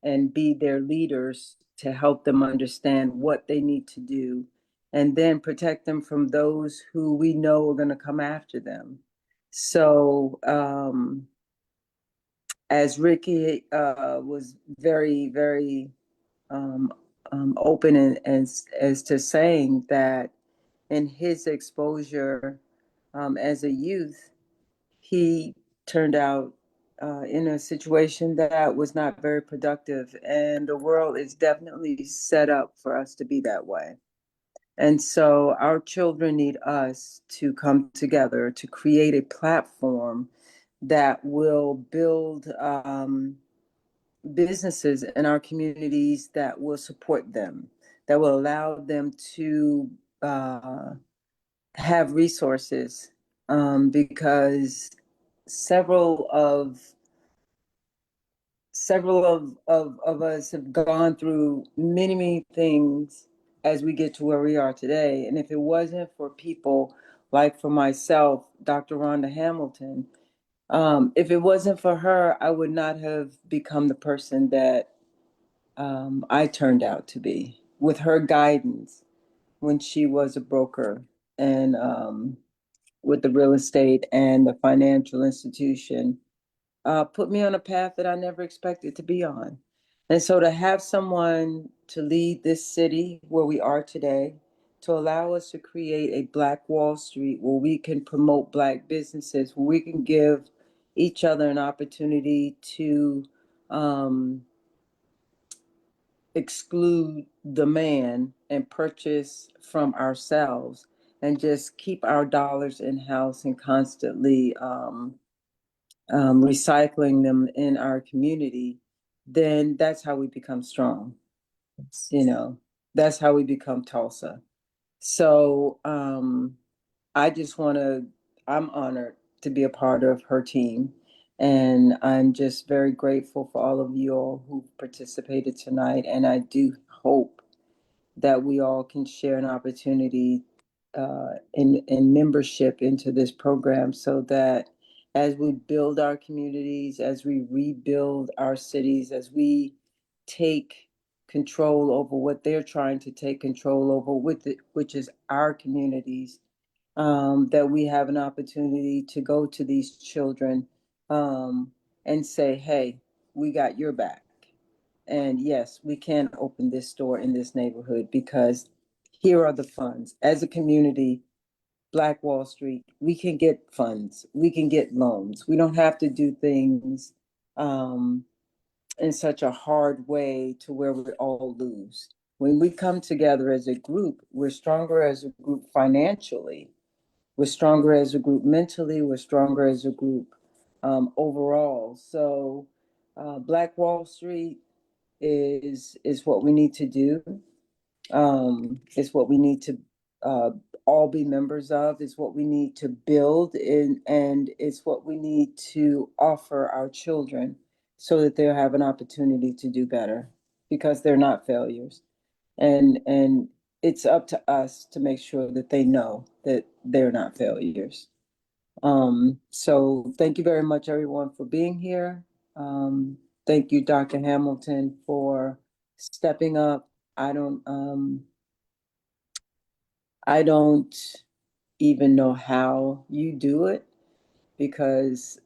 Speaker 12: and be their leaders to help them understand what they need to do and then protect them from those who we know are going to come after them. So as Ricky was very, very open and as to saying that in his exposure as a youth, he turned out in a situation that was not very productive, and the world is definitely set up for us to be that way. And so our children need us to come together to create a platform that will build businesses in our communities that will support them, that will allow them to have resources, because several of us have gone through many things as we get to where we are today. And if it wasn't for people like for myself, Dr. Rhonda Hamilton, if it wasn't for her, I would not have become the person that I turned out to be. With her guidance when she was a broker and with the real estate and the financial institution, put me on a path that I never expected to be on. And so to have someone to lead this city where we are today, to allow us to create a Black Wall Street where we can promote Black businesses, where we can give each other an opportunity to exclude the man and purchase from ourselves and just keep our dollars in house and constantly recycling them in our community, then that's how we become strong. You know, that's how we become Tulsa. So I just want to, I'm honored to be a part of her team. And I'm just very grateful for all of you all who participated tonight. And I do hope that we all can share an opportunity in membership into this program so that as we build our communities, as we rebuild our cities, as we take control over what they're trying to take control over, which is our communities, that we have an opportunity to go to these children and say, hey, we got your back. And yes, we can open this store in this neighborhood because here are the funds. As a community, Black Wall Street, we can get funds, we can get loans. We don't have to do things in such a hard way to where we all lose. When we come together as a group, we're stronger as a group financially. We're stronger as a group mentally. We're stronger as a group overall. So Black Wall Street is what we need to do. Is what we need to all be members of. Is what we need to build in, and it's what we need to offer our children so that they'll have an opportunity to do better because they're not failures. And it's up to us to make sure that they know that they're not failures. So thank you very much, everyone, for being here. Thank you, Dr. Hamilton, for stepping up. I don't even know how you do it because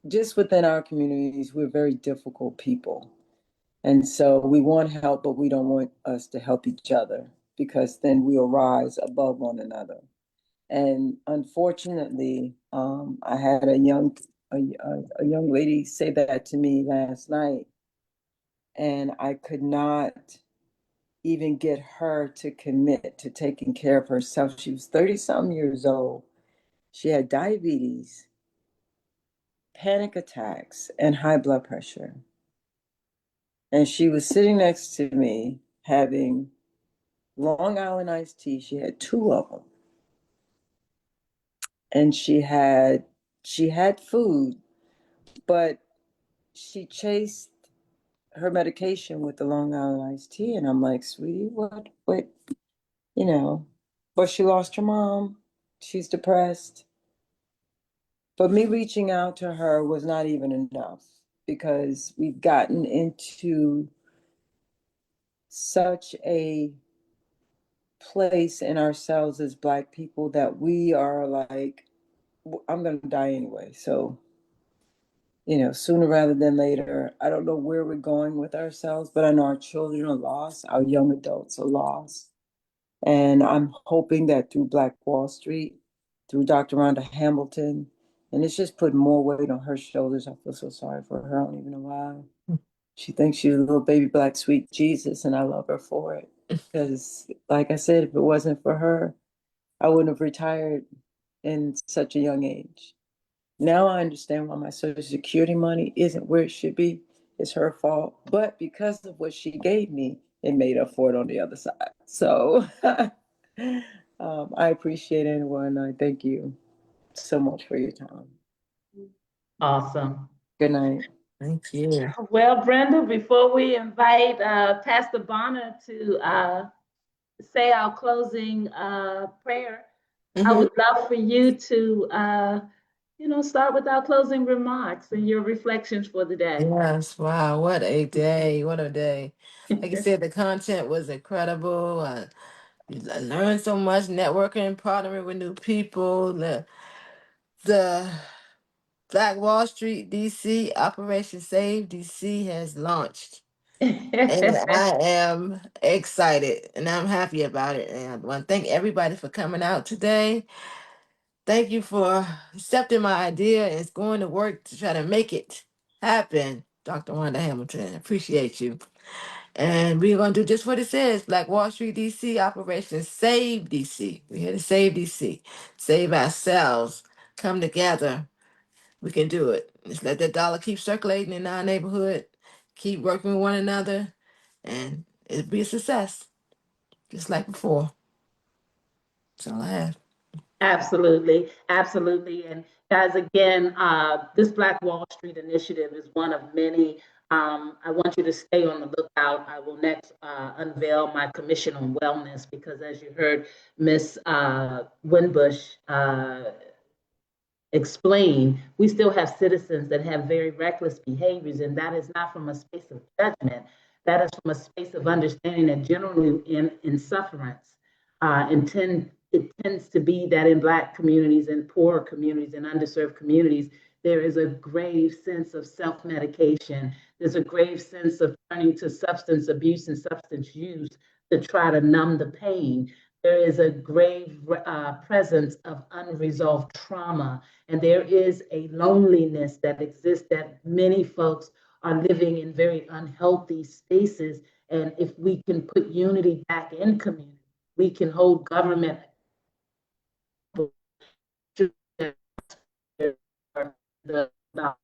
Speaker 12: just within our communities, we're very difficult people. And so we want help, but we don't want us to help each other because then we'll rise above one another. And unfortunately, I had a young lady say that to me last night, and I could not even get her to commit to taking care of herself. She was 30-some years old. She had diabetes, panic attacks, and high blood pressure. And she was sitting next to me having Long Island iced tea. She had 2 of them. And she had food, but she chased her medication with the Long Island iced tea. And I'm like, sweetie, what, you know, but she lost her mom. She's depressed. But me reaching out to her was not even enough because we've gotten into such a place in ourselves as Black people that we are like, I'm going to die anyway. So, you know, sooner rather than later. I don't know where we're going with ourselves, but I know our children are lost, our young adults are lost. And I'm hoping that through Black Wall Street, through Dr. Rhonda Hamilton, and it's just put more weight on her shoulders. I feel so sorry for her. I don't even know why. She thinks she's a little baby Black sweet Jesus, and I love her for it. Because, like I said, if it wasn't for her, I wouldn't have retired in such a young age. Now I understand why my Social Security money isn't where it should be. It's her fault. But because of what she gave me, it made up for it on the other side. So I appreciate anyone. I thank you so much for your time.
Speaker 3: Awesome.
Speaker 12: Good night.
Speaker 1: Thank you.
Speaker 3: Well, Brenda, before we invite Pastor Bonner to say our closing prayer, I would love for you to, start with our closing remarks and your reflections for the day.
Speaker 1: Yes, wow, what a day, what a day. Like you said, the content was incredible. I learned so much, networking, partnering with new people. The Black Wall Street DC, Operation Save DC has launched. And I am excited and I'm happy about it. And I want to thank everybody for coming out today. Thank you for accepting my idea and going to work to try to make it happen, Dr. Wanda Hamilton. Appreciate you. And we're going to do just what it says, Black Wall Street DC, Operation Save DC. We're here to save DC, save ourselves, come together, we can do it. Just let that dollar keep circulating in our neighborhood, keep working with one another, and it'll be a success, just like before. That's all I have.
Speaker 3: Absolutely, absolutely. And guys, again, this Black Wall Street initiative is one of many. I want you to stay on the lookout. I will next unveil my commission on wellness because, as you heard Ms. Winbush explain, we still have citizens that have very reckless behaviors, and that is not from a space of judgment. That is from a space of understanding that generally in sufferance, it tends to be that in Black communities and poor communities and underserved communities, there is a grave sense of self-medication. There's a grave sense of turning to substance abuse and substance use to try to numb the pain. There is a grave presence of unresolved trauma, and there is a loneliness that exists that many folks are living in very unhealthy spaces. And if we can put unity back in community, we can hold government to the lives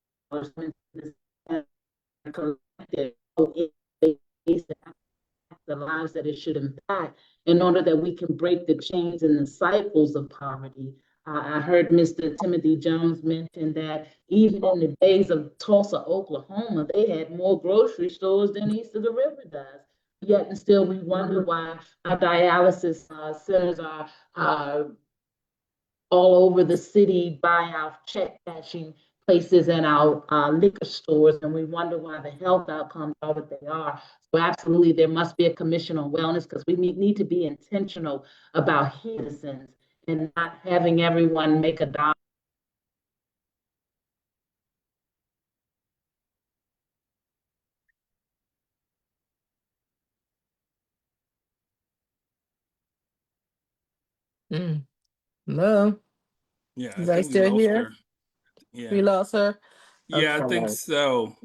Speaker 3: that it should impact in order that we can break the chains and the cycles of poverty. I heard Mr. Timothy Jones mention that even in the days of Tulsa, Oklahoma, they had more grocery stores than east of the river does. Yet and still we wonder why our dialysis centers are all over the city by our check cashing places and our liquor stores, and we wonder why the health outcomes are what they are. So absolutely, there must be a commission on wellness because we need to be intentional about citizens and not having everyone make a dollar.
Speaker 1: Hello?
Speaker 10: Yeah, I
Speaker 1: Is I
Speaker 10: think we
Speaker 1: still
Speaker 10: lost
Speaker 1: here?
Speaker 10: her. Yeah.
Speaker 1: We lost her?
Speaker 10: Yeah, I think
Speaker 1: Okay.
Speaker 10: so.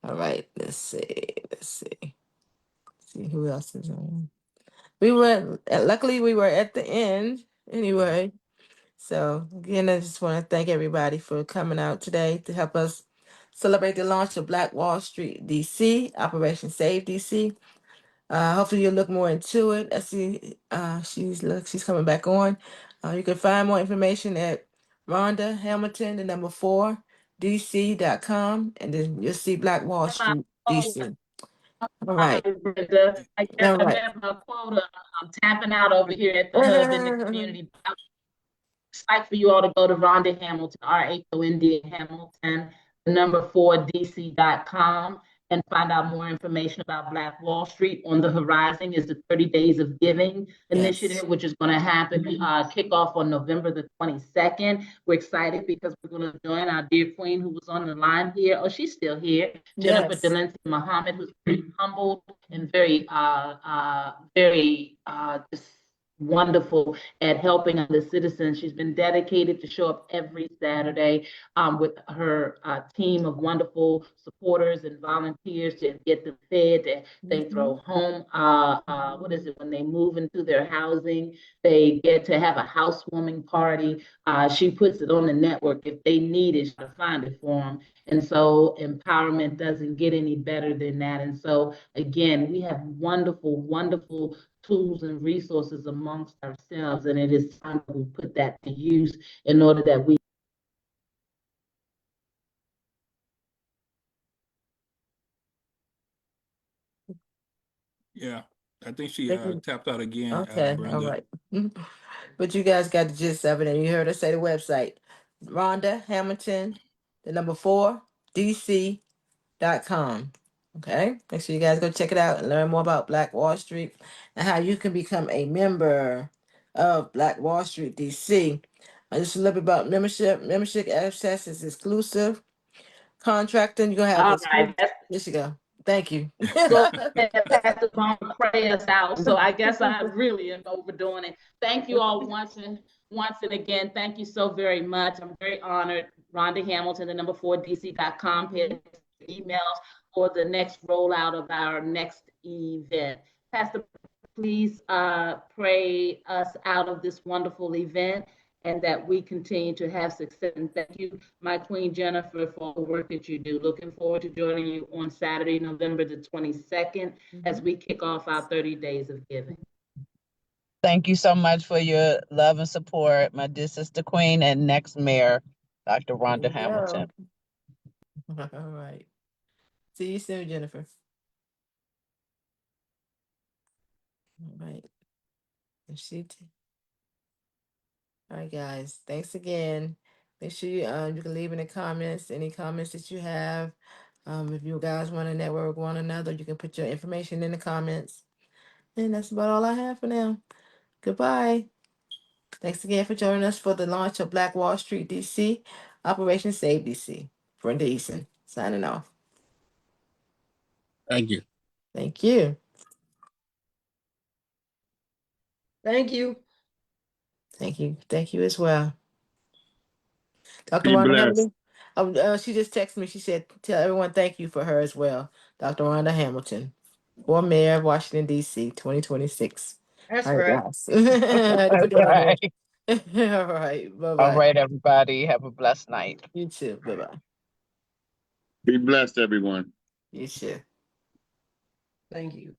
Speaker 1: All right, let's see. See who else is on. We were luckily we were at the end anyway. So again, I just want to thank everybody for coming out today to help us celebrate the launch of Black Wall Street DC, Operation Save DC. Hopefully you'll look more into it. I see she's coming back on. You can find more information at Rhonda Hamilton, the number 4, DC.com, and then you'll see Black Wall Street DC. All right.
Speaker 3: Brenda, I guess
Speaker 1: All
Speaker 3: I
Speaker 1: right.
Speaker 3: met my quota. I'm tapping out over here at the hub in the community. It's like for you all to go to Rhonda Hamilton, RHOND Hamilton, the number 4 DC.com, and find out more information about Black Wall Street. On the horizon is the 30 Days of Giving initiative, which is going to happen, kick off on November the 22nd. We're excited because we're going to join our dear queen who was on the line here. Oh, she's still here. Jennifer
Speaker 1: Yes.
Speaker 3: Delancey Muhammad, who's very humble and very just wonderful at helping the citizens. She's been dedicated to show up every Saturday with her team of wonderful supporters and volunteers to get them fed. They throw home, what is it, when they move into their housing, they get to have a housewarming party. She puts it on the network. If they need it, she'll find it for them. And so empowerment doesn't get any better than that. And so again, we have wonderful, wonderful tools and resources amongst ourselves, and it is time that we put that to use in order that we
Speaker 10: Yeah, I think she
Speaker 1: Thank you.
Speaker 10: tapped out again,
Speaker 1: Okay, all
Speaker 10: Brenda.
Speaker 1: right. But you guys got the gist of it, and you heard her say the website. Rhonda Hamilton, the number 4, DC.com. Okay, make sure you guys go check it out and learn more about Black Wall Street and how you can become a member of Black Wall Street DC. Just a little bit about membership. Membership access is exclusive. Contracting, you're gonna have
Speaker 3: all
Speaker 1: exclusive.
Speaker 3: right.
Speaker 1: There you go. Thank you.
Speaker 3: Go ahead, Pastor Vaughn, pray us out. So I guess I really am overdoing it. Thank you all once and again. Thank you so very much. I'm very honored. Rhonda Hamilton, the number 4 DC.com, emails for the next rollout of our next event. Pastor, please pray us out of this wonderful event and that we continue to have success. And thank you, my Queen Jennifer, for the work that you do. Looking forward to joining you on Saturday, November the 22nd, as we kick off our 30 days of giving.
Speaker 9: Thank you so much for your love and support, my dear sister Queen and next mayor, Dr. Rhonda
Speaker 1: There you
Speaker 9: Hamilton.
Speaker 1: go. All right. See you soon, Jennifer. All right. All right, guys. Thanks again. Make sure you can leave in the comments any comments that you have. If you guys want to network with one another, you can put your information in the comments. And that's about all I have for now. Goodbye. Thanks again for joining us for the launch of Black Wall Street DC, Operation Save DC. Brenda Eason, signing off.
Speaker 7: Thank you.
Speaker 1: Thank you.
Speaker 4: Thank you.
Speaker 1: Thank you. Thank you as well. Dr.
Speaker 7: Be
Speaker 1: Rhonda
Speaker 7: blessed.
Speaker 1: Hamilton. She just texted me. She said, tell everyone thank you for her as well. Dr. Rhonda Hamilton, for Mayor of Washington, D.C., 2026.
Speaker 4: That's
Speaker 1: All right,
Speaker 4: right.
Speaker 1: guys. I had to put that on
Speaker 9: Right.
Speaker 1: there. All right.
Speaker 9: All
Speaker 1: Bye-bye.
Speaker 9: right, everybody. Have a blessed night.
Speaker 1: You too. Bye-bye.
Speaker 7: Be blessed, everyone.
Speaker 1: You too.
Speaker 4: Thank you.